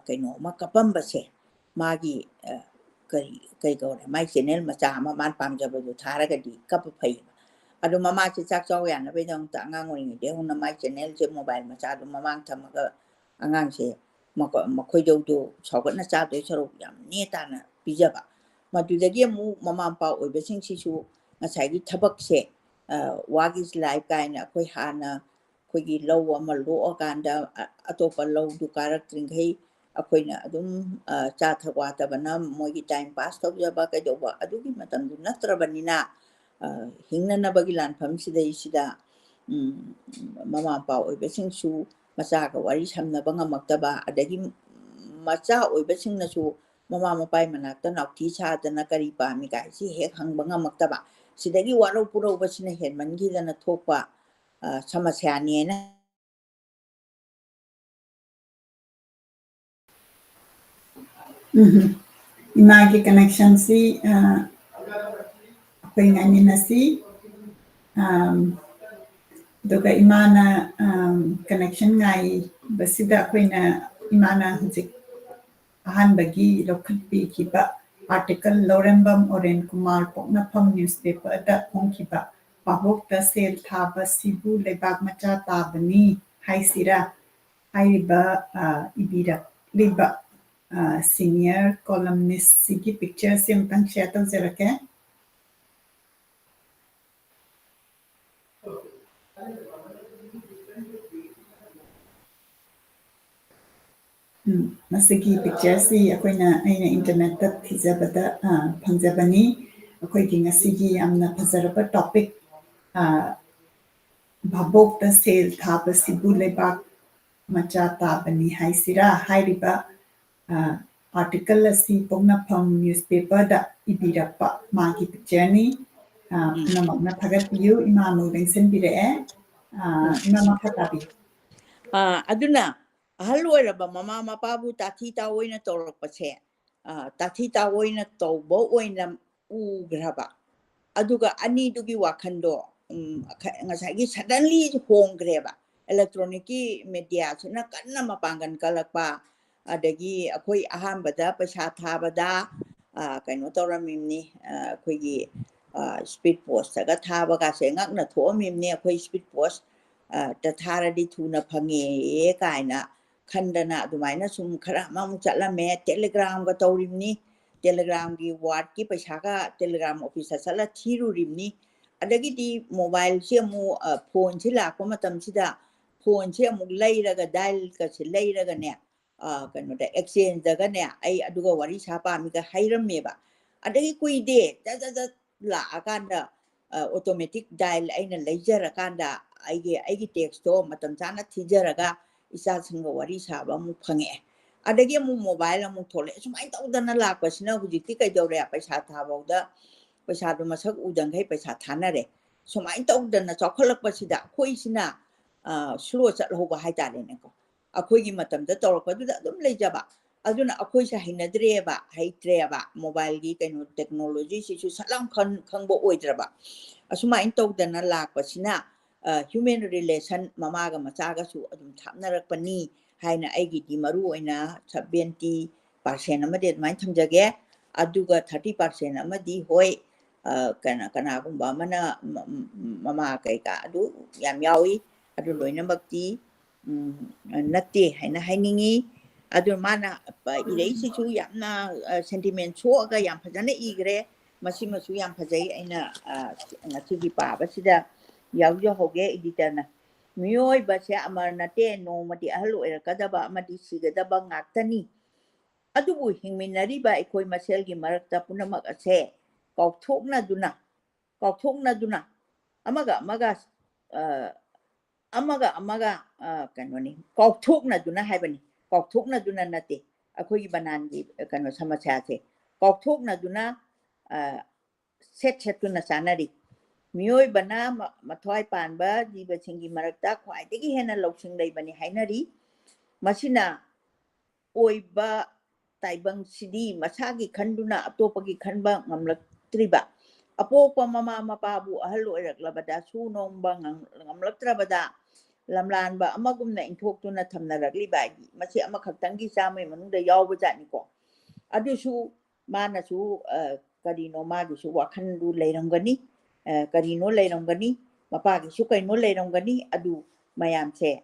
ꯀꯩꯅꯣꯃ ꯀꯞꯄꯝꯕꯁꯦ ꯃꯥꯒꯤ ꯀꯩ ꯀꯧꯔꯦ ꯃꯥꯏ ꯆꯦꯅꯦꯜ ꯃꯆꯥ ꯑꯃ ꯃꯥꯅ ꯄꯥꯝꯖꯕꯗꯨ ꯊꯥꯔꯒꯗꯤ ꯀꯞꯄ ꯐꯩꯌꯦꯕ ꯑꯗꯣ ꯃꯃꯥꯁꯦ ꯆꯥꯛ ꯆꯥꯎ ꯌꯥꯅꯕꯒꯤꯗꯃꯛꯇ ꯑꯉꯥꯡ ꯑꯣꯏꯔꯤꯉꯩꯗꯒꯤ ꯍꯧꯅ ꯃꯥꯏ ꯆꯦꯅꯦꯜꯁꯦ ꯃꯣꯕꯥꯏꯜ ꯃꯆꯥꯗꯣ ꯃꯃꯥꯡ ꯊꯝꯃꯒ ꯑꯉꯥꯡꯁꯦ ꯃꯈꯣꯏꯗꯧꯗꯣ ꯁꯥꯎꯒꯠꯅ ꯆꯥꯗꯣꯏ ꯁꯔꯨꯛ ꯌꯥꯝ ꯅꯦ ꯇꯥꯅ ꯄꯤꯖꯕ ꯃꯗꯨꯗꯒꯤ ꯑꯃꯨꯛ ꯃꯃꯥ ꯃꯄꯥ ꯑꯣꯏꯕꯁꯤꯡꯁꯤꯁꯨ ꯉꯁꯥꯏꯒꯤ ꯊꯕꯛꯁꯦ ꯋꯥꯔꯛ ꯏꯁ ꯂꯥꯏꯐ ꯀꯥꯏꯅ ꯑꯩꯈꯣꯏ ꯍꯥꯟꯅ ꯑꯩꯈꯣꯏꯒꯤ ꯂꯧ ꯑꯃ ꯂꯣꯛꯑꯀꯥꯟꯗ ꯑꯇꯣꯞꯄ ꯂꯧꯗꯨ ꯀꯥꯔꯛꯇ꯭ꯔꯤꯈꯩ ꯑꯩꯈꯣꯏꯅ ꯑꯗꯨꯝ ꯆꯥ ꯊꯛ ꯋꯥꯇꯕꯅ ꯃꯣꯏꯒꯤ ꯇꯥꯏꯝ ꯄꯥꯁ ꯇꯧꯖꯕ ꯀꯩꯗꯧꯕ ꯑꯗꯨꯒꯤ ꯃꯇꯝꯗꯨ ꯅꯠꯇ꯭ꯔꯕꯅꯤꯅ ꯍꯤꯡꯅꯅꯕꯒꯤ ꯂꯥꯟꯐꯝꯁꯤꯗꯩꯁꯤꯗ ꯃꯃꯥ ꯃꯄꯥ ꯑꯣꯏꯕꯁꯤꯡꯁꯨ ꯃꯆꯥꯒ ꯋꯥꯔꯤ ꯁꯝꯅꯕ ꯉꯝꯃꯛꯇꯕ ꯑꯗꯒꯤ ꯃꯆꯥ ꯑꯣꯏꯕꯁꯤꯡꯅꯁꯨ ꯃꯃꯥ ꯃꯄꯥꯒꯤ ꯃꯅꯥꯛꯇ ꯅꯥꯎꯊꯤ ꯁꯥꯗꯅ ꯀꯔꯤ ꯄꯥꯝꯃꯤ ꯀꯥꯏꯁꯤ ꯍꯦꯛ ꯍꯪꯕ ꯉꯝꯃꯛꯇꯕ ꯁꯤꯗꯒꯤ ꯋꯥꯔꯧ ꯄꯨꯔꯧꯕꯁꯤꯅ ꯍꯦꯟꯃꯟꯈꯤꯗꯅ ꯊꯣꯛꯄ ꯁꯃꯁ꯭ꯌꯥꯅꯦꯅ ꯏꯃꯥꯒꯤ ꯀꯅꯦꯛꯁꯟꯁꯤ ꯑꯩꯈꯣꯏ ꯉꯥꯏꯃꯤꯟꯅꯁꯤ ꯑꯗꯨꯒ ꯏꯃꯥꯅ ꯀꯅꯦꯛꯁꯟ ꯉꯥꯏꯕꯁꯤꯗ ꯑꯩꯈꯣꯏꯅ ꯏꯃꯥꯅ ꯍꯧꯖꯤꯛ ꯑꯍꯥꯟꯕꯒꯤ ꯂꯧꯈꯠꯄꯤꯈꯤꯕ ꯑꯥꯔꯇꯤꯀꯜ ꯂꯧꯔꯦꯝꯕꯝ ꯑꯣꯔꯦꯟ ꯀꯨꯃꯥꯔ ꯄꯣꯛꯅꯐꯝ ꯅ꯭ꯌꯨꯁꯄꯦꯄꯔꯗ ꯐꯣꯡꯈꯤꯕ ꯄꯥꯕꯣꯛꯇ ꯁꯦꯜ ꯊꯥꯕꯁꯤꯕꯨ ꯂꯩꯕꯥꯛ ꯃꯆꯥ ꯇꯥꯕꯅꯤ ꯍꯥꯏꯁꯤꯔꯥ ꯍꯥꯏꯔꯤꯕ ꯏꯕꯤꯔꯛꯂꯤꯕ ꯁꯤꯅꯤꯌꯔ ꯀꯣꯂꯝꯅꯤꯁꯁꯤꯒꯤ ꯄꯤꯛꯆꯔꯁꯤ ꯑꯃꯨꯛꯇꯪ ꯁꯦꯌꯔ ꯇꯧꯖꯔꯛꯀꯦ ꯃꯁꯤꯒꯤ ꯄꯤꯛꯆꯔꯁꯤ ꯑꯩꯅ ꯏꯟꯇꯔꯅꯦꯠꯇ ꯊꯤꯖꯕꯗ ꯐꯪꯖꯕꯅꯤ ꯑꯩꯈꯣꯏꯒꯤ ꯉꯁꯤꯒꯤ ꯌꯥꯝꯅ ꯐꯖꯔꯕ ꯇꯣꯄꯤꯛ ꯚꯥꯕꯣꯛꯇ ꯁꯦꯜ ꯊꯥꯕꯁꯤꯕꯨ ꯂꯩꯕꯥꯛ ꯃꯆꯥ ꯇꯥꯕꯅꯤ ꯍꯥꯏꯁꯤꯔꯥ ꯍꯥꯏꯔꯤꯕ आर्टिकल असी पोंगनाफम न्यूज़पेपर इबीरप्पा मागी पिक्चरनी पुनमकना थागतपियु इमामु लेंसनबिरए इमा मखताबि aduna ahal oiraba mama mapabu tathi ta oina torokpase tathi ta oina tawbo oina ugraba aduga ani dugi wakhando ngasagi suddenly honggreba electronic ki media suna kanna mapangan kalakpa adagi akhoi ahambada paisa thabada kaino toramimni akhoi speed post ga thaba ga se ngakna thomimni akhoi speed post ta tharadi thuna phange kaina khandana adumaina sum khara mamu chatlame telegram ga tawrimni telegram gi word ki paisa ga telegram office sala thirurimni adagi di mobile se mu phone se la ko matam sida phone se mu leiraga dial ka se leiraga ne kaino da exchange daga ne ai aduga wari sapa mi ga hairammeba adagi kuide ja la akanda automatic dial aina leijara kanda aigi text to matam chana thijaraga isa singa wari saba mu phange adagi mu mobile mu thole sumai tawdana lakpasina hujikti kaidore paisa thabauda paisa do masak udangai paisa thanare sumai tawdana chokhalakpasida khoisina slow chatloba haitare ne ko akhoigi matamda tawrakpaduda adum leijaba aduna akhoi sa hinadreba haitreba mobile gi kaino technology sisu salam khangbo oidraba asumai tawdana lakpasina human relation mamaga machaga su adum thapnarakpani haina aigi di maru oina 70% amade mai thamjage aduga 30% amadi hoi kana gumba mana mama kaika adu yam yawi adu loina bakti natte haina hainingi adu mana irei sisu yamna sentiment so aga yam phajana igre masi masu yam phajai aina ngasi paaba sida yawjo hoge editorna miyoi basya amarnate no mati ahlu erakadaba amati sigadaba ngaktani adubu hingminariba ikoi maselgi marakta punamak ase kaukthokna duna amaga kanoni kaukthokna duna haibani kaukthokna duna nate akoi banangi kano samasya se kaukthokna duna set tuna sanari miyoi bana mathwai panba jiba singi marakta khwaidagi hena loksing leibani hainari masina oiba taibang sidi masagi khanduna atopagi khanba ngamlaktriba apopa mama mapabu ahal oiraklabada su nomba ngamlaktrabada lamlanba amagumna inthoktuna thamnarakliba masi amakhattangi chamai manungda yawba jatniko adusu manasu karino magi su wakhandu leiramgani karino leiramgani mapagi su kaino leiramgani adu mayamse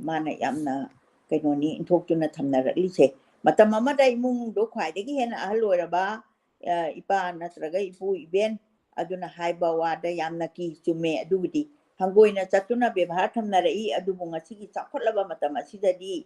mana yamna kainoni inthoktuna thamnaraklise matam amada imung do khwaidagi hena ahal oiraba ipa natraga ipu iben aduna haiba wada yamna ki chume adugidi hangoina chatuna bebhar thamnarai adubu ngasigi chakhothlaba matam asidadi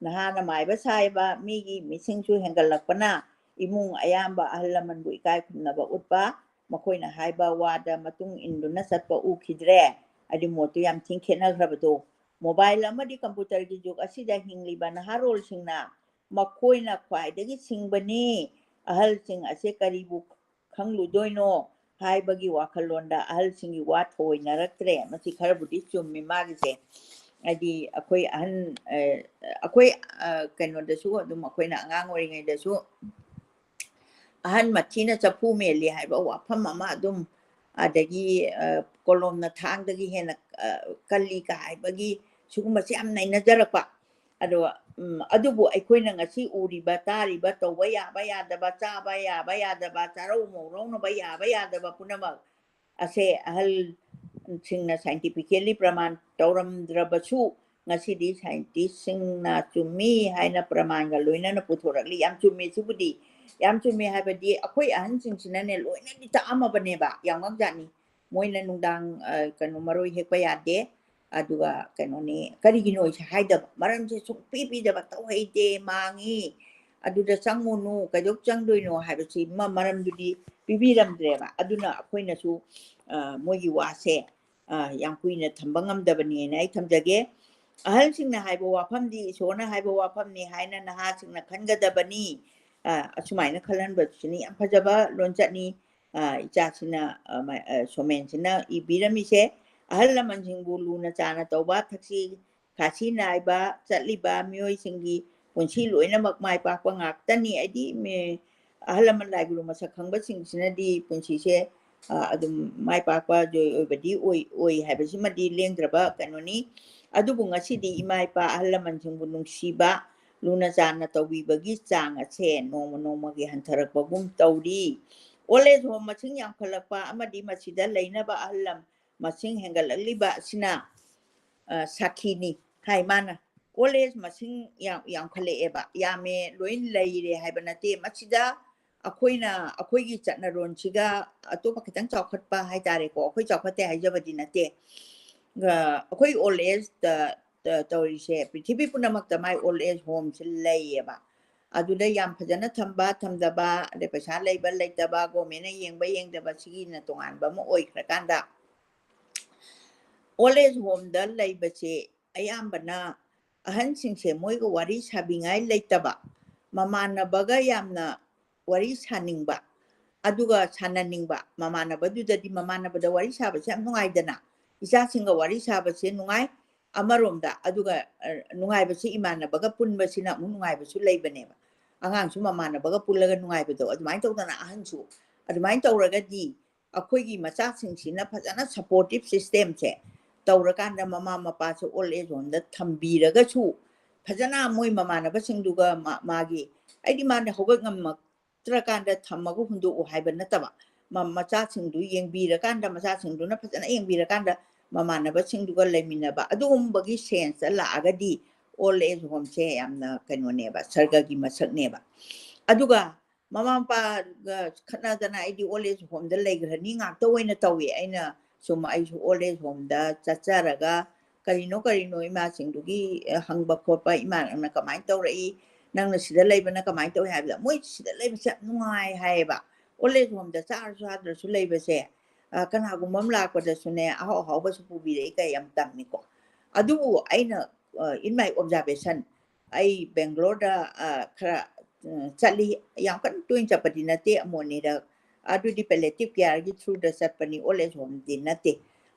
nahana maiba saiba migi misingsu hengalakpana imung ayamba ahlamanbu ikai khumnaba utpa makoina haiba wada matung induna satpa ukhidre adi motu yam thingkhenagrabado mobile amadi computer gi jug asida hingliba naharol singna makoina khwaidagi singbani ahal sing ase karibu khangludoino haibagi wakhalonda ahal singi wa thoinaraktre masi kharabudi chummi magise adi akoi ahan akoi kaino dasu adum akoina angang oringai dasu ahan mathina chapu meli haiba wafam ama adum adagi kolomna thangdagi hena kalli ka haibagi sugumasi am nainajarakpa ado adubu aikoina ngasi uriba tariba tawba yaba yadaba chaba yaba yadaba charau morau no ba yaba yadaba punamak ase ahal ꯁꯤꯡꯅ ꯁꯥꯏꯟꯇꯤꯐꯤꯀꯦꯜꯂꯤ ꯄ꯭ꯔꯃꯥꯟ ꯇꯧꯔꯝꯗ꯭ꯔꯕꯁꯨ ꯉꯁꯤꯗꯤ ꯁꯥꯏꯟꯇꯤꯁꯁꯤꯡꯅ ꯆꯨꯝꯃꯤ ꯍꯥꯏꯅ ꯄ꯭ꯔꯃꯥꯟꯒ ꯂꯣꯏꯅꯅ ꯄꯨꯊꯣꯔꯛꯂꯤ ꯌꯥꯝ ꯆꯨꯝꯃꯦ ꯁꯤꯕꯨꯗꯤ ꯌꯥꯝ ꯆꯨꯝꯃꯦ ꯍꯥꯏꯕꯗꯤ ꯑꯩꯈꯣꯏ ꯑꯍꯟꯁꯤꯡꯁꯤꯅꯅꯦ ꯂꯣꯏꯅꯗꯤ ꯇꯥꯛꯑꯝꯃꯕꯅꯦꯕ ꯌꯥꯝ ꯉꯛꯖꯥꯠꯅꯤ ꯃꯣꯏꯅ ꯅꯨꯡꯗꯥꯡ ꯀꯩꯅꯣ ꯃꯔꯣꯏ ꯍꯦꯛꯄ ꯌꯥꯗꯦ ꯑꯗꯨꯒ ꯀꯩꯅꯣꯅꯤ ꯀꯔꯤꯒꯤꯅꯣ ꯍꯥꯏꯗꯕ ꯃꯔꯝꯁꯦ ꯁꯨꯡꯄꯤ ꯄꯤꯗꯕ ꯇꯧꯍꯩꯗꯦ ꯃꯥꯡꯉꯤ ꯑꯗꯨꯗ ꯆꯪꯉꯨꯅꯨ ꯀꯩꯗꯧ ꯆꯪꯗꯣꯏꯅꯣ ꯍꯥꯏꯕꯁꯤ ꯃꯔꯝꯗꯨꯗꯤ ꯄꯤꯕꯤꯔꯝꯗ꯭ꯔꯦꯕ ꯑꯗꯨꯅ ꯑꯩꯈꯣꯏꯅꯁꯨ ꯃꯣꯏꯒꯤ ꯋꯥꯁꯦ ꯌꯥꯝ ꯀꯨꯏꯅ ꯊꯝꯕ ꯉꯝꯗꯕꯅꯦꯅ ꯑꯩ ꯊꯝꯖꯒꯦ ꯑꯍꯜꯁꯤꯡꯅ ꯍꯥꯏꯕ ꯋꯥꯐꯝꯗꯤ ꯏꯁꯣꯔꯅ ꯍꯥꯏꯕ ꯋꯥꯐꯝꯅꯤ ꯍꯥꯏꯅ ꯅꯍꯥꯁꯤꯡꯅ ꯈꯟꯒꯗꯕꯅꯤ ꯑꯁꯨꯃꯥꯏꯅ ꯈꯜꯍꯟꯕꯁꯤꯅꯤ ꯌꯥꯝ ꯐꯖꯕ ꯂꯣꯟꯆꯠꯅꯤ ꯏꯆꯥꯁꯤꯅ ꯁꯣꯃꯦꯟꯁꯤꯅ ꯏꯕꯤꯔꯝꯃꯤꯁꯦ ꯑꯍꯜ ꯂꯃꯟꯁꯤꯡꯕꯨ ꯂꯨꯅ ꯆꯥꯅ ꯇꯧꯕ ꯊꯛꯁꯤ ꯈꯥꯁꯤ ꯅꯥꯏꯕ ꯆꯠꯂꯤꯕ ꯃꯤꯑꯣꯏꯁꯤꯡꯒꯤ ꯄꯨꯟꯁꯤ ꯂꯣꯏꯅꯃꯛ ꯃꯥꯏ ꯄꯥꯛꯄ ꯉꯥꯛꯇꯅꯤ ꯑꯩꯗꯤ ꯑꯍꯜ ꯂꯃꯟ ꯂꯥꯏ ꯒꯨꯔꯨ ꯃꯁꯛ ꯈꯪꯕꯁꯤꯡꯁꯤꯅꯗꯤ ꯄꯨꯟꯁꯤꯁꯦ ꯑꯗꯨꯝ ꯃꯥꯏ ꯄꯥꯛꯄ ꯖꯣꯏ ꯑꯣꯏꯕꯗꯤ ꯑꯣꯏ ꯍꯥꯏꯕꯁꯤꯃꯗꯤ ꯂꯦꯡꯗ꯭ꯔꯕ ꯀꯩꯅꯣꯅꯤ ꯑꯗꯨꯕꯨ ꯉꯁꯤꯗꯤ ꯏꯃꯥ ꯏꯄꯥ ꯑꯍꯜ ꯂꯃꯟꯁꯤꯡꯕꯨ ꯅꯨꯡꯁꯤꯕ ꯂꯨꯅ ꯆꯥꯟꯅ ꯇꯧꯕꯤꯕꯒꯤ ꯆꯥꯡ ꯑꯁꯦ ꯅꯣꯡꯃ ꯅꯣꯡꯃꯒꯤ ꯍꯟꯊꯔꯛꯄꯒꯨꯝ ꯇꯧꯔꯤ ꯑꯣꯜ ꯑꯦꯖ ꯍꯣꯝ ꯃꯁꯤꯡ ꯌꯥꯝꯈꯠꯂꯛꯄ ꯑꯃꯗꯤ ꯃꯁꯤꯗ ꯂꯩꯅꯕ ꯑꯍꯜ ꯃꯁꯤꯡ ꯍꯦꯟꯒꯠꯂꯛꯂꯤꯕ ꯑꯁꯤꯅ ꯁꯥꯈꯤꯅꯤ ꯍꯥꯏ ꯃꯥꯅ ꯑꯣꯜ ꯑꯦꯖ ꯃꯁꯤꯡ ꯌꯥꯝꯈꯠꯂꯛꯑꯦꯕ ꯌꯥꯝꯃꯦ ꯂꯣꯏ ꯂꯩꯔꯦ ꯍꯥꯏꯕ ꯅꯠꯇꯦ ꯃꯁꯤꯗ ꯑꯩꯈꯣꯏꯒꯤ ꯆꯠꯅꯔꯣꯟꯁꯤꯒ ꯑꯇꯣꯞꯄ ꯈꯤꯇꯪ ꯆꯥꯎꯈꯠꯄ ꯍꯥꯏꯇꯥꯔꯦꯀꯣ ꯑꯩꯈꯣꯏ ꯆꯥꯎꯈꯠꯇꯦ ꯍꯥꯏꯖꯕꯗꯤ ꯅꯠꯇꯦ ꯑꯩꯈꯣꯏ ꯑꯣꯜ ꯑꯦꯖꯇ ꯇꯧꯔꯤꯁꯦ ꯄ꯭ꯔꯤꯊꯤꯕꯤ ꯄꯨꯝꯅꯃꯛꯇ ꯃꯥꯏ ꯑꯣꯜ ꯑꯦꯖ ꯍꯣꯝꯁꯦ ꯂꯩꯌꯦꯕ ꯑꯗꯨꯗ ꯌꯥꯝ ꯐꯖꯅ ꯊꯝꯕ ꯊꯝꯗꯕ ꯑꯗꯩ ꯄꯩꯁꯥ ꯂꯩꯕ ꯂꯩꯇꯕ ꯒꯣꯔꯃꯦꯟꯅ ꯌꯦꯡꯕ ꯌꯦꯡꯗꯕ ꯁꯤꯒꯤꯅ ꯇꯣꯉꯥꯟꯕ ꯑꯃ ꯑꯣꯏꯈ꯭ꯔꯀꯥꯟꯗ ꯑꯣꯜ ꯑꯦꯖ ꯍꯣꯝꯗ ꯂꯩꯕꯁꯦ ꯑꯌꯥꯝꯕꯅ ꯑꯍꯟꯁꯤꯡꯁꯦ ꯃꯣꯏꯒ ꯋꯥꯔꯤ ꯁꯥꯕꯤꯉꯥꯏ ꯂꯩꯇꯕ ꯃꯃꯥꯟꯅꯕꯒ ꯌꯥꯝꯅ ꯋꯥꯔꯤ ꯁꯥꯅꯤꯡꯕ ꯑꯗꯨꯒ ꯁꯥꯟꯅꯅꯤꯡꯕ ꯃꯃꯥꯟꯅꯕꯗꯨꯗꯗꯤ ꯃꯃꯥꯟꯅꯕꯗ ꯋꯥꯔꯤ ꯁꯥꯕꯁꯦ ꯌꯥꯝ ꯅꯨꯡꯉꯥꯏꯗꯅ ꯏꯆꯥꯁꯤꯡꯒ ꯋꯥꯔꯤ ꯁꯥꯕꯁꯦ ꯅꯨꯡꯉꯥꯏ ꯑꯃꯔꯣꯝꯗ ꯑꯗꯨꯒ ꯅꯨꯡꯉꯥꯏꯕꯁꯤ ꯏꯃꯥꯟꯅꯕꯒ ꯄꯨꯟꯕꯁꯤꯅ ꯑꯃꯨꯛ ꯅꯨꯡꯉꯥꯏꯕꯁꯨ ꯂꯩꯕꯅꯦꯕ ꯑꯉꯥꯡꯁꯨ ꯃꯃꯥꯟꯅꯕꯒ ꯄꯨꯜꯂꯒ ꯅꯨꯡꯉꯥꯏꯕꯗꯣ ꯑꯗꯨꯃꯥꯏꯅ ꯇꯧꯗꯅ ꯑꯍꯟꯁꯨ ꯑꯗꯨꯃꯥꯏꯅ ꯇꯧꯔꯒꯗꯤ ꯑꯩꯈꯣꯏꯒꯤ ꯃꯆꯥꯁꯤꯡꯁꯤꯅ ꯐꯖꯅ ꯁꯄꯣꯔꯇꯤꯞ ꯁꯤꯁꯇꯦꯝꯁꯦ ꯇꯧꯔꯀꯥꯟꯗ ꯃꯃꯥ ꯃꯄꯥꯁꯨ ꯑꯣꯜ ꯑꯦꯖ ꯍꯣꯝꯗ ꯊꯝꯕꯤꯔꯒꯁꯨ ꯐꯖꯅ ꯃꯣꯏ ꯃꯃꯥꯟꯅꯕꯁꯤꯡꯗꯨꯒ ꯃꯥꯒꯤ ꯑꯩꯗꯤ ꯃꯥꯅ ꯍꯧꯒꯠ ꯉꯝꯃꯛꯇ꯭ꯔꯀꯥꯟꯗ ꯊꯝꯃꯒ ꯍꯨꯟꯗꯣꯛꯎ ꯍꯥꯏꯕ ꯅꯠꯇꯕ ꯃꯆꯥꯁꯤꯡꯗꯨ ꯌꯦꯡꯕꯤꯔꯀꯥꯟꯗ ꯃꯆꯥꯁꯤꯡꯗꯨꯅ ꯐꯖꯅ ꯌꯦꯡꯕꯤꯔꯀꯥꯟꯗ ꯃꯃꯥꯟꯅꯕꯁꯤꯡꯗꯨꯒ ꯂꯩꯃꯤꯟꯅꯕ ꯑꯗꯨꯒꯨꯝꯕꯒꯤ ꯁꯦꯟꯁꯇ ꯂꯥꯛꯑꯒꯗꯤ ꯑꯣꯜ ꯑꯦꯖ ꯍꯣꯝꯁꯦ ꯌꯥꯝꯅ ꯀꯩꯅꯣꯅꯦꯕ ꯁꯔꯒꯒꯤ ꯃꯁꯛꯅꯦꯕ ꯑꯗꯨꯒ ꯃꯃꯥ ꯃꯄꯥꯒ ꯈꯠꯅꯗꯅ ꯑꯩꯗꯤ ꯑꯣꯜ ꯑꯦꯖ ꯍꯣꯝꯗ ꯂꯩꯈ꯭ꯔꯅꯤ ꯉꯥꯛꯇ ꯑꯣꯏꯅ ꯇꯧꯋꯤ ꯑꯩꯅ ꯁꯨꯝ ꯑꯩꯁꯨ ꯑꯣꯜ ꯑꯦꯖ ꯍꯣꯝꯗ ꯆꯠꯆꯔꯒ ꯀꯔꯤꯅꯣ ꯏꯃꯥꯁꯤꯡꯗꯨꯒꯤ ꯍꯪꯕ ꯈꯣꯠꯄ ꯏꯃꯥꯅ ꯀꯃꯥꯏꯅ ꯇꯧꯔꯛꯏ ꯅꯪꯅ ꯁꯤꯗ ꯂꯩꯕꯅ ꯀꯃꯥꯏꯅ ꯇꯧꯏ ꯍꯥꯏꯕꯗ ꯃꯣꯏ ꯁꯤꯗ ꯂꯩꯕꯁꯦ ꯌꯥꯝ ꯅꯨꯡꯉꯥꯏ ꯍꯥꯏꯌꯦꯕ ꯑꯣꯜ ꯑꯦꯖ ꯍꯣꯝꯗ ꯆꯥꯔꯁꯨ ꯆꯥꯗ꯭ꯔꯁꯨ ꯂꯩꯕꯁꯦ ꯀꯅꯥꯒꯨꯝꯕ ꯑꯃ ꯂꯥꯛꯄꯗꯁꯨꯅꯦ ꯑꯍꯥꯎ ꯑꯍꯥꯎꯕꯁꯨ ꯄꯨꯕꯤꯔꯛꯏ ꯀꯩ ꯌꯥꯝ ꯇꯝꯃꯤꯀꯣ ꯑꯗꯨꯕꯨ ꯑꯩꯅ ꯏꯟ ꯃꯥꯏ ꯑꯣꯕꯖꯥꯔꯕꯦꯁꯟ ꯑꯩ ꯕꯦꯡꯒ꯭ꯂꯣꯔꯗ ꯈꯔ ꯆꯠꯂꯤ ꯌꯥꯝ ꯀꯟꯅ ꯇꯣꯏꯅ ꯆꯠꯄꯗꯤ ꯅꯠꯇꯦ ꯑꯃꯨꯛ ꯑꯅꯤꯔꯛ ꯑꯗꯨꯗꯤ ꯄꯦꯂꯦꯇꯤꯞ ꯀꯦꯌꯔꯒꯤ ꯊ꯭ꯔꯨꯗ ꯆꯠꯄꯅꯤ ꯑꯣꯜ ꯑꯦꯖ ꯍꯣꯝꯗꯤ ꯅꯠꯇꯦ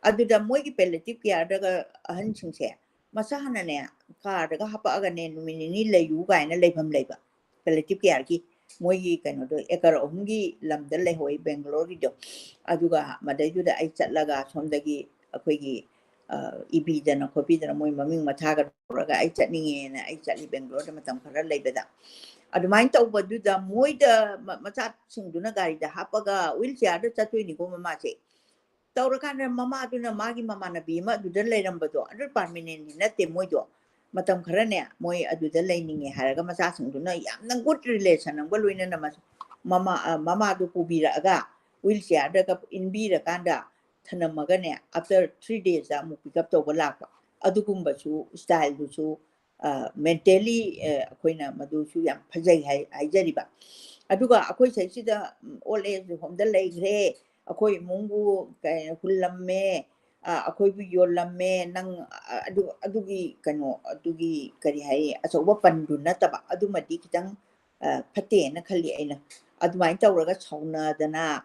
ꯑꯗꯨꯗ ꯃꯣꯏꯒꯤ ꯄꯦꯂꯦꯇꯤꯞ ꯀꯦꯌꯔꯗꯒ ꯑꯍꯟꯁꯤꯡꯁꯦ ꯃꯁꯥꯅꯅꯦ ꯀꯥꯔꯗꯒ ꯍꯥꯄꯛꯑꯒꯅꯦ ꯅꯨꯃꯤꯠ ꯅꯤꯅꯤ ꯂꯩꯌꯨ ꯀꯥꯏꯅ ꯂꯩꯐꯝ ꯂꯩꯕ ꯄꯦꯂꯦꯇꯤꯞ ꯀꯦꯌꯔꯒꯤ ꯃꯣꯏꯒꯤ ꯀꯩꯅꯣꯗꯣ ꯑꯦꯀꯔ 3ꯒꯤ ꯂꯝꯗ ꯂꯩꯍꯧꯏ ꯕꯦꯡꯒ꯭ꯂꯣꯔꯒꯤꯗꯣ ꯑꯗꯨꯒ ꯃꯗꯩꯗꯨꯗ ꯑꯩ ꯆꯠꯂꯒ ꯁꯣꯝꯗꯒꯤ ꯑꯩꯈꯣꯏꯒꯤ ꯏꯕꯤꯗꯅ ꯈꯣꯠꯄꯤꯗꯅ ꯃꯣꯏ ꯃꯃꯤꯡ ꯃꯊꯥꯒ ꯇꯧꯔꯒ ꯑꯩ ꯆꯠꯅꯤꯡꯉꯦꯅ ꯑꯩ ꯆꯠꯂꯤ ꯕꯦꯡꯒ꯭ꯂꯣꯔꯗ ꯃꯇꯝ ꯈꯔ ꯂꯩꯕꯗ ꯑꯗꯨꯃꯥꯏꯅ ꯇꯧꯕꯗꯨꯗ ꯃꯣꯏꯗ ꯃꯆꯥꯁꯤꯡꯗꯨꯅ ꯒꯥꯔꯤꯗ ꯍꯥꯞꯄꯒ ꯋꯤꯜ ꯆꯤꯌꯥꯔꯗ ꯆꯠꯇꯣꯏꯅꯤꯀꯣ ꯃꯃꯥꯁꯦ ꯇꯧꯔꯀꯥꯟꯗ ꯃꯃꯥꯗꯨꯅ ꯃꯥꯒꯤ ꯃꯃꯥꯟꯅꯕꯤ ꯑꯃ ꯑꯗꯨꯗ ꯂꯩꯔꯝꯕꯗꯣ ꯑꯗꯨ ꯄꯥꯔꯃꯤꯅꯦꯟꯗꯤ ꯅꯠꯇꯦ ꯃꯣꯏꯗꯣ ꯃꯇꯝ ꯈꯔꯅꯦ ꯃꯣꯏ ꯑꯗꯨꯗ ꯂꯩꯅꯤꯡꯉꯦ ꯍꯥꯏꯔꯒ ꯃꯆꯥꯁꯤꯡꯗꯨꯅ ꯌꯥꯝꯅ ꯒꯨꯗ ꯔꯤꯂꯦꯁꯟ ꯑꯃꯒ ꯂꯣꯏꯅꯅ ꯃꯃꯥꯗꯨ ꯄꯨꯕꯤꯔꯛꯑꯒ ꯋꯤꯜ ꯆꯤꯌꯥꯔꯗꯒ ꯏꯟꯕꯤꯔꯀꯥꯟꯗ ꯊꯅꯝꯃꯒꯅꯦ ꯑꯥꯐꯇꯔ 3 daysꯗ ꯑꯃꯨꯛ ꯄꯤꯛ ꯑꯞ ꯇꯧꯕ ꯂꯥꯛꯄ ꯑꯗꯨꯒꯨꯝꯕꯁꯨ ꯁ꯭ꯇꯥꯏꯜꯗꯨꯁꯨ ꯃꯦꯟꯇꯦꯜꯂꯤ ꯑꯩꯈꯣꯏꯅ ꯃꯗꯨꯁꯨ ꯌꯥꯝ ꯐꯖꯩ ꯍꯥꯏꯖꯔꯤꯕ ꯑꯗꯨꯒ ꯑꯩꯈꯣꯏ ꯁꯩꯁꯤꯗ ꯑꯣꯜ ꯑꯦꯖ ꯍꯣꯝꯗ ꯂꯩꯈ꯭ꯔꯦ ꯑꯩꯈꯣꯏ ꯏꯃꯨꯡꯕꯨ ꯍꯨꯜꯂꯝꯃꯦ ꯑꯩꯈꯣꯏꯕꯨ ꯌꯣꯜꯂꯝꯃꯦ ꯅꯪ ꯑꯗꯨꯒꯤ ꯀꯩꯅꯣ ꯑꯗꯨꯒꯤ ꯀꯔꯤ ꯍꯥꯏꯌꯦ ꯑꯆꯧꯕ ꯄꯟꯗꯨ ꯅꯠꯇꯕ ꯑꯗꯨꯃꯗꯤ ꯈꯤꯇꯪ ꯐꯠꯇꯦꯅ ꯈꯜꯂꯤ ꯑꯩꯅ ꯑꯗꯨꯃꯥꯏꯅ ꯇꯧꯔꯒ ꯁꯥꯎꯅꯗꯅ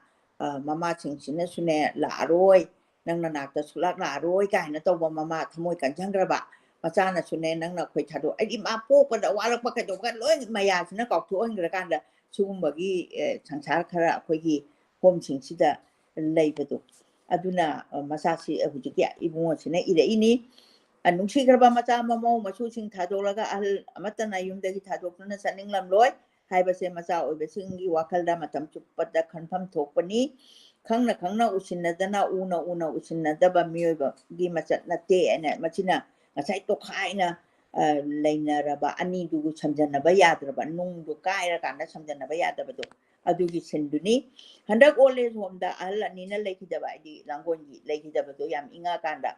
ꯃꯃꯥꯁꯤꯡꯁꯤꯅꯁꯨꯅꯦ ꯂꯥꯛꯑꯔꯣꯏ ꯅꯪꯅ ꯅꯥꯛꯇ ꯁꯨꯛꯂꯥꯛ ꯂꯥꯛꯑꯔꯣꯏ ꯀꯥꯏꯅ ꯇꯧꯕ ꯃꯃꯥ ꯊꯃꯣꯏ ꯀꯟꯖꯪꯈ꯭ꯔꯕ ꯃꯆꯥꯅꯁꯨꯅꯦ ꯅꯪꯅ ꯑꯩꯈꯣꯏ ꯊꯥꯗꯣꯛ ꯑꯩꯗꯤ ꯃꯥ ꯄꯣꯛꯄꯗ ꯋꯥꯔꯛꯄ ꯀꯩꯗꯧꯕ ꯂꯣꯏ ꯃꯌꯥꯁꯤꯅ ꯀꯥꯎꯊꯣꯛꯍꯟꯈ꯭ꯔꯀꯥꯟꯗ ꯁꯤꯒꯨꯝꯕꯒꯤ ꯁꯪꯁꯥꯔ ꯈꯔ ꯑꯩꯈꯣꯏꯒꯤ ꯍꯣꯝꯁꯤꯡꯁꯤꯗ ꯂꯩꯕꯗꯣ ꯑꯗꯨꯅ ꯃꯆꯥꯁꯤ ꯍꯧꯖꯤꯛꯀꯤ ꯏꯕꯨꯡꯉꯣꯁꯤꯅ ꯏꯔꯛꯏꯅꯤ ꯅꯨꯡꯁꯤꯈ꯭ꯔꯕ ꯃꯆꯥ ꯃꯃꯧ ꯃꯁꯨꯁꯤꯡ ꯊꯥꯗꯣꯛꯂꯒ ꯑꯍꯜ ꯑꯃꯠꯇꯅ ꯌꯨꯝꯗꯒꯤ ꯊꯥꯗꯣꯛꯇꯨꯅ ꯆꯠꯅꯤꯡꯂꯝꯂꯣꯏ ꯍꯥꯏꯕꯁꯦ ꯃꯆꯥ ꯑꯣꯏꯕꯁꯤꯡꯒꯤ ꯋꯥꯈꯜꯗ ꯃꯇꯝ ꯆꯨꯞꯄꯗ ꯈꯟꯐꯝ ꯊꯣꯛꯄꯅꯤ khangna usinadana una usinadaba miyoibagi machat nate ane machina ngasai tokhaina lainaraba ani dugu samjanaba yadraba nungdu kaira kanda samjanaba yadabado adugi sinduni handak ole homda ahal anina lekhidaba idi langongi lekhidabado yam inga kanda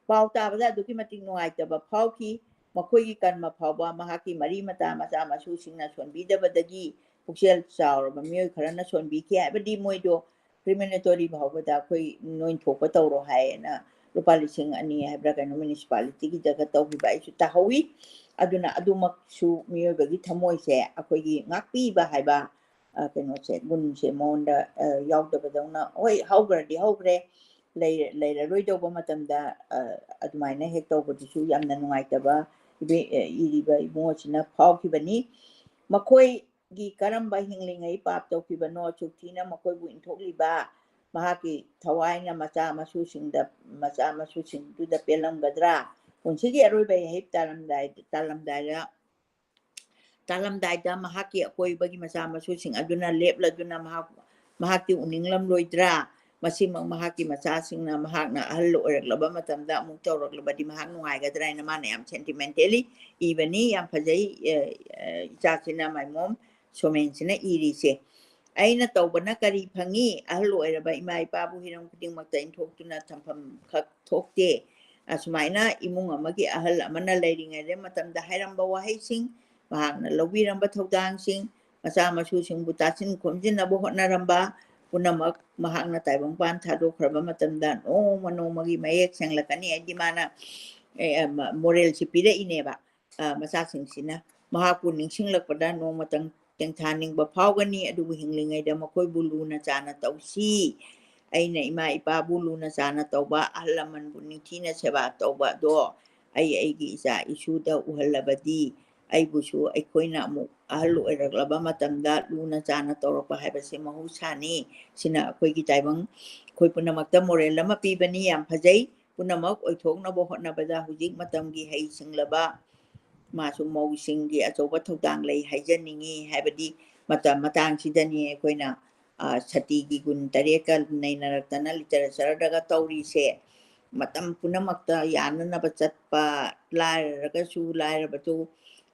pau tabada adugi matik nuaitaba phauki makhoi kan ma phawba mahaki mari mata macha masu singna sonbidabadagi puksel chauraba miyoy kharana sonbi ki abadi moido preliminary bhaubada khoi noin thopa tawro haina lupa lising ani haibra kaino municipality ki jaga tawbiba isu tahawi aduna adumak su miyoybagi thamoi se akhoi ngakpi ba haiba kaino se gun se monda yaudabadona hoi haugradi leira roidawba matamda adumaina hek tawbadisu yamna nungaitaba iriba ibungosina phawkibani makhoi gi karamba hinglingai pap tawkibano chukthina makhoi bu inthokliba mahaki thawaina macha masu singduda pelamgadra punsigi aroiba hek talamdaida mahaki akoibagi macha masu sing aduna lepladuna mahaki uninglam loidra masimang mahaki macha singna mahakna ahal oiraklaba matamda amuk tawraklabadi mahak nungaigadra ina mana yam sentimentally ibani yam phajai ichachina maimom somensina irise aina tawbana kari phangi ahal oiraba ima ipabu hiram khudingmakta inthokutuna thampham khak thokte asumaina imung amagi ahal amana leiringaide matamda hairamba wahaising mahakna lawiramba thodangsing macha masu singbu tachin khomjinaba hotnaramba punamak mahakna taibangpan thadokhraba matamda nongmagi mayek senglakani aidi mana moral sipira ineba macha singsina mahaku ningsinglakpada nongmatang tengthaningba phawgani adubu hinglingaida makhoi buluna chana tawsi aina ima ipabu luna chana tawba ahlaman bu ningthina seba tawba do aigi isa isuda uhalabadi aibusu aikoina amu ahal oiraklaba matamda luna chana tawrakpa haibase mahusani sina akoigi taibang khoi punamakta moral ama pibani yam phajai punamak oithoknaba hotnabada hujik matamgi hei singlaba masu mausingi achoba thodang lei haijaningi haibadi matang sidani akoina satigi gun tareka nainaraktana literature daga tawri se matam punamakta yananaba chatpa lairagasu lairabatu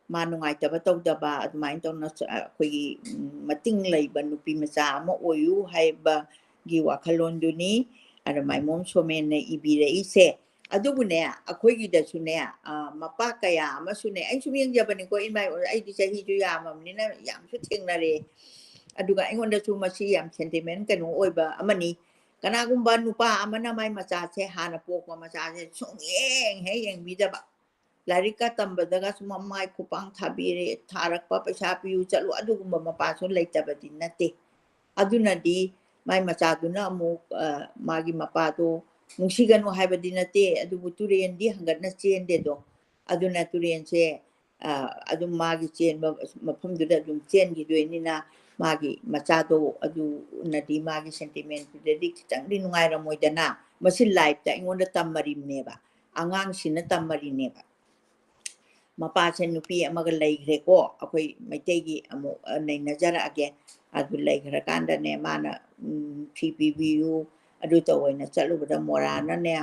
manungaitaba tawdaba adumain tawna akoigi mating leiba nupi macha ama oyu haiba gi wakhalonduni adamai mom somen ibiraise adubune akoigi dasune mapa kaya amasune ai sumiyang jabani ko in mai ai di sahi ju yamamnina yamsu thengnare aduga aingonda su masi yam sentiment kanu oiba amani kanagumba nupa amana mai macha se hana pokwa macha se songyeng heyeng bidaba larika tambadaga sumamai kupang thabire tharakpa paisa piu chalu adugumba mapaso leitabadi nate adunadi mai machaduna amuk magi mapado nungsiganu haibadi nate adubu turendi hangatna chende do aduna turense adum magi chenba mafamduda adum chengi doinina magi machado adu nadi magi sentiment dedi changdi nungaira moidana masi life ta ingonda tamarimneba angang sina tamarineba mapase nupi amaga leigreko akoi maitegi amu nainajaraage adu leighrakanda ne mana PPBU adu tawoina chalubada morana ne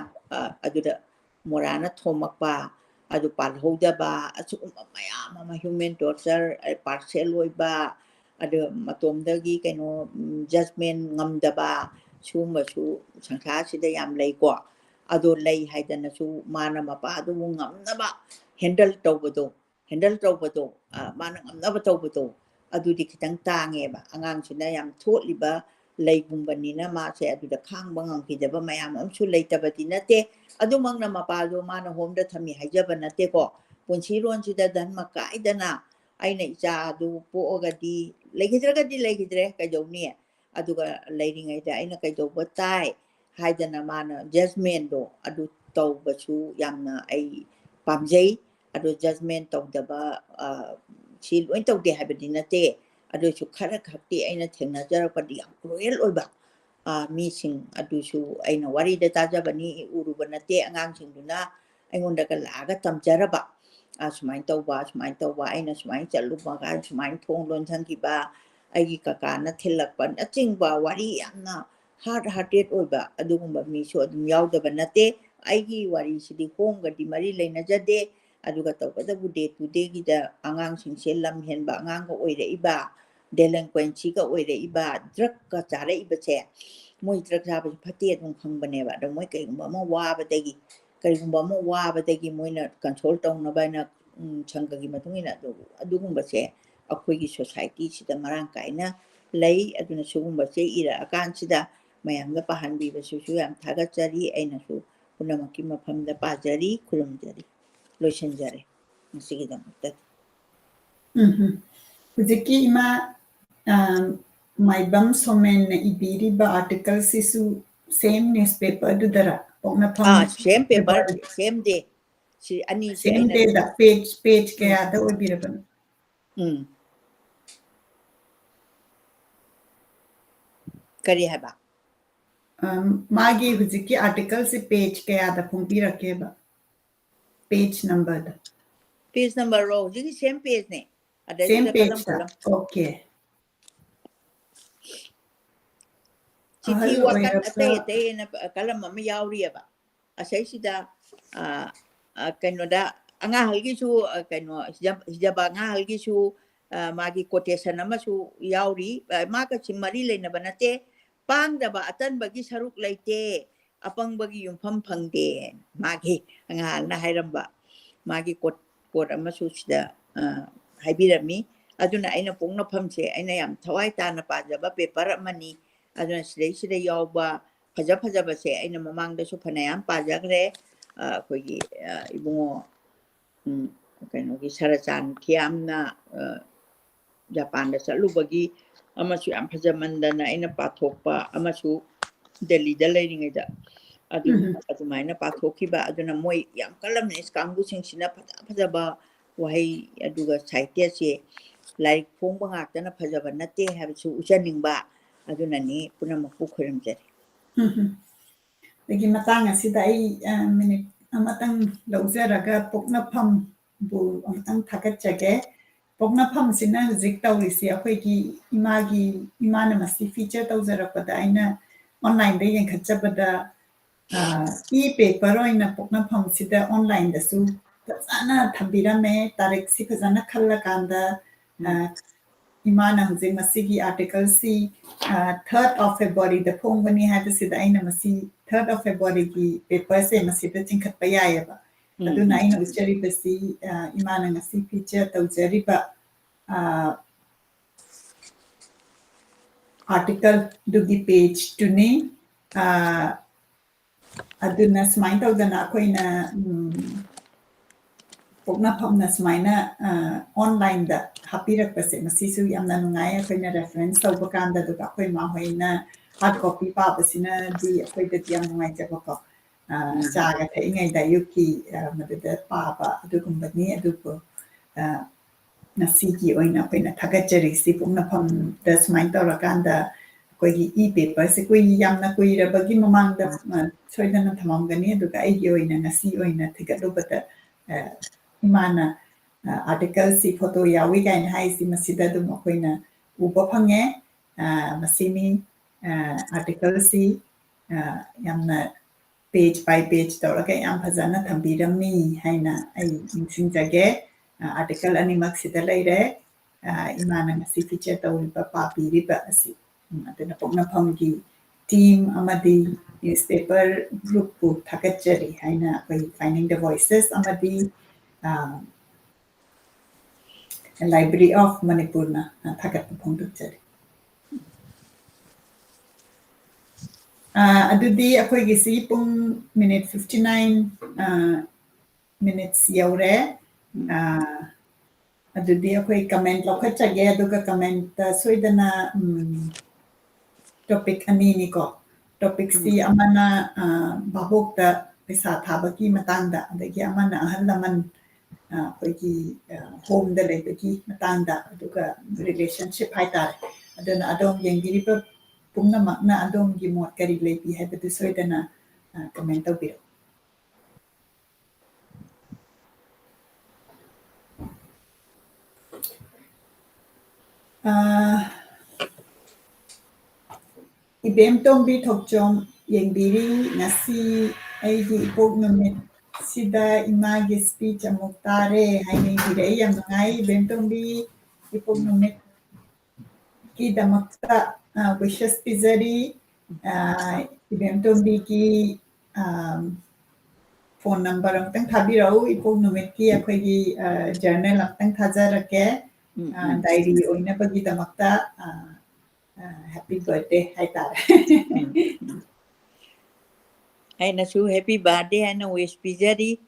aduda morana thomakpa adu palhodaba asu mayam ama human torture partial oiba adu matomdagi kaino judgment ngamdaba sumasu sangkha sida yam leiko adu lei haidana su mana mapa adu ngamnaba handle tawbado mana ngamnaba tawbado adudi khitang tangeba angangsina yam thotliba leigunbanina ma se aduda khangba ngangkidaba mayam amsu leitabadi nate adumangna mapado mana homda thami haijaba nate ko punsiron sida dhanma kaidana aina icha adu poogadi leigidre kajawni aduga leiringaida aina kajawba tai haidana mana judgment do adu tawbasu yamna ai pamjai adu judgment tawdaba si loi tawde haibadi nate adu su khara khakti aina thengnajarapadi yam cruel oiba mising adu su aina warida tajabani uruba nate angangsingduna aingondaga laga tamjaraba sumain tawba aina sumain chaluba ga sumain thonglon thangkiba aigi kakana thilakpa nachingba wari yamna ꯍꯥꯔꯠ ꯍꯥꯔꯇꯦꯠ ꯑꯣꯏꯕ ꯑꯗꯨꯒꯨꯝꯕ ꯃꯤꯁꯨ ꯑꯗꯨꯝ ꯌꯥꯎꯗꯕ ꯅꯠꯇꯦ ꯑꯩꯒꯤ ꯋꯥꯔꯤꯁꯤꯗꯤ ꯍꯣꯝꯒꯗꯤ ꯃꯔꯤ ꯂꯩꯅꯖꯗꯦ ꯑꯗꯨꯒ ꯇꯧꯕꯇꯕꯨ ꯗꯦ ꯇꯨ ꯗꯦꯒꯤꯗ ꯑꯉꯥꯡꯁꯤꯡꯁꯦ ꯂꯝ ꯍꯦꯟꯕ ꯑꯉꯥꯡꯒ ꯑꯣꯏꯔꯛꯏꯕ ꯗꯦꯂꯤꯟꯀ꯭ꯋꯦꯟꯁꯤꯒ ꯑꯣꯏꯔꯛꯏꯕ ꯗ꯭ꯔꯒꯀ ꯆꯥꯔꯛꯏꯕꯁꯦ ꯃꯣꯏ ꯗ꯭ꯔꯒ ꯆꯥꯕꯁꯨ ꯐꯠꯇꯦ ꯑꯗꯨꯝ ꯈꯪꯕꯅꯦꯕ ꯑꯗꯣ ꯃꯣꯏ ꯀꯔꯤꯒꯨꯝꯕ ꯑꯃ ꯋꯥꯕꯗꯒꯤ ꯃꯣꯏꯅ ꯀꯟꯇ꯭ꯔꯣꯜ ꯇꯧꯅꯕ ꯍꯥꯏꯅ ꯁꯪꯒꯒꯤ ꯃꯇꯨꯡ ꯏꯟꯅ ꯑꯗꯨꯒꯨꯝꯕꯁꯦ ꯑꯩꯈꯣꯏꯒꯤ ꯁꯣꯁꯥꯏꯇꯤꯁꯤꯗ ꯃꯔꯥꯡ ꯀꯥꯏꯅ ꯂꯩ ꯑꯗꯨꯅ ꯁꯤꯒꯨꯝꯕꯁꯦ ꯏꯔꯛꯑꯀꯥꯟꯁꯤꯗ ꯃꯌꯥꯝꯗ ꯄꯥꯍꯟꯕꯤꯕꯁꯤꯁꯨ ꯌꯥꯝ ꯊꯥꯒꯠꯆꯔꯤ ꯑꯩꯅꯁꯨ ꯄꯨꯝꯅꯃꯛꯀꯤ ꯃꯐꯝꯗ ꯄꯥꯖꯔꯤ ꯈꯨꯔꯨꯝꯖꯔꯤ ꯂꯣꯏꯁꯤꯟꯖꯔꯦ ꯉꯁꯤꯒꯤꯗꯃꯛꯇ ꯍꯧꯖꯤꯛꯀꯤ ꯏꯃꯥ ꯃꯥꯏꯕꯝ ꯁꯣꯃꯦꯟꯅ ꯏꯕꯤꯔꯤꯕ ꯑꯥꯔꯇꯤꯀꯜꯁꯤꯁꯨ ꯁꯦꯝ ꯅ꯭ꯌꯨꯁꯄꯦꯄꯔꯗꯨꯗꯔ ꯄꯣꯛꯅꯐꯝ ꯁꯦꯝ ꯄꯦꯄꯔ ꯐꯦꯕꯋꯥꯔꯤ ꯁꯦꯝ ꯗꯦ ꯁꯤ ꯑꯅꯤꯁꯦ ꯁꯦꯝ ꯑꯩꯅ ꯗꯦꯗ ꯄꯦꯖ ꯀꯌꯥꯗ ꯑꯣꯏꯕꯤꯔꯕꯅꯣ ꯀꯔꯤ ꯍꯥꯏꯕ मागी हुजिकी आर्टिकल से पेज कयादा फोंबीरकेबा पेज नंबर पेज नंबर रो हुजिकी सेम पेज ने सेम अदैसिदा पेज कलम कलम ओके चिठी अहल वाकन ओइरबा अतै अतै न कलम अमा यावरियबा असैसिदा कैनोदा अंगा हलगिसु कैनो हिजबा अंगा हलगिसु मागी कोटेशन अमसु यावरी माका चिमरी लेनबा नते पांगदबा अतनबगी सरुक लैते अपंगबगी युमफम फंगदे मागी अंगा हलना हायरंबा मागी कोट अमसु सिदा हाइबिरमी अदुना अइना पोंगनफमसे अइना याम थवाई ताना पाजबा पेपर अमनी अदुना सिदैसिदा यावबा फजबसे अइना ममांगदसु फनायाम पाजगरे अखोगी इबुंगो कैनोगी सरचान खियामना जापान दा चलुबगी अमसु याम फजमंदना अइना पाथोकपा अमसु दिल्ली दा लेरिङैदा अदुमाइना पाथोखिबा अदुना मोय याम कलमनिस कांगुसिंसिना फजबा वहै अदुगा साहित्यसे लाइक फोंबा ngaktana फजबा नते हाबसु उचनिंबा अदुननी पुनमकु खुरमजरे दगी मतंग असिदा आई मिनिट अमतंग लौजरगा पोक्नफम बु अमतंग थागतजगे पोक्नफम सिना हुजिक तौरिसि अखोइगी इमाना मसि फीचर तौजरपदा आइना ऑनलाइन दे यंखचबदा ई पेपर ओइना पोक्नफम सिदा ऑनलाइन दसु फजाना थंबिरमे तारिख सि फजाना खल्लकांदा इमाना हुजिक मसिगी आर्टिकल सी 3rd of February द फोंगबनी हाबसिदा आइना मसि 3rd of February की पेपर से मसिदा चिंखतपा यायबा अदुना आइना उच्चरिबसि इमाना ngasi फीचर तौजरिबा आर्टिकल दुगी पेज टुनी अदुना स्माइन तौदना अखोइना पोक्नफमना स्माइना ऑनलाइन दा हापिरकपसे मसिसु यामना नुंगाय अखोइना रेफरेंस तौबा कांदा दुगा अखोइ माहोइना हार्ड कॉपी पाबसिना दी अखोइदा याम नुंगाइजबको चागा थैङैदा युकी मदुदा पाबा अदुगुम्बनी अदुबो नसीगी ओइना अखोइना थागतजरिसि पोक्नफमदा स्माइन तौरकांदा अखोइगी ई पेपर से कुइ यामना कुइरबगी ममांगदा सोइदना थममगनी अदुगा आइगी ओइना ngasi ओइना थिगतलुबदा इमाना आर्टिकल सी फोटो यावी गाइन हाइसी मसिदा दुम अखोइना उबा फंगे मसिनी आर्टिकल सी यामना पेज बाय पेज तौरगा याम फजाना थंबिरमी हाइना आई निंसिंजगे आर्टिकल अनिमक सिदा लैरे इमाना ngasi फीचर तौरिबा पापीरिबा असि अदुना पोक्नफमगी टीम अमदी न्यूज़पेपर ग्रुप पु थागतजरी हाइना अखोइ फाइंडिंग द वॉइसेस अमदी Library of Manipurna थागत फोंदुचरी अदुदी अखोइगिसि पुंग मिनिट 59 minutes यौरे अदुदी अखोइ कमेंट लौखचगे अदुगा कमेंट सोइदना टॉपिक अनीनिको टॉपिक सी अमना बाबोक्ता पैसा थाबकी मतंगदा अदगी अमना अहल लमन अखोइगी होम दा लेबगी मतंगदा अदुगा रिलेशनशिप हाइतार अदुना अदोम यंगिरिबा पुंगनमकना अदोमगी मोट करी लेबी हैबदु सोइदना comment तौबिरो Ibemtombi Thokchom Yengbiri Nasi Aigi Ipok Numit Sida Imagi speech amuk tare haini birei yam nungai Ibemtombi Ipok Numit ki damakta wishes pizari Ibemtombi ki phone number amtang thabirau Ipok Numit ki akhoi journal amtang thajarake diary oina bagi damakta happy birthday haitare ꯑꯩꯅꯁꯨ happy birthday ꯍꯥꯏꯅ wish ꯄꯤꯖꯔꯤ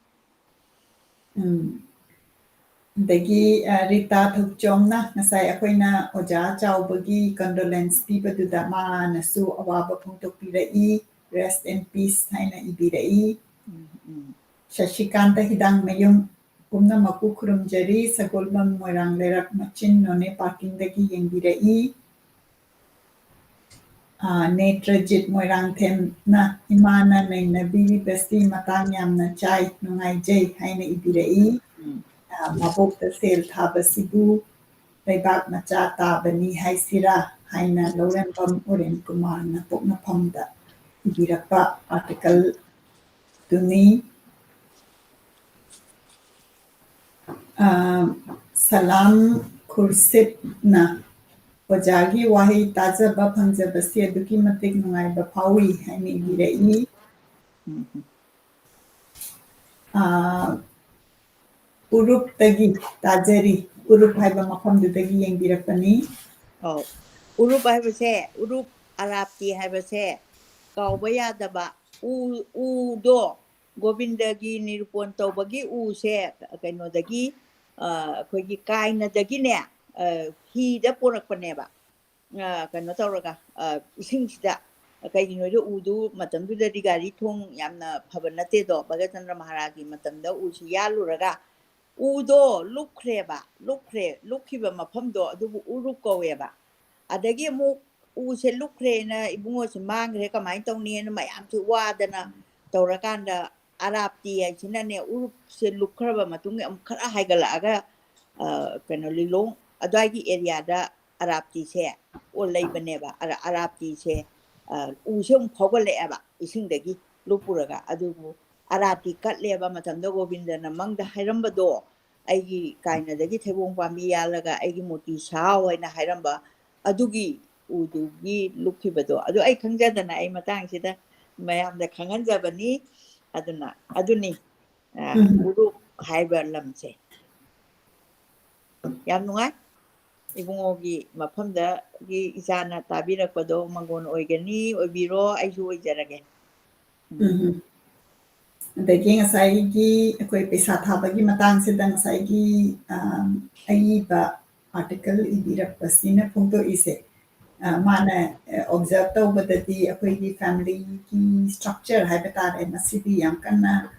dagi Rita Thukchomna ngasai akoina oja chawbagi condolence pibaduda ma nasu awaba phongtokpirai rest in peace haina ibirai Shashikanta Hidang Mayum kumna maku khurumjari sagolbam moirang lerak machin none parking dagi yengbirai Netrajit Moirang Them na imana na bibi besti matang yamna chai nungai jay haina ibirai mabok da sel thabasibu leibak macha tabani haisira haina Lorembam Oren Kumar na pokna phamda ibirakpa article tuni salam khursit na Wajagi wahi taza ba phangja basi aduki matik nungai ba phawi haini birai urup tagi tajari urup haiba mafam dudagi yengbirakpani urup haibase urup arapti haibase kauba yadaba u do Govindagi nirupon tawbagi u se kainodagi akhoi kainadagine hida porakpaneba kano tawraga isingsida kaiginoida udu matamdudadi gari thong yamna phaba nate do Bhagachandra Maharagi matamda usi yaluraga udo lukhiba mafamdo adubu urup kaweba adagi mu use lukre na ibungo se mangre kamai tawni na mayamsu wadana tawrakanda arapti asinane urup se lukhraba matung am khara haigalaga kano lilong adagi area da arapti se olaibaneba arapti se usum phogaleaba isingdagi lupuraga adubu arapti katleba matamda Govindana mangda hairambado aigi kainadagi thebong pambi yalaga aigi moti saw haina hairamba adugi udugi lukhibado adu ai khangjadana ai matang sida mayamda khanganjabani aduni udu haiba lamse yam nungai ibungogi mafamda gi isana tabirakpado mangon oigani oibiro aisu oijarage dagi ngasai gi akoi pesa thabagi matang sida ngasai gi aiba article ibirakpasina phongto ise mana observe tawbadadi akoi gi family ki structure haiba tare masidi yam kana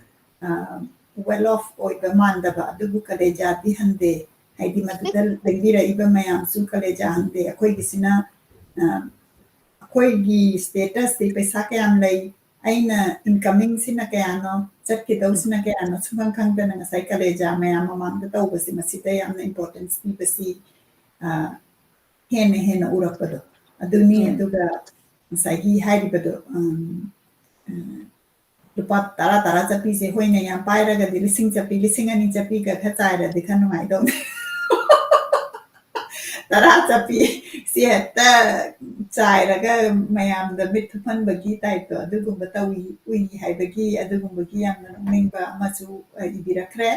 well off oiba mandaba adubu kaleja di hande haidi madal dagira iba mayam su kaleja hande akoi gisina akoi gi status de pesa kayam lay aina incoming sina kayano chatki daw sina kayano sumang khangdana ngasai kaleja mayam mamamda tawbasi masida yamna importance ni basi hena urapado aduni aduga ngasai gi hairibado lupa tara chapi se hoina yam pairaga di lising ani chapi ga khachaira dikha nungai do tara chapi si heta chairaga mayam da mit phan bagi tai to adugumba tawi ui haibagi adugumba gi yamna ningba amachu ibirakre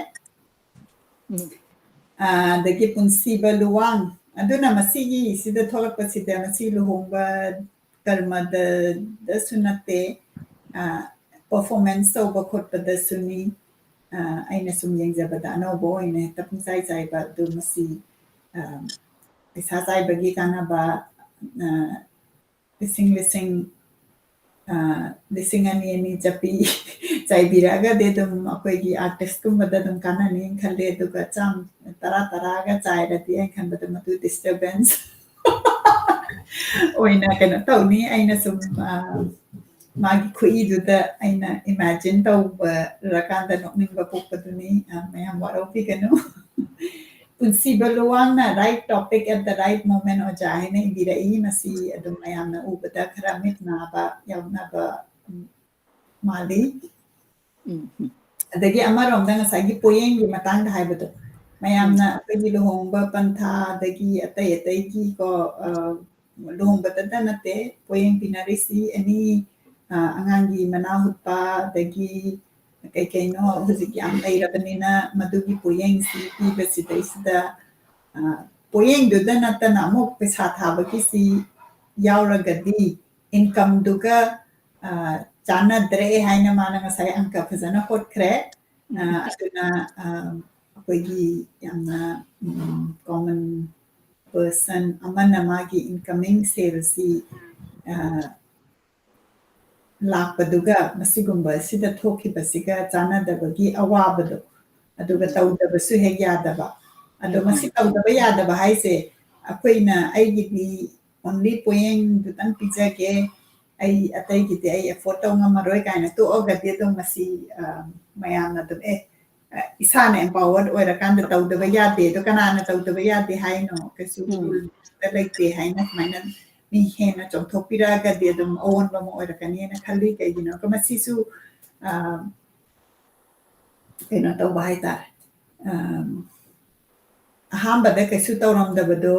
dagi punsi baluwang aduna masigi sida tholakpasida masi luhongba karma da sunate performance over khotpada suni aina sum yengjabada anawbo ine tapungsai ba du masi pesa sai bagi kana ba lising ani japi chai biraga de dum akoi gi artist kum bada dum kana ni khale du ka cham tara ga chai ra ti ai khan bada matu disturbance oina kana tawni aina sum magi khuiduda aina imagine tawba rakanda nokningba pokpaduni mayam warau piganu ꯄꯨꯟꯁꯤ ꯕꯂꯨꯋꯥꯡꯅ right topic at the right moment ꯑꯣꯖꯥ ꯍꯥꯏꯅ ꯏꯕꯤꯔꯛꯏ ꯃꯁꯤ ꯑꯗꯨꯝ ꯃꯌꯥꯝꯅ ꯎꯕꯗ ꯈꯔ ꯃꯤꯠ ꯅꯥꯕ ꯌꯥꯎꯅꯕ ꯃꯥꯜꯂꯤ ꯑꯗꯒꯤ ꯑꯃꯔꯣꯝꯗ ꯉꯁꯥꯏꯒꯤ ꯄꯣꯌꯦꯡꯒꯤ ꯃꯇꯥꯡꯗ ꯍꯥꯏꯕꯗꯣ ꯃꯌꯥꯝꯅ ꯑꯩꯈꯣꯏꯒꯤ ꯂꯨꯍꯣꯡꯕ ꯄꯟꯊꯥ ꯑꯗꯒꯤ ꯑꯇꯩ ꯑꯇꯩꯒꯤ ꯀꯣ ꯂꯨꯍꯣꯡꯕꯗꯇ ꯅꯠꯇꯦ ꯄꯣꯌꯦꯡ ꯄꯤꯅꯔꯤꯁꯤ ꯑꯦꯅꯤ ꯑꯉꯥꯡꯒꯤ ꯃꯅꯥ ꯍꯨꯠꯄ ꯑꯗꯒꯤ ꯀꯩꯀꯩꯅꯣ ꯍꯧꯖꯤꯛ ꯌꯥꯝ ꯂꯩꯔꯕꯅꯤꯅ ꯃꯗꯨꯒꯤ ꯄꯣꯌꯦꯡꯁꯤ ꯄꯤꯕꯁꯤꯗꯩꯁꯤꯗ ꯄꯣꯌꯦꯡꯗꯨꯗ ꯅꯠꯇꯅ ꯑꯃꯨꯛ ꯄꯩꯁꯥ ꯊꯥꯕꯒꯤꯁꯤ ꯌꯥꯎꯔꯒꯗꯤ ꯏꯟꯀꯝꯗꯨꯒ ꯆꯥꯟꯅꯗ꯭ꯔꯦ ꯍꯥꯏꯅ ꯃꯥꯅ ꯉꯁꯥꯏ ꯑꯪꯀ ꯐꯖꯅ ꯍꯣꯠꯈ꯭ꯔꯦ ꯑꯗꯨꯅ ꯑꯩꯈꯣꯏꯒꯤ ꯌꯥꯝꯅ ꯀꯣꯃꯟ ꯄꯔꯁꯟ ꯑꯃꯅ ꯃꯥꯒꯤ ꯏꯟꯀꯃꯤꯡ ꯁꯦꯜꯁꯤ ꯂꯥꯛꯄꯗꯨꯒ ꯃꯁꯤꯒꯨꯝꯕ ꯑꯁꯤꯗ ꯊꯣꯛꯈꯤꯕꯁꯤꯒ ꯆꯥꯟꯅꯗꯕꯒꯤ ꯑꯋꯥꯕꯗꯣ ꯑꯗꯨꯒ ꯇꯧꯗꯕꯁꯨ ꯍꯦꯛ ꯌꯥꯗꯕ ꯑꯗꯣ ꯃꯁꯤ ꯇꯧꯗꯕ ꯌꯥꯗꯕ ꯍꯥꯏꯁꯦ ꯑꯩꯈꯣꯏꯅ ꯑꯩꯒꯤꯗꯤ ꯑꯣꯟꯂꯤ ꯄꯣꯌꯦꯡꯗꯨꯇꯪ ꯄꯤꯖꯒꯦ ꯑꯩ ꯑꯇꯩꯒꯤꯗꯤ ꯑꯩ ꯑꯦꯐꯣꯔꯠ ꯇꯧ ꯉꯝꯃꯔꯣꯏ ꯀꯥꯏꯅ ꯇꯣꯛꯑꯒꯗꯤ ꯑꯗꯨꯝ ꯃꯁꯤ ꯃꯌꯥꯝꯅ ꯑꯗꯨꯝ ꯏꯁꯥꯅ ꯑꯦꯝꯄꯥꯋꯔꯗ ꯑꯣꯏꯔꯀꯥꯟꯗ ꯇꯧꯗꯕ ꯌꯥꯗꯦ ꯑꯗꯣ ꯀꯅꯥꯅ ꯇꯧꯗꯕ ꯌꯥꯗꯦ ꯍꯥꯏꯅꯣ ꯀꯩꯁꯨ ꯔꯨꯜꯗ ꯂꯩꯇꯦ ꯍꯥꯏꯅ ꯁꯨꯃꯥꯏꯅ ꯃꯤ ꯍꯦꯟꯅ ꯆꯣꯡꯊꯣꯛꯄꯤꯔꯛꯑꯒꯗꯤ ꯑꯗꯨꯝ ꯑꯑꯣꯟꯕ ꯑꯃ ꯑꯣꯏꯔꯛꯀꯅꯤꯅ ꯈꯜꯂꯤ ꯀꯩꯒꯤꯅꯣ ꯃꯁꯤꯁꯨ ꯀꯩꯅꯣ ꯇꯧꯕ ꯍꯥꯏꯇꯥꯔꯦ ꯑꯍꯥꯟꯕꯗ ꯀꯩꯁꯨ ꯇꯧꯔꯝꯗꯕꯗꯣ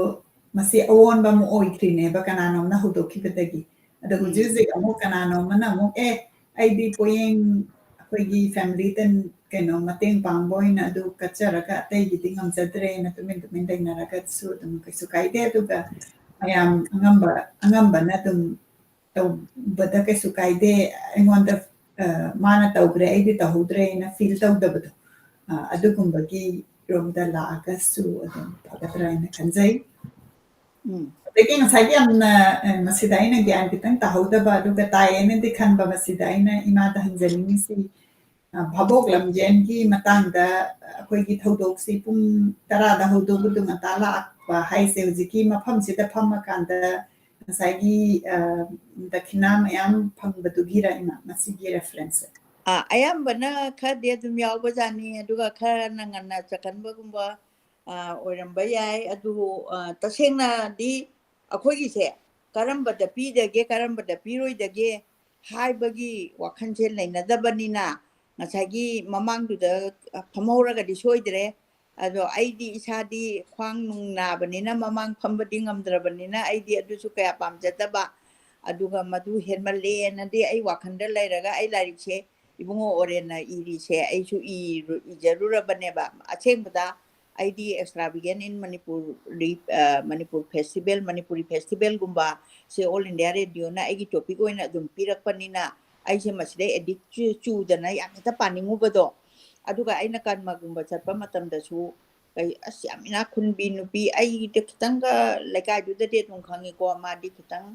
ꯃꯁꯤ ꯑꯑꯣꯟꯕ ꯑꯃ ꯑꯣꯏꯈ꯭ꯔꯤꯅꯦꯕ ꯀꯅꯥꯅꯣꯝꯅ ꯍꯧꯗꯣꯛꯈꯤꯕꯗꯒꯤ ꯑꯗꯣ ꯍꯧꯖꯤꯛ ꯍꯧꯖꯤꯛ ꯑꯃꯨꯛ ꯀꯅꯥꯅꯣꯝꯅ ꯑꯃꯨꯛ ꯑꯩꯗꯤ ꯄꯣꯌꯦꯡ ꯑꯩꯈꯣꯏꯒꯤ ꯐꯦꯃꯤꯂꯤꯗ ꯀꯩꯅꯣ ꯃꯇꯦꯡ ꯄꯥꯡꯕ ꯑꯣꯏꯅ ꯑꯗꯨ ꯀꯠꯆꯔꯒ ꯑꯇꯩꯒꯤꯗꯤ ꯉꯝꯖꯗ꯭ꯔꯦꯅ ꯇꯨꯃꯤꯟ ꯇꯨꯃꯤꯟ ꯂꯩꯅꯔꯒꯁꯨ ꯑꯗꯨꯝ ꯀꯩꯁꯨ ꯀꯥꯏꯗꯦ ꯑꯗꯨꯒ ꯃꯌꯥꯝ ꯑꯉꯝꯕꯅ ꯑꯗꯨꯝ ꯇꯧꯕꯗ ꯀꯩꯁꯨ ꯀꯥꯏꯗꯦ ꯑꯩꯉꯣꯟꯗ ꯃꯥꯅ ꯇꯧꯈ꯭ꯔꯦ ꯑꯩꯗꯤ ꯇꯧꯍꯧꯗ꯭ꯔꯦꯅ ꯐꯤꯜ ꯇꯧꯗꯕꯗꯣ ꯑꯗꯨꯒꯨꯝꯕꯒꯤ ꯔꯣꯝꯗ ꯂꯥꯛꯑꯒꯁꯨ ꯑꯗꯨꯝ ꯐꯒꯗ꯭ꯔꯥ ꯍꯥꯏꯅ ꯈꯟꯖꯩ ꯑꯗꯒꯤ ꯉꯁꯥꯏꯒꯤ ꯌꯥꯝꯅ ꯃꯁꯤꯗ ꯑꯩꯅ ꯒ꯭ꯌꯥꯟ ꯈꯤꯇꯪ ꯇꯥꯍꯧꯗꯕ ꯑꯗꯨꯒ ꯇꯥꯏꯌꯦꯅꯗꯤ ꯈꯟꯕ ꯃꯁꯤꯗ ꯑꯩꯅ ꯏꯃꯥꯗ ꯍꯪꯖꯅꯤꯡꯉꯤꯁꯤ ꯚꯥꯕꯣꯛ ꯂꯝꯖꯦꯟꯒꯤ ꯃꯇꯥꯡꯗ ꯑꯩꯈꯣꯏꯒꯤ ꯊꯧꯗꯣꯛꯁꯤ ꯄꯨꯡ 10ꯗ ꯍꯧꯗꯣꯛꯄꯗꯨ ꯉꯟꯇꯥ ꯂꯥꯛꯄ ꯍꯥꯏꯁꯦ ꯍꯧꯖꯤꯛꯀꯤ ꯃꯐꯝꯁꯤꯗ ꯐꯝꯃꯀꯥꯟꯗ ꯉꯁꯥꯏꯒꯤ ꯗꯈꯤꯅꯥ ꯃꯌꯥꯝ ꯐꯪꯕꯗꯨꯒꯤꯔ ꯏꯃꯥ ꯃꯁꯤꯒꯤ ꯔꯦꯐꯔꯦꯟꯁꯁꯦ ꯑꯌꯥꯝꯕꯅ ꯈꯔꯗꯤ ꯑꯗꯨꯝ ꯌꯥꯎꯕꯖꯥꯠꯅꯤ ꯑꯗꯨꯒ ꯈꯔꯅ ꯉꯟꯅ ꯆꯠꯀꯟꯕꯒꯨꯝꯕ ꯑꯣꯏꯔꯝꯕ ꯌꯥꯏ ꯑꯗꯨꯕꯨ ꯇꯁꯦꯡꯅꯗꯤ ꯑꯩꯈꯣꯏꯒꯤꯁꯦ ꯀꯔꯝꯕꯗ ꯄꯤꯗꯒꯦ ꯀꯔꯝꯕꯗ ꯄꯤꯔꯣꯏꯗꯒꯦ ꯍꯥꯏꯕꯒꯤ ꯋꯥꯈꯜꯁꯦ ꯂꯩꯅꯗꯕꯅꯤꯅ ꯉꯁꯥꯏꯒꯤ ꯃꯃꯥꯡꯗꯨꯗ ꯐꯝꯍꯧꯔꯒꯗꯤ ꯁꯣꯏꯗ꯭ꯔꯦ ꯑꯗꯣ ꯑꯩꯗꯤ ꯏꯁꯥꯗꯤ ꯈ꯭ꯋꯥꯡ ꯅꯨꯡ ꯅꯥꯕꯅꯤ나 ꯃꯃꯥꯡ ꯐꯝꯕꯗꯤ ꯉꯝꯗ꯭ꯔꯕꯅꯤꯅ ꯑꯩꯗꯤ ꯑꯗꯨꯁꯨ ꯀꯌꯥ ꯄꯥꯝꯖꯗꯕ ꯑꯗꯨꯒ ꯃꯗꯨ ꯍꯦꯟꯃꯜꯂꯦꯅꯗꯤ ꯑꯩ ꯋꯥꯈꯜꯗ ꯂꯩꯔꯒ ꯑꯩ ꯂꯥꯏꯔꯤꯛꯁꯦ ꯏꯕꯨꯡꯉꯣ ꯑꯣꯔꯦꯟꯅ ꯏꯔꯤꯁꯦ ꯑꯩꯁꯨ ꯏꯖꯔꯨꯔꯕꯅꯦꯕ ꯑꯁꯦꯡꯕꯗ ꯑꯩꯗꯤ ꯑꯦꯛꯁꯇ꯭ꯔꯥꯕꯤꯒꯦꯟ ꯏꯟ ꯃꯅꯤꯄꯨꯔ ꯐꯦꯁꯇꯤꯚꯦꯜ ꯃꯅꯤꯄꯨꯔꯤ ꯐꯦꯁꯇꯤꯚꯦꯜꯒꯨꯝꯕ ꯁꯦ ꯑꯣꯜ ꯏꯟꯗꯤꯌꯥ ꯔꯦꯗꯤꯑꯣꯅ ꯑꯩꯒꯤ ꯇꯣꯄꯤꯛ ꯑꯣꯏꯅ ꯑꯗꯨꯝ ꯄꯤꯔꯛꯄꯅꯤꯅ ꯑꯩꯁꯦ ꯃꯁꯤꯗ ꯑꯦꯗꯤꯛ ꯆꯨꯗꯅ ꯌꯥꯝ ꯍꯦꯛꯇ ꯄꯥꯅꯤꯡꯉꯨꯕꯗꯣ ꯑꯗꯨꯒ ꯑꯩꯅ ꯀꯔꯃꯒꯨꯝꯕ ꯆꯠꯄ ꯃꯇꯝꯗꯁꯨ ꯑꯁ ꯌꯥꯝ ꯏꯅꯥꯛ ꯈꯨꯟꯕꯤ ꯅꯨꯄꯤ ꯑꯩꯒꯤꯗ ꯈꯤꯇꯪꯒ ꯂꯩꯀꯥꯏꯗꯨꯗꯗꯤ ꯑꯗꯨꯝ ꯈꯪꯉꯤꯀꯣ ꯃꯥꯗꯤ ꯈꯤꯇꯪ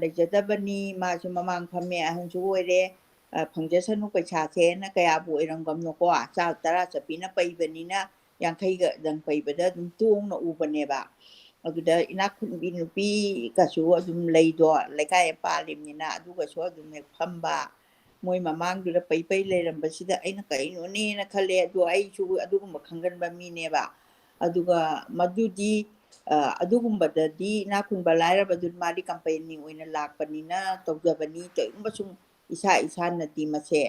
ꯂꯩꯖꯗꯕꯅꯤ ꯃꯥꯁꯨ ꯃꯃꯥꯡ ꯐꯝꯃꯦ ꯑꯍꯟꯁꯨ ꯑꯣꯏꯔꯦ ꯐꯪꯖꯁꯅꯨ ꯄꯩꯁꯥꯁꯦꯅ ꯀꯌꯥꯕꯨ ꯑꯣꯏꯔꯝꯒꯝꯅꯣꯀꯣ ꯇꯔꯥ ꯆꯠꯄꯤꯅ ꯄꯩꯕꯅꯤꯅ ꯌꯥꯡꯈꯩꯒꯗꯪ ꯄꯩꯕꯗ ꯑꯗꯨꯝ ꯇꯣꯡꯅ ꯎꯕꯅꯦꯕ ꯑꯗꯨꯗ ꯏꯅꯥꯛ ꯈꯨꯟꯕꯤ ꯅꯨꯄꯤꯒꯁꯨ ꯑꯗꯨꯝꯝ ꯂꯩꯗꯣ ꯂꯩꯀꯥꯏ ꯄꯥꯜꯂꯤꯕꯅꯤꯅ ꯑꯗꯨꯒꯁꯨ ꯑꯗꯨꯝ ꯍꯦꯛ ꯐꯝꯕ ꯃꯣꯏ ꯃꯃꯥꯡꯗꯨꯗ ꯄꯩ ꯂꯩꯔꯝꯕꯁꯤꯗ ꯑꯩꯅ ꯀꯔꯤꯅꯣꯅꯦꯅ ꯈꯜꯂꯦ ꯑꯗꯣ ꯑꯩꯁꯨ ꯑꯗꯨꯒꯨꯝꯕ ꯈꯪꯒꯟꯕ ꯃꯤꯅꯦꯕ ꯑꯗꯨꯒ ꯃꯗꯨꯗꯤ ꯑꯗꯨꯒꯨꯝꯕꯗꯗꯤ ꯏꯅꯥꯛ ꯈꯨꯟꯕ ꯂꯥꯏꯔꯕꯗꯨ ꯃꯥꯗꯤ ꯀꯝꯄꯦꯅꯤ ꯑꯣꯏꯅ ꯂꯥꯛꯄꯅꯤꯅ ꯇꯧꯖꯕꯅꯤ ꯀꯔꯤꯒꯨꯝꯕ ꯁꯨꯝ ꯏꯁꯥꯅꯗꯤ ꯃꯁꯦ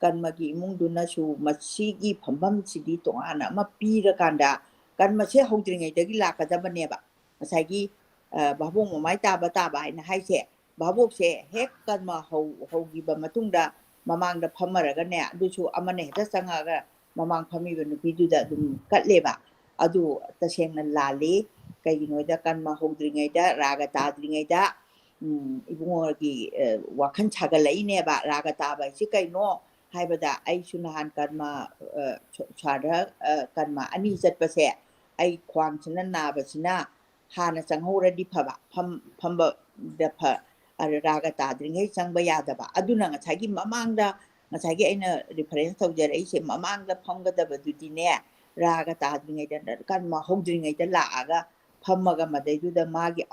ꯀꯔꯃꯒꯤ ꯏꯃꯨꯡꯗꯨꯅꯁꯨ ꯃꯁꯤꯒꯤ ꯐꯝꯐꯝꯁꯤꯗꯤ ꯇꯣꯉꯥꯟꯅ ꯑꯃ ꯄꯤꯔꯀꯥꯟꯗ ꯀꯔꯃꯁꯦ ꯍꯧꯗ꯭ꯔꯤꯉꯩꯗꯒꯤ ꯂꯥꯛꯀꯗꯕꯅꯦꯕ ꯉꯁꯥꯏꯒꯤ ꯚꯥꯕꯣꯛ ꯃꯃꯥꯏ ꯇꯥꯕ ꯍꯥꯏꯅ ꯍꯥꯏꯁꯦ ꯚꯥꯕꯣꯛꯁꯦ ꯍꯦꯛ ꯀꯔꯃ ꯍꯧꯈꯤꯕ ꯃꯇꯨꯡꯗ ꯃꯃꯥꯡꯗ ꯐꯝꯃꯔꯒꯅꯦ ꯑꯗꯨꯁꯨ ꯑꯃꯅ ꯍꯦꯛꯇ ꯆꯪꯉꯛꯑꯒ ꯃꯃꯥꯡ ꯐꯝꯃꯤꯕ ꯅꯨꯄꯤꯗꯨꯗ ꯑꯗꯨꯝ ꯀꯠꯂꯦꯕ ꯑꯗꯨ ꯇꯁꯦꯡꯅ ꯂꯥꯜꯂꯤ ꯀꯩꯒꯤꯅꯣꯗ ꯀꯔꯃ ꯍꯧꯗ꯭ꯔꯤꯉꯩꯗ ꯔꯥꯒ ꯇꯥꯗ꯭ꯔꯤꯉꯩꯗ ꯏꯕꯨꯡꯉꯣꯒꯤ ꯋꯥꯈꯜ ꯁꯥꯒꯠꯂꯛꯏꯅꯦꯕ ꯔꯥꯒ ꯇꯥꯕ ꯍꯥꯏꯁꯤ ꯀꯩꯅꯣ ꯍꯥꯏꯕꯗ ꯑꯩꯁꯨ ꯅꯍꯥꯟ ꯀꯔꯃ ꯁꯥꯔꯗ ꯀꯔꯃ 2 ꯆꯠꯄꯁꯦ ꯑꯩ ꯈ꯭ꯋꯥꯡꯁꯤꯅ ꯅꯥꯕꯁꯤꯅ ꯍꯥꯟꯅ ꯆꯪꯍꯧꯔꯗꯤ ꯐꯕ ꯐꯝꯕꯗ ꯔꯥꯒ ꯇꯥꯗ꯭ꯔꯤꯉꯩ ꯆꯪꯕ ꯌꯥꯗꯕ ꯑꯗꯨꯅ ꯉꯁꯥꯏꯒꯤ ꯃꯃꯥꯡꯗ ꯉꯁꯥꯏꯒꯤ ꯑꯩꯅ ꯔꯤꯐꯔꯦꯟꯁ ꯇꯧꯖꯔꯛꯏꯁꯦ ꯃꯃꯥꯡꯗ ꯐꯝꯒꯗꯕꯗꯨꯗꯤꯅꯦ ꯔꯥꯒ ꯇꯥꯗ꯭ꯔꯤꯉꯩꯗ ꯀꯔꯃ ꯍꯧꯗ꯭ꯔꯤꯉꯩꯗ ꯂꯥꯛꯑꯒ ꯐꯝꯃꯒ ꯃꯗꯩꯗꯨꯗ ꯃꯥꯒꯤ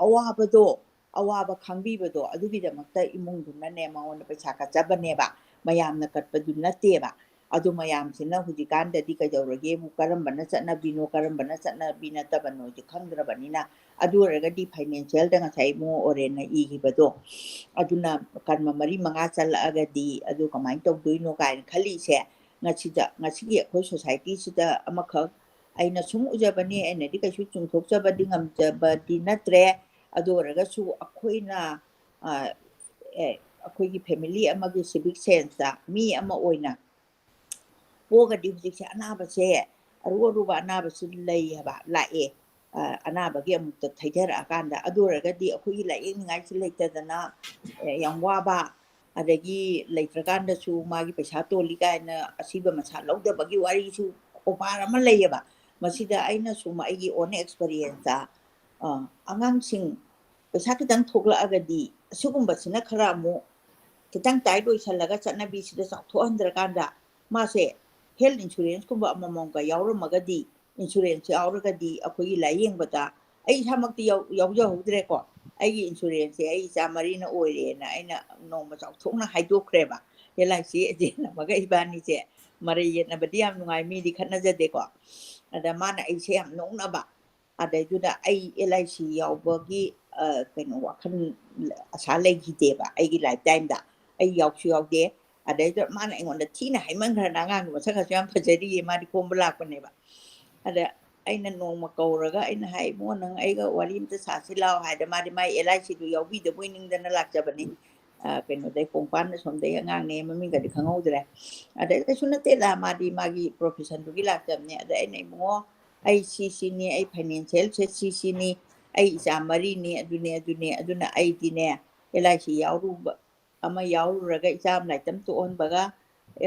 ꯑꯋꯥꯕ ꯈꯪꯕꯤꯕꯗꯣ ꯑꯗꯨꯒꯤꯗꯃꯛꯇ ꯏꯃꯨꯡꯗꯨꯅꯅꯦ ꯃꯉꯣꯟꯗ ꯄꯩꯁꯥ ꯀꯠꯆꯕꯅꯦꯕ ꯃꯌꯥꯝꯅ ꯀꯠꯄꯗꯨ ꯅꯠꯇꯦꯕ ꯑꯗꯨ ꯃꯌꯥꯝꯁꯤꯅ ꯍꯧꯖꯤꯛꯀꯥꯟꯗꯗꯤ ꯀꯩꯗꯧꯔꯒꯦꯕꯨ ꯀꯔꯝꯕꯅ ꯆꯠꯅꯕꯤꯅꯣ ꯀꯔꯝꯕꯅ ꯆꯠꯅꯕꯤ ꯅꯠꯇꯕꯅꯣꯗꯤ ꯈꯪꯗ꯭ꯔꯕꯅꯤꯅ ꯑꯗꯨ ꯑꯣꯏꯔꯒꯗꯤ ꯐꯥꯏꯅꯥꯟꯁꯤꯌꯦꯜꯗ ꯉꯁꯥꯏ ꯏꯕꯨꯡꯉꯣ ꯑꯣꯔꯦꯟꯅ ꯏꯈꯤꯕꯗꯣ ꯑꯗꯨꯅ ꯀꯔꯃ ꯃꯔꯤ ꯃꯉꯥ ꯆꯠꯂꯛꯑꯒꯗꯤ ꯑꯗꯨ ꯀꯃꯥꯏꯅ ꯇꯧꯗꯣꯏꯅꯣ ꯀꯥꯏꯅ ꯈꯜꯂꯤꯁꯦ ꯉꯁꯤꯒꯤ ꯑꯩꯈꯣꯏ ꯁꯣꯁꯥꯏꯇꯤꯁꯤꯗ ꯑꯃꯈꯛ ꯑꯩꯅ ꯁꯨꯝ ꯎꯖꯕꯅꯤ ꯑꯩꯅꯗꯤ ꯀꯩꯁꯨ ꯆꯨꯝꯊꯣꯛꯆꯕꯗꯤ ꯉꯝꯖꯕꯗꯤ ꯅꯠꯇ꯭ꯔꯦ ꯑꯗꯨ ꯑꯣꯏꯔꯒꯁꯨ ꯑꯩꯈꯣꯏꯅ ꯑꯩꯈꯣꯏꯒꯤ ꯐꯦꯃꯤꯂꯤ ꯑꯃꯒꯤ ꯁꯤꯚꯤꯛ ꯁꯦꯟꯁꯇ ꯃꯤ ꯑꯃ ꯑꯣꯏꯅ ꯄꯣꯛꯑꯒꯗꯤ ꯍꯧꯖꯤꯛꯁꯦ ꯑꯅꯥꯕꯁꯦ ꯑꯔꯨ ꯑꯔꯨꯕ ꯑꯅꯥꯕꯁꯤ ꯂꯩ ꯍꯥꯏꯕ ꯂꯥꯛꯑꯦ ꯑꯅꯥꯕꯒꯤ ꯑꯃꯨꯛꯇ ꯊꯩꯊꯔꯛꯑꯀꯥꯟꯗ ꯑꯗꯨ ꯑꯣꯏꯔꯒꯗꯤ ꯑꯩꯈꯣꯏꯒꯤ ꯂꯥꯏꯌꯦꯡꯅꯤꯡꯉꯥꯏꯁꯤ ꯂꯩꯇꯗꯅ ꯌꯥꯝ ꯋꯥꯕ ꯑꯗꯒꯤ ꯂꯩꯇ꯭ꯔꯀꯥꯟꯗꯁꯨ ꯃꯥꯒꯤ ꯄꯩꯁꯥ ꯇꯣꯜꯂꯤ ꯀꯥꯏꯅ ꯑꯁꯤꯕ ꯃꯁꯥ ꯂꯧꯗꯕꯒꯤ ꯋꯥꯔꯤꯁꯨ ꯑꯣꯄꯥꯔ ꯑꯃ ꯂꯩꯌꯦꯕ ꯃꯁꯤꯗ ꯑꯩꯅ ꯁꯨꯝ ꯑꯩꯒꯤ ꯑꯣꯟ ꯑꯦꯛꯁꯄꯔꯤꯌꯦꯟꯁꯇ ꯑꯉꯥꯡꯁꯤꯡ ꯄꯩꯁꯥ ꯈꯤꯇꯪ ꯊꯣꯛꯂꯛꯑꯒꯗꯤ ꯑꯁꯤꯒꯨꯝꯕꯁꯤꯅ ꯈꯔ ꯑꯃꯨꯛ ꯈꯤꯇꯪ ꯇꯥꯏꯠ ꯑꯣꯏꯁꯜꯂꯒ ꯆꯠꯅꯕꯤꯁꯤꯗ ꯆꯥꯎꯊꯣꯛꯍꯟꯗ꯭ꯔꯀꯥꯟꯗ ꯃꯥꯁꯦ ꯍꯦꯜꯊ ꯏꯟꯁꯨꯔꯦꯟꯁꯀꯨꯝꯕ ꯑꯃꯃꯝꯒ ꯌꯥꯎꯔꯝꯃꯒꯗꯤ ꯏꯟꯁꯨꯔꯦꯟꯁ ꯌꯥꯎꯔꯒꯗꯤ ꯑꯩꯈꯣꯏꯒꯤ ꯂꯥꯏꯌꯦꯡꯕꯗ ꯑꯩ ꯏꯁꯥꯃꯛꯇꯤ ꯌꯥꯎꯖꯍꯧꯗ꯭ꯔꯦꯀꯣ ꯑꯩꯒꯤ ꯏꯟꯁꯨꯔꯦꯟꯁꯁꯦ ꯑꯩ ꯏꯆꯥ ꯃꯔꯤꯅ ꯑꯣꯏꯔꯦꯅ ꯑꯩꯅ ꯅꯣꯡꯃ ꯆꯥꯎꯊꯣꯛꯅ ꯍꯥꯏꯗꯣꯛꯈ꯭ꯔꯦꯕ LIC ꯑꯦꯖꯦꯟ ꯑꯃꯒ ꯏꯕꯥꯅꯤꯁꯦ ꯃꯔꯩ ꯌꯦꯠꯅꯕꯗꯤ ꯌꯥꯝ ꯅꯨꯡꯉꯥꯏ ꯃꯤꯗꯤ ꯈꯠꯅꯖꯗꯦꯀꯣ ꯑꯗ ꯃꯥꯅ ꯑꯩꯁꯦ ꯌꯥꯝ ꯅꯣꯛꯅꯕ ꯑꯗꯩꯗꯨꯗ ꯑꯩ LIC ꯌꯥꯎꯕꯒꯤ ꯀꯩꯅꯣ ꯋꯥꯈꯜ ꯑꯁꯥ ꯂꯩꯈꯤꯗꯦꯕ ꯑꯩꯒꯤ ꯂꯥꯏꯐꯇꯥꯏꯝꯗ ꯑꯩ ꯌꯥꯎꯁꯨ ꯌꯥꯎꯗꯦ ꯑꯗꯩꯗ ꯃꯥꯅ ꯑꯩꯉꯣꯟꯗ ꯊꯤꯅ ꯍꯥꯏꯃꯟꯈ꯭ꯔꯅ ꯑꯉꯥꯡꯗꯣ ꯃꯁꯛꯀꯁꯨ ꯌꯥꯝ ꯐꯖꯔꯤꯌꯦ ꯃꯥꯗꯤ ꯈꯣꯝꯕ ꯂꯥꯛꯄꯅꯦꯕ ꯑꯗ ꯑꯩꯅ ꯅꯣꯡꯃ ꯀꯧꯔꯒ ꯑꯩꯅ ꯍꯥꯏ ꯏꯕꯨꯡꯉꯣ ꯅꯪ ꯑꯩꯒ ꯋꯥꯔꯤ ꯑꯝꯇ ꯁꯥꯁꯤ ꯂꯥꯎ ꯍꯥꯏꯗ ꯃꯥꯗꯤ ꯃꯥꯏ LICꯗꯨ ꯌꯥꯎꯕꯤꯗꯕꯣꯏ ꯅꯤꯡꯗꯅ ꯂꯥꯛꯆꯕꯅꯤ ꯀꯩꯅꯣꯗꯩ ꯀꯣꯡꯄꯥꯟꯗ ꯁꯣꯝꯗꯩ ꯑꯉꯥꯡꯅꯦ ꯃꯃꯤꯡꯒꯗꯤ ꯈꯪꯍꯧꯗ꯭ꯔꯦ ꯑꯗꯩ ꯀꯩꯁꯨ ꯅꯠꯇꯦꯗ ꯃꯥꯗꯤ ꯃꯥꯒꯤ ꯄ꯭ꯔꯣꯐꯦꯁꯟꯗꯨꯒꯤ ꯂꯥꯛꯆꯕꯅꯦ ꯑꯗ ꯑꯩꯅ ꯏꯕꯨꯡꯉꯣ ꯑꯩ ꯁꯤꯅꯤ ꯑꯩ ꯐꯥꯏꯅꯥꯟꯁꯤꯌꯦꯜꯁꯦ ꯁꯤꯅꯤ ꯑꯩ ꯏꯆꯥ ꯃꯔꯤꯅꯤ ꯑꯗꯨꯅ ꯑꯩꯗꯤꯅꯦ LIC ꯌꯥꯎꯔꯨꯕ ꯑꯃ ꯌꯥꯎꯔꯨꯔꯒ ꯏꯆꯥ ꯑꯃ ꯂꯥꯏꯔꯤꯛꯇꯝ ꯇꯣꯛꯍꯟꯕꯒ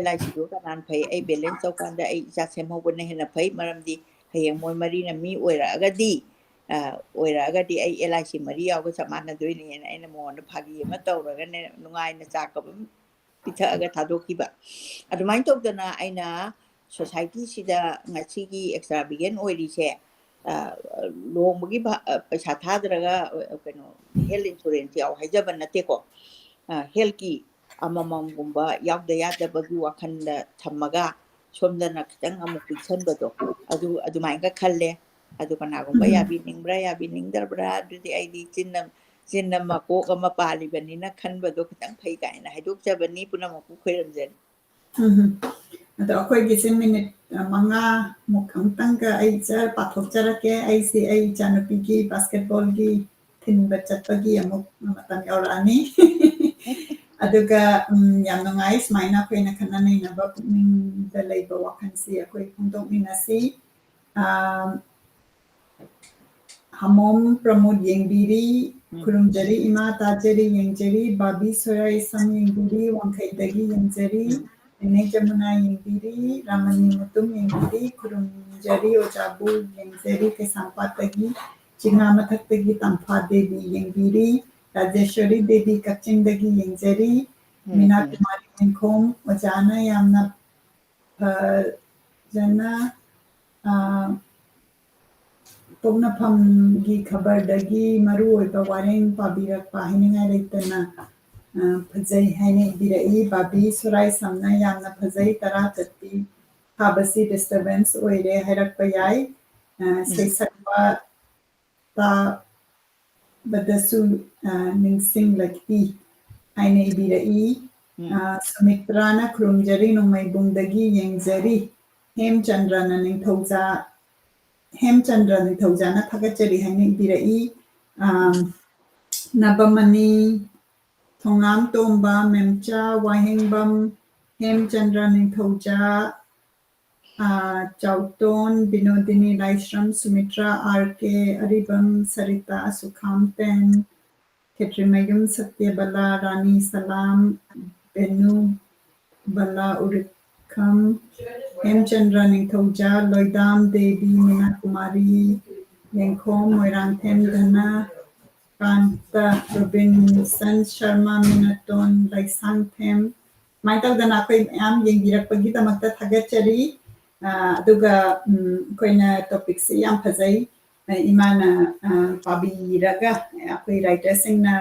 LICꯗꯨ ꯀꯅꯥꯅ ꯐꯩ ꯑꯩ ꯕꯦꯂꯦꯟꯁ ꯇꯧꯀꯥꯟꯗ ꯑꯩ ꯏꯆꯥ ꯁꯦꯝꯍꯧꯕꯅ ꯍꯦꯟꯅ ꯐꯩ ꯃꯔꯝꯗꯤ ꯍꯌꯦꯡ ꯃꯣꯏ ꯃꯔꯤꯅ ꯃꯤ ꯑꯣꯏꯔꯛꯑꯒꯗꯤ ꯑꯩ LIC ꯃꯔꯤ ꯌꯥꯎꯕ ꯆꯞ ꯃꯥꯟꯅꯗꯣꯏꯅꯦꯅ ꯑꯩꯅ ꯃꯉꯣꯟꯗ ꯐꯥꯒꯤ ꯑꯃ ꯇꯧꯔꯒꯅꯦ ꯅꯨꯡꯉꯥꯏꯅ ꯆꯥꯛꯀꯞ ꯄꯤꯊꯛꯑꯒ ꯊꯥꯗꯣꯛꯈꯤꯕ ꯑꯗꯨꯃꯥꯏꯅ ꯇꯧꯗꯅ ꯑꯩꯅ ꯁꯣꯁꯥꯏꯇꯤꯁꯤꯗ ꯉꯁꯤꯒꯤ ꯑꯦꯛꯁꯇ꯭ꯔꯥꯕꯤꯒꯦꯟ ꯑꯣꯏꯔꯤꯁꯦ ꯂꯨꯍꯣꯡꯕꯒꯤ ꯄꯩꯁꯥ ꯊꯥꯗ꯭ꯔꯒ ꯀꯩꯅꯣ ꯍꯦꯜꯊ ꯏꯟꯁꯨꯔꯦꯟꯁ ꯌꯥꯎ ꯍꯥꯏꯖꯕ ꯅꯠꯇꯦꯀꯣ ꯍꯦꯜꯊꯀꯤ ꯑꯃꯃꯝꯒꯨꯝꯕ ꯌꯥꯎꯗ ꯌꯥꯗꯕꯒꯤ ꯋꯥꯈꯜꯗ ꯊꯝꯃꯒ ꯁꯣꯝꯗꯅ ꯈꯤꯇꯪ ꯑꯃꯨꯛ ꯄꯤꯛꯁꯟꯕꯗꯣ ꯑꯗꯨꯃꯥꯏꯅꯒ ꯈꯜꯂꯦ ꯑꯗꯨ ꯀꯅꯥꯒꯨꯝꯕ ꯌꯥꯕꯤꯅꯤꯡꯗꯕ꯭ꯔꯥ ꯑꯗꯨꯗꯤ ꯑꯩꯗꯤ ꯆꯤꯟꯅ ꯃꯀꯣꯛ ꯑꯃ ꯄꯥꯜꯂꯤꯕꯅꯤꯅ ꯈꯟꯕꯗꯣ ꯈꯤꯇꯪ ꯐꯩ ꯀꯥꯏꯅ ꯍꯥꯏꯗꯣꯛꯆꯕꯅꯤ ꯄꯨꯝꯅꯃꯛꯄꯨ ꯈꯣꯏꯔꯝꯖꯅꯤ ꯑꯗꯣ ꯑꯩꯈꯣꯏꯒꯤꯁꯦ ꯃꯤꯅꯤꯠ 5 ꯑꯃꯨꯛꯇꯪꯒ ꯑꯩ ꯄꯥꯊꯣꯛꯆꯔꯛꯀꯦ ꯑꯩꯁꯦ ꯑꯩ ꯏꯆꯥꯅꯨꯄꯤꯒꯤ ꯕꯥꯁꯀꯦꯠꯕꯣꯜꯒꯤ ꯊꯤꯟꯕ ꯆꯠꯄꯒꯤ ꯑꯃꯨꯛ ꯃꯇꯝ ꯌꯧꯔꯛꯑꯅꯤ ꯑꯗꯨꯒ ꯌꯥꯝ ꯅꯨꯡꯉꯥꯏ ꯁꯨꯃꯥꯏꯅ ꯑꯩꯈꯣꯏꯅ ꯈꯟꯅ ꯅꯩꯅꯕ ꯄꯨꯛꯅꯤꯡꯗ ꯂꯩꯕ ꯋꯥꯈꯜꯁꯤ ꯑꯩꯈꯣꯏ ꯐꯣꯡꯗꯣꯛꯃꯤꯟꯅꯁꯤ ꯍꯃꯣꯝ ꯄ꯭ꯔꯃꯣꯗ ꯌꯦꯡꯕꯤꯔꯤ ꯈꯨꯔꯨꯝꯖꯔꯤ ꯏꯃꯥ ꯇꯥꯖꯔꯤ ꯌꯦꯡꯖꯔꯤ ꯕꯥꯕꯤ ꯁꯣꯔꯥꯏꯁꯝ ꯌꯦꯡꯕꯤꯔꯤ ꯋꯥꯡꯈꯩꯗꯒꯤ ꯌꯦꯡꯖꯔꯤ ꯅꯦꯅꯦ ꯖꯃꯨꯅꯥ ꯌꯦꯡꯕꯤꯔꯤ ꯔꯥꯃꯅꯤ ꯃꯇꯨꯝ ꯌꯦꯡꯕꯤꯔꯤ ꯈꯨꯔꯨꯝꯖꯔꯤ ꯑꯣꯖꯥꯕꯨ ꯌꯦꯡꯖꯔꯤ ꯀꯩꯁꯥꯝꯄꯥꯠꯇꯒꯤ ꯆꯤꯉꯥ ꯃꯊꯛꯇꯒꯤ ꯇꯝꯐꯥ ꯗꯦꯕꯤ ꯌꯦꯡꯕꯤꯔꯤ ꯔꯥꯖꯦꯁꯣꯔꯤ ꯗꯦꯕꯤ ꯀꯛꯆꯤꯡꯗꯒꯤ ꯌꯦꯡꯖꯔꯤ ꯃꯤꯅꯥ ꯀꯨꯃꯥꯔꯤ ꯅꯤꯡꯈꯣꯝ ꯑꯣꯖꯥꯅ ꯌꯥꯝꯅ ꯐꯖꯅ ꯄꯣꯛꯅꯐꯝꯒꯤ ꯈꯕꯔꯗꯒꯤ ꯃꯔꯨꯑꯣꯏꯕ ꯋꯥꯔꯦꯡ ꯄꯥꯕꯤꯔꯛꯄ ꯍꯥꯏꯅꯤꯡꯉꯥꯏ ꯂꯩꯇꯅ ꯐꯖꯩ ꯍꯥꯏꯅ ꯏꯕꯤꯔꯛꯏ ꯕꯥꯕꯤ ꯁꯣꯔꯥꯏ ꯁꯝꯅ ꯌꯥꯝꯅ ꯐꯖꯩ ꯇꯔꯥ ꯆꯠꯄꯤ ꯊꯥꯕꯁꯤ ꯗꯤꯁꯇꯔꯕꯦꯟꯁ ꯑꯣꯏꯔꯦ ꯍꯥꯏꯔꯛꯄ ꯌꯥꯏ ꯁꯩꯁꯛꯄ ꯇꯥꯕꯗꯁꯨ ꯅꯤꯡꯁꯤꯡꯂꯛꯏ ꯍꯥꯏꯅ ꯏꯕꯤꯔꯛꯏ ꯁꯨꯃꯤꯇ꯭ꯔꯥꯅ ꯈꯨꯔꯨꯝꯖꯔꯤ ꯅꯣꯡꯃꯩꯕꯨꯡꯗꯒꯤ ꯌꯦꯡꯖꯔꯤ ꯍꯦꯝꯆꯟꯗ꯭ꯔꯅ ꯍꯦꯝꯆꯟꯗ꯭ꯔ ꯅꯤꯡꯊꯧꯖꯥꯅ ꯊꯥꯒꯠꯆꯔꯤ ꯍꯥꯏꯅ ꯏꯕꯤꯔꯛꯏ ꯅꯕꯃꯅꯤ ꯊꯣꯉꯥꯝ ꯇꯣꯝꯕ ꯃꯦꯝꯆꯥ ꯋꯥꯍꯦꯡꯕꯝ ꯍꯦꯝꯆꯟꯗ꯭ꯔ ꯅꯤꯡꯊꯧꯖꯥ ꯆꯥꯎꯇꯣꯟ ꯕꯤꯅꯣꯗꯤꯅꯤ ꯂꯥꯏꯁ꯭ꯔꯝ ꯁꯨꯃꯤꯇ꯭ꯔꯥ RK ꯑꯔꯤꯕꯝ ꯁरिꯇꯥ ꯁꯨꯈꯥꯝꯇꯦꯟ ꯈꯦꯇ꯭ꯔꯤꯃꯌꯨꯝ ꯁꯠꯌꯕꯂꯥ ꯔꯥꯅꯤ ꯁꯂꯥꯝ ꯕꯦꯅꯨ ꯕꯂꯥ ꯎꯔꯤꯛꯈꯝ ꯍꯦꯝꯆꯟꯗ꯭ꯔ ꯅꯤꯡꯊꯧꯖꯥ ꯂꯣꯏꯗꯥꯝ ꯗꯦꯕꯤ ꯃꯤꯅꯥ ꯀꯨꯃꯥꯔꯤ ꯌꯦꯡꯈꯣꯝ ꯃꯣꯏꯔꯥꯡꯊꯦꯝ ꯙꯅ ꯀꯥꯟꯇ ꯔꯣꯕꯤꯟꯁꯟ ꯁꯔꯃ ꯃꯤꯅꯇꯣꯟ ꯂꯩꯁꯥꯡꯊꯦꯝ ꯁꯨꯃꯥꯏꯅ ꯇꯧꯗꯅ ꯑꯩꯈꯣꯏ ꯃꯌꯥꯝ ꯌꯦꯡꯕꯤꯔꯛꯄꯒꯤꯗꯃꯛꯇ ꯊꯥꯒꯠꯆꯔꯤ ꯑꯗꯨꯒ ꯑꯩꯈꯣꯏꯅ ꯇꯣꯄꯤꯛꯁꯤ ꯌꯥꯝ ꯐꯖꯩ ꯏꯃꯥꯅ ꯄꯥꯕꯤꯔꯒ ꯑꯩꯈꯣꯏ ꯔꯥꯏꯇꯔꯁꯤꯡꯅ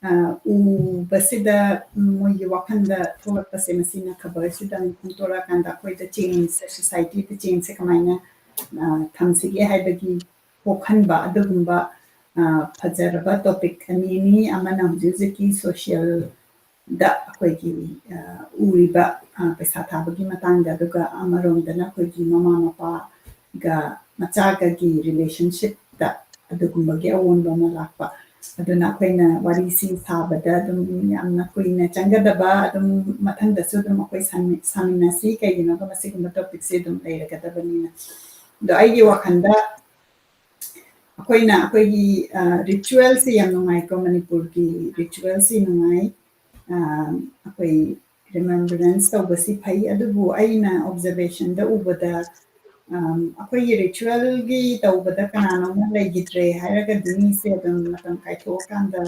ꯎꯕꯁꯤꯗ ꯃꯣꯏꯒꯤ ꯋꯥꯈꯜꯗ ꯊꯣꯛꯂꯛꯄꯁꯦ ꯃꯁꯤꯅ ꯈꯕꯔꯁꯤꯗ ꯐꯣꯡꯗꯣꯔꯛꯑꯀꯥꯟꯗ ꯑꯩꯈꯣꯏꯗ ꯆꯦꯟꯖ ꯁꯣꯁꯥꯏꯇꯤꯗ ꯆꯦꯟꯖꯁꯦ ꯀꯃꯥꯏꯅ ꯊꯝꯁꯤꯒꯦ ꯍꯥꯏꯕꯒꯤ ꯄꯣꯛꯍꯟꯕ ꯑꯗꯨꯒꯨꯝꯕ ꯐꯖꯔꯕ ꯇꯣꯄꯤꯛ ꯑꯅꯤꯅꯤ ꯑꯃꯅ ꯍꯧꯖꯤꯛ ꯍꯧꯖꯤꯛꯀꯤ ꯁꯣꯁꯤꯌꯦꯜꯗ ꯑꯩꯈꯣꯏꯒꯤ ꯎꯔꯤꯕ ꯄꯩꯁꯥ ꯊꯥꯕꯒꯤ ꯃꯇꯥꯡꯗ ꯑꯗꯨꯒ ꯑꯃꯔꯣꯝꯗꯅ ꯑꯩꯈꯣꯏꯒꯤ ꯃꯃꯥ ꯃꯄꯥꯒ ꯃꯆꯥꯒꯒꯤ ꯔꯤꯂꯦꯁꯟꯁꯤꯞꯇ ꯑꯗꯨꯒꯨꯝꯕꯒꯤ ꯑꯑꯣꯟꯕ ꯑꯃ ꯂꯥꯛꯄ ꯑꯗꯨꯅ ꯑꯩꯈꯣꯏꯅ ꯋꯥꯔꯤꯁꯤ ꯁꯥꯕꯗ ꯑꯗꯨꯝ ꯌꯥꯝꯅ ꯀꯨꯏꯅ ꯆꯪꯒꯗꯕ ꯑꯗꯨꯝ ꯃꯊꯪꯗꯁꯨ ꯑꯗꯨꯝ ꯑꯩꯈꯣꯏ ꯁꯥꯃꯤꯟꯅꯁꯤ ꯀꯩꯒꯤꯅꯣꯗ ꯃꯁꯤꯒꯨꯝꯕ ꯇꯣꯄꯤꯛꯁꯦ ꯑꯗꯨꯝ ꯂꯩꯔꯒꯗꯕꯅꯤꯅ ꯑꯗꯣ ꯑꯩꯒꯤ ꯋꯥꯈꯜꯗ ꯑꯩꯈꯣꯏꯒꯤ ꯔꯤꯆꯨꯋꯦꯜꯁꯤ ꯌꯥꯝ ꯅꯨꯡꯉꯥꯏꯀꯣ ꯃꯅꯤꯄꯨꯔꯒꯤ ꯔꯤꯆꯨꯋꯦꯜꯁꯤ ꯅꯨꯡꯉꯥꯏ ꯑꯩꯈꯣꯏ ꯔꯤꯃꯦꯝꯕꯔꯦꯟꯁ ꯇꯧꯕꯁꯤ ꯐꯩ ꯑꯗꯨꯕꯨ ꯑꯩꯅ ꯑꯣꯕꯖꯔꯕꯦꯁꯟꯗ ꯎꯕꯗ ꯑꯩꯈꯣꯏꯒꯤ ꯔꯤꯆꯨꯋꯦꯜꯒꯤ ꯇꯧꯕꯗ ꯀꯅꯥꯅꯣꯝꯃ ꯂꯩꯈꯤꯗ꯭ꯔꯦ ꯍꯥꯏꯔꯒꯗꯤ ꯃꯤꯁꯦ ꯑꯗꯨꯝ ꯃꯇꯝ ꯀꯥꯏꯊꯣꯛꯑꯀꯥꯟꯗ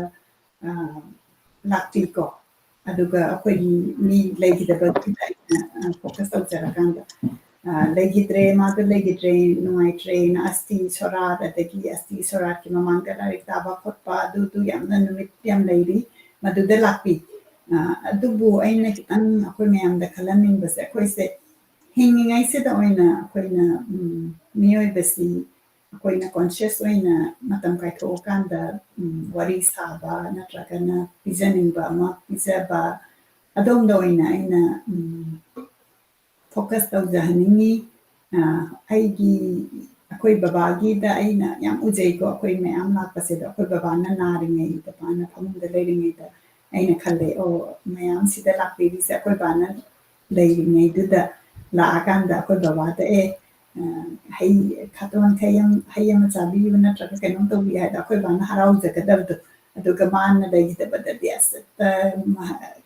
ꯂꯥꯛꯄꯤꯀꯣ ꯑꯗꯨꯒ ꯑꯩꯈꯣꯏꯒꯤ ꯃꯤ ꯂꯩꯈꯤꯗꯕꯒꯤꯗ ꯑꯩꯅ ꯐꯣꯀꯁ ꯇꯧꯖꯔꯀꯥꯟꯗ ꯂꯩꯈꯤꯗ꯭ꯔꯦ ꯃꯥꯗꯣ ꯂꯩꯈꯤꯗ꯭ꯔꯦ ꯅꯨꯡꯉꯥꯏꯇ꯭ꯔꯦꯅ ꯑꯁꯇꯤ ꯁꯣꯔꯥꯠ ꯑꯗꯒꯤ ꯑꯁꯇꯤ ꯁꯣꯔꯥꯠꯀꯤ ꯃꯃꯥꯡꯗ ꯂꯥꯏꯔꯤꯛ ꯇꯥꯕ ꯈꯣꯠꯄ ꯑꯗꯨꯗꯨ ꯌꯥꯝꯅ ꯅꯨꯃꯤꯠ ꯌꯥꯝ ꯂꯩꯔꯤ ꯃꯗꯨꯗ ꯂꯥꯛꯄꯤ ꯑꯗꯨꯕꯨ ꯑꯩꯅ ꯈꯤꯇꯪ ꯑꯩꯈꯣꯏ ꯃꯌꯥꯝꯗ ꯈꯜꯍꯟꯅꯤꯡꯕꯁꯦ ꯑꯩꯈꯣꯏꯁꯦ ꯍꯤꯡꯉꯤꯉꯩꯁꯤꯗ ꯑꯣꯏꯅ ꯑꯩꯈꯣꯏꯅ ꯃꯤꯑꯣꯏꯕꯁꯤ ꯑꯩꯈꯣꯏꯅ ꯀꯣꯟꯁꯤꯌꯁ ꯑꯣꯏꯅ ꯃꯇꯝ ꯀꯥꯏꯊꯣꯛꯑꯀꯥꯟꯗ ꯋꯥꯔꯤ ꯁꯥꯕ ꯅꯠꯇ꯭ꯔꯒꯅ ꯄꯤꯖꯅꯤꯡꯕ ꯑꯃ ꯄꯤꯖꯕ ꯑꯗꯣꯝꯗ ꯑꯣꯏꯅ ꯑꯩꯅ ꯐꯣꯀꯁ ꯇꯧꯖꯍꯟꯅꯤꯡꯉꯤ ꯑꯩꯈꯣꯏ ꯕꯕꯥꯒꯤꯗ ꯑꯩꯅ ꯌꯥꯝ ꯎꯖꯩꯀꯣ ꯑꯩꯈꯣꯏ ꯃꯌꯥꯝ ꯂꯥꯛꯄꯁꯤꯗ ꯑꯩꯈꯣꯏ ꯕꯕꯥꯅ ꯅꯥꯔꯤꯉꯩꯗ ꯕꯕꯥꯅ ꯐꯃꯨꯡꯗ ꯂꯩꯔꯤꯉꯩꯗ ꯑꯩꯅ ꯈꯜꯂꯦ ꯃꯌꯥꯝꯁꯤꯗ ꯂꯥꯛꯄꯤꯔꯤꯁꯦ ꯑꯩꯈꯣꯏ ꯕꯥꯅ ꯂꯩꯔꯤꯉꯩꯗꯨꯗ ꯂꯥꯛꯑꯀꯥꯟꯗ ꯑꯩꯈꯣꯏ ꯕꯕꯥꯗ ꯍꯩ ꯈꯥꯇꯣꯟ ꯍꯩ ꯑꯃ ꯆꯥꯕꯤꯌꯨ ꯅꯠꯇ꯭ꯔꯒ ꯀꯩꯅꯣꯝ ꯇꯧꯕꯤꯌꯨ ꯍꯥꯏꯗ ꯑꯩꯈꯣꯏ ꯕꯥꯅ ꯍꯔꯥꯎꯖꯒꯗꯕꯗꯣ ꯑꯗꯨꯒ ꯃꯥꯅ ꯂꯩꯈꯤꯗꯕꯗꯗꯤ ꯑꯁ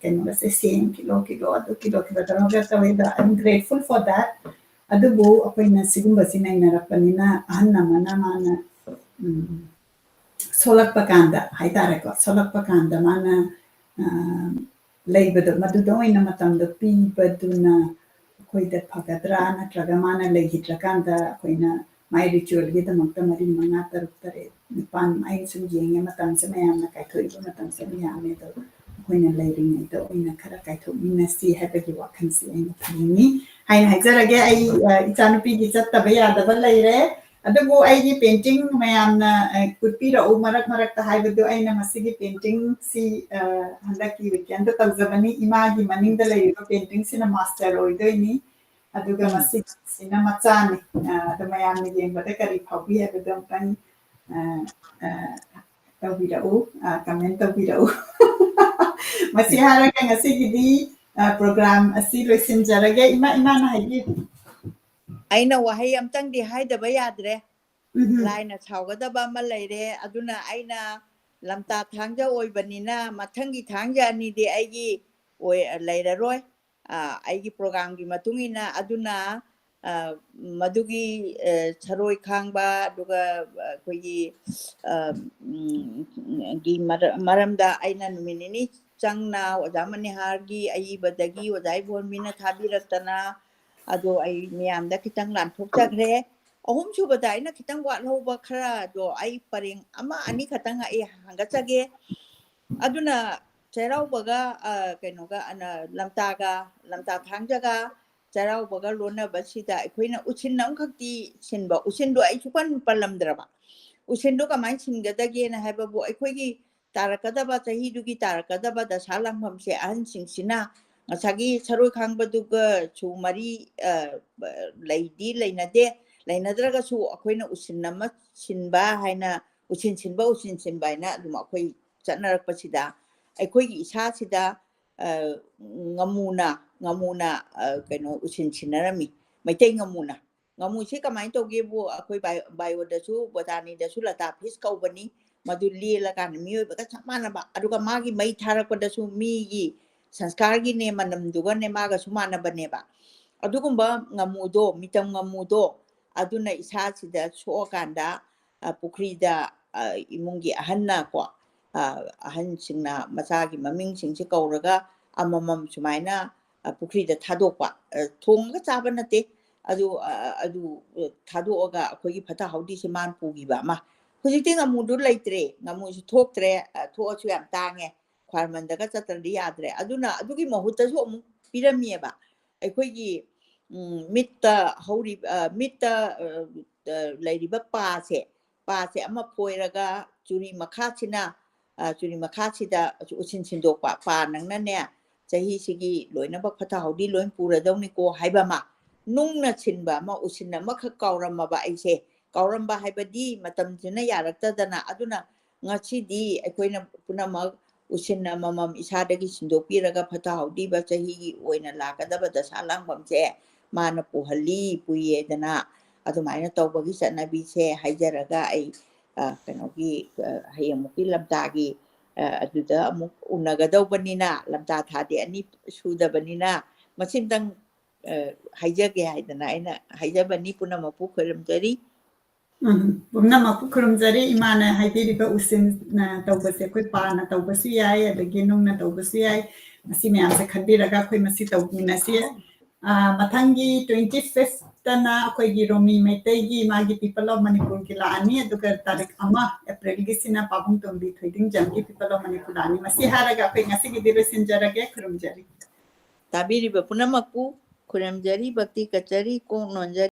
ꯀꯩꯅꯣꯒꯁꯦ ꯁꯦꯝ ꯀꯤꯂꯣ ꯑꯗꯨ ꯀꯤꯂꯣ ꯇꯧꯔꯒ ꯇꯧꯋꯦꯗ ꯑꯥꯏ ꯑꯦꯝ ꯒ꯭ꯔꯦꯠꯐꯨꯜ ꯐꯣꯔ ꯗꯦꯠ ꯑꯗꯨꯕꯨ ꯑꯩꯈꯣꯏꯅ ꯁꯤꯒꯨꯝꯕꯁꯤ ꯅꯩꯅꯔꯛꯄꯅꯤꯅ ꯑꯍꯜ ꯑꯃꯅ ꯃꯥꯅ ꯁꯣꯜꯂꯛꯄ ꯀꯥꯟꯗ ꯍꯥꯏꯇꯥꯔꯦꯀோ ꯁꯣꯜꯂꯛꯄ ꯀꯥꯟꯗ ꯃꯥꯅ ꯂꯩꯕꯗꯣ ꯃꯗꯨꯗ ꯑꯣꯏꯅ ꯃꯇꯝꯗꯣ ꯄꯤꯕꯗꯨꯅ ꯑꯩꯈꯣꯏꯗ ꯐꯒꯗ꯭ꯔꯥ ꯅꯠꯇ꯭ꯔꯒ ꯃꯥꯅ ꯂꯩꯈꯤꯗ꯭ꯔꯀꯥꯟꯗ ꯑꯩꯈꯣꯏꯅ ꯃꯥꯏ ꯔꯤꯆꯨꯋꯦꯜꯒꯤꯗꯃꯛꯇ 3, 5, 6, 7, 9 ꯑꯩꯅ ꯁꯨꯝ ꯌꯦꯡꯉꯦ ꯃꯇꯝꯁꯦ ꯃꯌꯥꯝꯅ ꯀꯥꯏꯊꯣꯛꯏꯕ ꯃꯇꯝꯁꯦ ꯌꯥꯝꯃꯦ ꯑꯗꯣ ꯑꯩꯈꯣꯏꯅ ꯂꯩꯔꯤꯉꯩꯗ ꯑꯣꯏꯅ ꯈꯔ ꯀꯥꯏꯊꯣꯛꯃꯤꯟꯅꯁꯤ ꯍꯥꯏꯕꯒꯤ ꯋꯥꯈꯜꯁꯤ ꯑꯩꯅ ꯊꯝꯅꯤꯡꯉꯤ ꯍꯥꯏꯅ ꯍꯥꯏꯖꯔꯒꯦ ꯑꯩ ꯏꯆꯥꯅꯨꯄꯤꯒꯤ ꯆꯠꯇꯕ ꯌꯥꯗꯕ ꯂꯩꯔꯦ ꯑꯗꯨꯕꯨ ꯑꯩꯒꯤ ꯄꯦꯟꯇꯤꯡ ꯃꯌꯥꯝꯅ ꯎꯠꯄꯤꯔꯛꯎ ꯃꯔꯛ ꯃꯔꯛꯇ ꯍꯥꯏꯕꯗꯨ ꯑꯩꯅ ꯃꯁꯤꯒꯤ ꯄꯦꯟꯇꯤꯡꯁꯤ ꯍꯟꯗꯛꯀꯤ ꯋꯤꯀꯦꯟꯗ ꯇꯧꯖꯕꯅꯤ ꯏꯃꯥꯒꯤ ꯃꯅꯤꯡꯗ ꯂꯩꯔꯤꯕ ꯄꯦꯟꯇꯤꯡꯁꯤꯅ ꯃꯥꯁꯇꯔ ꯑꯣꯏꯗꯣꯏꯅꯤ ꯑꯗꯨꯒ ꯃꯁꯤꯁꯤꯅ ꯃꯆꯥꯅꯤ ꯑꯗꯣ ꯃꯌꯥꯝꯅ ꯌꯦꯡꯕꯗ ꯀꯔꯤ ꯐꯥꯎꯕꯤ ꯍꯥꯏꯕꯗꯨ ꯑꯝꯇꯪ ꯇꯧꯕꯤꯔꯛꯎ ꯀꯃꯦꯟ ꯇꯧꯕꯤꯔꯛꯎ ꯃꯁꯤ ꯍꯥꯏꯔꯒ ꯉꯁꯤꯒꯤꯗꯤ ꯄ꯭ꯔꯣꯒ꯭ꯔꯥꯝ ꯑꯁꯤ ꯂꯣꯏꯁꯤꯟꯖꯔꯒꯦ ꯏꯃꯥꯅ ꯍꯥꯏꯕꯤꯌꯨ ꯑꯩꯅ ꯋꯥꯍꯩ ꯑꯝꯇꯪꯗꯤ ꯍꯥꯏꯗꯕ ꯌꯥꯗ꯭ꯔꯦ ꯂꯥꯏꯅ ꯁꯥꯎꯒꯗꯕ ꯑꯃ ꯂꯩꯔꯦ ꯑꯗꯨꯅ ꯑꯩꯅ ꯂꯝꯇꯥ ꯊꯥꯡꯖ ꯑꯣꯏꯕꯅꯤꯅ ꯃꯊꯪꯒꯤ ꯊꯥꯡꯖ ꯑꯅꯤꯗꯤ ꯑꯩꯒꯤ ꯂꯩꯔꯔꯣꯏ ꯑꯩꯒꯤ ꯄ꯭ꯔꯣꯒ꯭ꯔꯥꯝꯒꯤ ꯃꯇꯨꯡ ꯏꯟꯅ ꯑꯗꯨꯅ ꯃꯗꯨꯒꯤ ꯁꯔꯣꯏ ꯈꯥꯡꯕ ꯑꯗꯨꯒ ꯑꯩꯈꯣꯏꯒꯤ ꯃꯔꯝꯗ ꯑꯩꯅ ꯅꯨꯃꯤꯠ ꯅꯤꯅꯤ ꯆꯪꯅ ꯑꯣꯖꯥ ꯃꯅꯤꯍꯥꯔꯒꯤ ꯑꯏꯕꯗꯒꯤ ꯑꯣꯖꯥ ꯏꯕꯣꯟꯕꯤꯅ ꯊꯥꯕꯤꯔꯛꯇꯅ ꯑꯗꯣ ꯑꯩ ꯃꯌꯥꯝꯗ ꯈꯤꯇꯪ ꯂꯥꯟꯊꯣꯛꯆꯈ꯭ꯔꯦ ꯑꯍꯨꯝꯁꯨꯕꯗ ꯑꯩꯅ ꯈꯤꯇꯪ ꯋꯥꯠꯍꯧꯕ ꯈꯔꯗꯣ ꯑꯩ ꯄꯔꯦꯡ 1, 2 ꯈꯛꯇꯪ ꯑꯩ ꯍꯪꯒꯠꯆꯒꯦ ꯑꯗꯨꯅ ꯆꯩꯔꯥꯎꯕꯒ ꯀꯩꯅꯣꯒ ꯂꯝꯇꯥ ꯊꯥꯡꯖꯒ ꯆꯩꯔꯥꯎꯕꯒ ꯂꯣꯟꯅꯕꯁꯤꯗ ꯑꯩꯈꯣꯏꯅ ꯎꯁꯤꯟ ꯑꯃꯈꯛꯇꯤ ꯁꯤꯟꯕ ꯎꯁꯤꯟꯗꯣ ꯑꯩ ꯁꯨꯄꯟ ꯄꯜꯂꯝꯗ꯭ꯔꯕ ꯎꯁꯤꯟꯗꯣ ꯀꯃꯥꯏꯅ ꯁꯤꯟꯒꯗꯒꯦꯅ ꯍꯥꯏꯕꯕꯨ ꯑꯩꯈꯣꯏꯒꯤ ꯇꯥꯔꯛꯀꯗꯕ ꯆꯍꯤꯗꯨꯒꯤ ꯇꯥꯔꯛꯀꯗꯕ ꯗꯁꯥ ꯂꯥꯡꯐꯝꯁꯦ ꯑꯍꯟꯁꯤꯡꯁꯤꯅ ꯉꯁꯥꯏꯒꯤ ꯁꯔꯣꯏ ꯈꯥꯡꯕꯗꯨꯒꯁꯨ ꯃꯔꯤ ꯂꯩꯅꯗ꯭ꯔꯒꯁꯨ ꯑꯩꯈꯣꯏꯅ ꯎꯁꯤꯟ ꯑꯃ ꯁꯤꯟꯕ ꯍꯥꯏꯅ ꯎꯁꯤꯟ ꯁꯤꯟꯕ ꯍꯥꯏꯅ ꯑꯗꯨꯝ ꯑꯩꯈꯣꯏ ꯆꯠꯅꯔꯛꯄꯁꯤꯗ ꯑꯩꯈꯣꯏꯒꯤ ꯏꯁꯥꯁꯤꯗ ꯉꯃꯨꯅ ꯀꯩꯅꯣ ꯎꯁꯤꯟ ꯁꯤꯟꯅꯔꯝꯃꯤ ꯃꯩꯇꯩ ꯉꯃꯨꯁꯤ ꯀꯃꯥꯏꯅ ꯇꯧꯒꯦꯕꯨ ꯑꯩꯈꯣꯏ ꯕꯥꯏꯑꯣꯗꯁꯨ ꯕꯣꯇꯥꯅꯤꯗꯁꯨ ꯂꯇꯥ ꯐꯤꯁ ꯀꯧꯕꯅꯤ ꯃꯗꯨ ꯂꯦꯜꯂꯀꯥꯟꯗ ꯃꯤꯑꯣꯏꯕꯒ ꯆꯞ ꯃꯥꯟꯅꯕ ꯑꯗꯨꯒ ꯃꯥꯒꯤ ꯃꯩ ꯊꯥꯔꯛꯄꯗꯁꯨ ꯃꯤꯒꯤ ꯁꯪꯁꯀꯥꯔꯒꯤꯅꯦ ꯃꯅꯝꯗꯨꯒꯅꯦ ꯃꯥꯒꯁꯨ ꯃꯥꯟꯅꯕꯅꯦꯕ ꯑꯗꯨꯒꯨꯝꯕ ꯉꯃꯨꯗꯣ ꯃꯤꯇꯝ ꯉꯃꯨꯗꯣ ꯑꯗꯨꯅ ꯏꯁꯥꯁꯤꯗ ꯁꯣꯛꯑꯀꯥꯟꯗ ꯄꯨꯈ꯭ꯔꯤꯗ ꯏꯃꯨꯡꯒꯤ ꯑꯍꯟꯅꯀꯣ ꯑꯍꯟꯁꯤꯡꯅ ꯃꯆꯥꯒꯤ ꯃꯃꯤꯡꯁꯤꯡꯁꯦ ꯀꯧꯔꯒ ꯑꯃꯃꯝ ꯁꯨꯃꯥꯏꯅ ꯄꯨꯈ꯭ꯔꯤꯗ ꯊꯥꯗꯣꯛꯄ ꯊꯣꯡꯉꯒ ꯆꯥꯕ ꯅꯠꯇꯦ ꯑꯗꯨ ꯊꯥꯗꯣꯛꯑꯒ ꯑꯩꯈꯣꯏꯒꯤ ꯐꯠꯇ ꯍꯥꯎꯊꯤꯁꯦ ꯃꯥꯅ ꯄꯨꯈꯤꯕ ꯑꯃ ꯍꯧꯖꯤꯛꯇꯤ ꯉꯥꯃꯨꯗꯨ ꯂꯩꯇ꯭ꯔꯦ ꯉꯥꯃꯨꯁꯨ ꯊꯣꯛꯇ꯭ꯔꯦ ꯊꯣꯛꯑꯁꯨ ꯌꯥꯝ ꯇꯥꯡꯉꯦ ꯈ꯭ꯋꯥꯏꯔꯝꯕꯟꯗꯒ ꯆꯠꯇ꯭ꯔꯗꯤ ꯌꯥꯗ꯭ꯔꯦ ꯑꯗꯨꯅ ꯑꯗꯨꯒꯤ ꯃꯍꯨꯠꯇꯁꯨ ꯑꯃꯨꯛ ꯄꯤꯔꯝꯃꯤꯑꯕ ꯑꯩꯈꯣꯏꯒꯤ ꯃꯤꯠꯇ ꯍꯧꯔꯤꯕ ꯃꯤꯠꯇ ꯂꯩꯔꯤꯕ ꯄꯥꯁꯦ ꯑꯃ ꯐꯣꯏꯔꯒ ꯆꯨꯔꯤ ꯃꯈꯥꯁꯤꯗ ꯎꯁꯤꯟ ꯁꯤꯟꯗꯣꯛꯄ ꯄꯥ ꯅꯪꯅꯅꯦ ꯆꯍꯤꯁꯤꯒꯤ ꯂꯣꯏꯅꯃꯛ ꯐꯠꯇ ꯍꯥꯎꯊꯤ ꯂꯣꯏ ꯄꯨꯔꯗꯧꯅꯤꯀꯣ ꯍꯥꯏꯕ ꯑꯃ ꯅꯨꯡꯅ ꯁꯤꯟꯕ ꯑꯃ ꯎꯁꯤꯟ ꯑꯃꯈꯛ ꯀꯥꯎꯔꯝꯃꯕ ꯑꯩꯁꯦ ꯀꯥꯎꯔꯝꯕ ꯍꯥꯏꯕꯗꯤ ꯃꯇꯝꯁꯤꯅ ꯌꯥꯔꯛꯇꯗꯅ ꯑꯗꯨꯅ ꯉꯁꯤꯗꯤ ꯑꯩꯈꯣꯏꯅ ꯄꯨꯝꯅꯃꯛ ꯎꯁꯤꯟ ꯑꯃꯃꯝ ꯏꯁꯥꯗꯒꯤ ꯁꯤꯟꯗꯣꯛꯄꯤꯔꯒ ꯐꯠꯇ ꯍꯥꯎꯊꯤꯕ ꯆꯍꯤꯒꯤ ꯑꯣꯏꯅ ꯂꯥꯛꯀꯗꯕ ꯗꯁꯥ ꯂꯥꯡꯕꯝꯁꯦ ꯃꯥꯅ ꯄꯨꯍꯜꯂꯤ ꯄꯨꯏꯌꯦꯗꯅ ꯑꯗꯨꯃꯥꯏꯅ ꯇꯧꯕꯒꯤ ꯆꯠꯅꯕꯤꯁꯦ ꯍꯥꯏꯖꯔꯒ ꯑꯩ ꯀꯩꯅꯣꯒꯤ ꯍꯌꯦꯡꯃꯨꯛꯀꯤ ꯂꯝꯇꯥꯒꯤ ꯑꯗꯨꯗ ꯑꯃꯨꯛ ꯎꯅꯒꯗꯧꯕꯅꯤꯅ ꯂꯝꯇꯥ ꯊꯥꯗꯤ ꯑꯅꯤ ꯁꯨꯗꯕꯅꯤꯅ ꯃꯁꯤꯃꯇꯪ ꯍꯥꯏꯖꯒꯦ ꯍꯥꯏꯗꯅ ꯑꯩꯅ ꯍꯥꯏꯖꯕꯅꯤ ꯄꯨꯝꯅꯃꯛꯄꯨ ꯈꯣꯏꯔꯝꯖꯔꯤ ꯄꯨꯝꯅꯃꯛꯄꯨ ꯈꯨꯔꯨꯝꯖꯔꯤ ꯏꯃꯥꯅ ꯍꯥꯏꯕꯤꯔꯤꯕ ꯎꯁꯤꯟꯅ ꯇꯧꯕꯁꯦ ꯑꯩꯈꯣꯏ ꯄꯥꯅ ꯇꯧꯕꯁꯨ ꯌꯥꯏ ꯑꯗꯒꯤ ꯅꯨꯡꯅ ꯇꯧꯕꯁꯨ ꯌꯥꯏ ꯃꯁꯤ ꯃꯌꯥꯝꯁꯦ ꯈꯟꯕꯤꯔꯒ ꯑꯩꯈꯣꯏ ꯃꯁꯤ ꯇꯧꯃꯤꯟꯅꯁꯤ ꯃꯊꯪꯒꯤ 25ꯇꯅ ꯑꯩꯈꯣꯏꯒꯤ ꯔꯣꯃꯤ ꯃꯩꯇꯩꯒꯤ ꯃꯥꯒꯤ ꯄꯤꯄꯜ ꯑꯣꯐ ꯃꯅꯤꯄꯨꯔꯒꯤ ꯂꯥꯛꯑꯅꯤ ꯑꯗꯨꯒ ꯇꯥꯔꯤꯛ 1 ꯑꯦꯄ꯭ꯔꯤꯜꯒꯤꯁꯤꯅ ꯄꯥꯕꯨꯡ ꯇꯣꯝꯕꯤ ꯊꯣꯏꯗꯤꯡꯖꯝꯒꯤ ꯄꯤꯄꯜ ꯑꯣꯐ ꯃꯅꯤꯄꯨꯔ ꯂꯥꯛꯑꯅꯤ ꯃꯁꯤ ꯍꯥꯏꯔꯒ ꯑꯩꯈꯣꯏ ꯉꯁꯤꯒꯤꯗꯤ ꯂꯣꯏꯁꯤꯟꯖꯔꯒꯦ ꯈꯨꯔꯨꯝꯖꯔꯤ ꯇꯥꯕꯤꯔꯤꯕ ꯄꯨꯝꯅꯃꯛꯄꯨ ꯈꯨꯔꯨꯝꯖꯔꯤ ꯚꯛꯇꯤ ꯀꯠꯆꯔꯤ ꯀꯣꯛ ꯅꯣꯟꯖꯔꯤ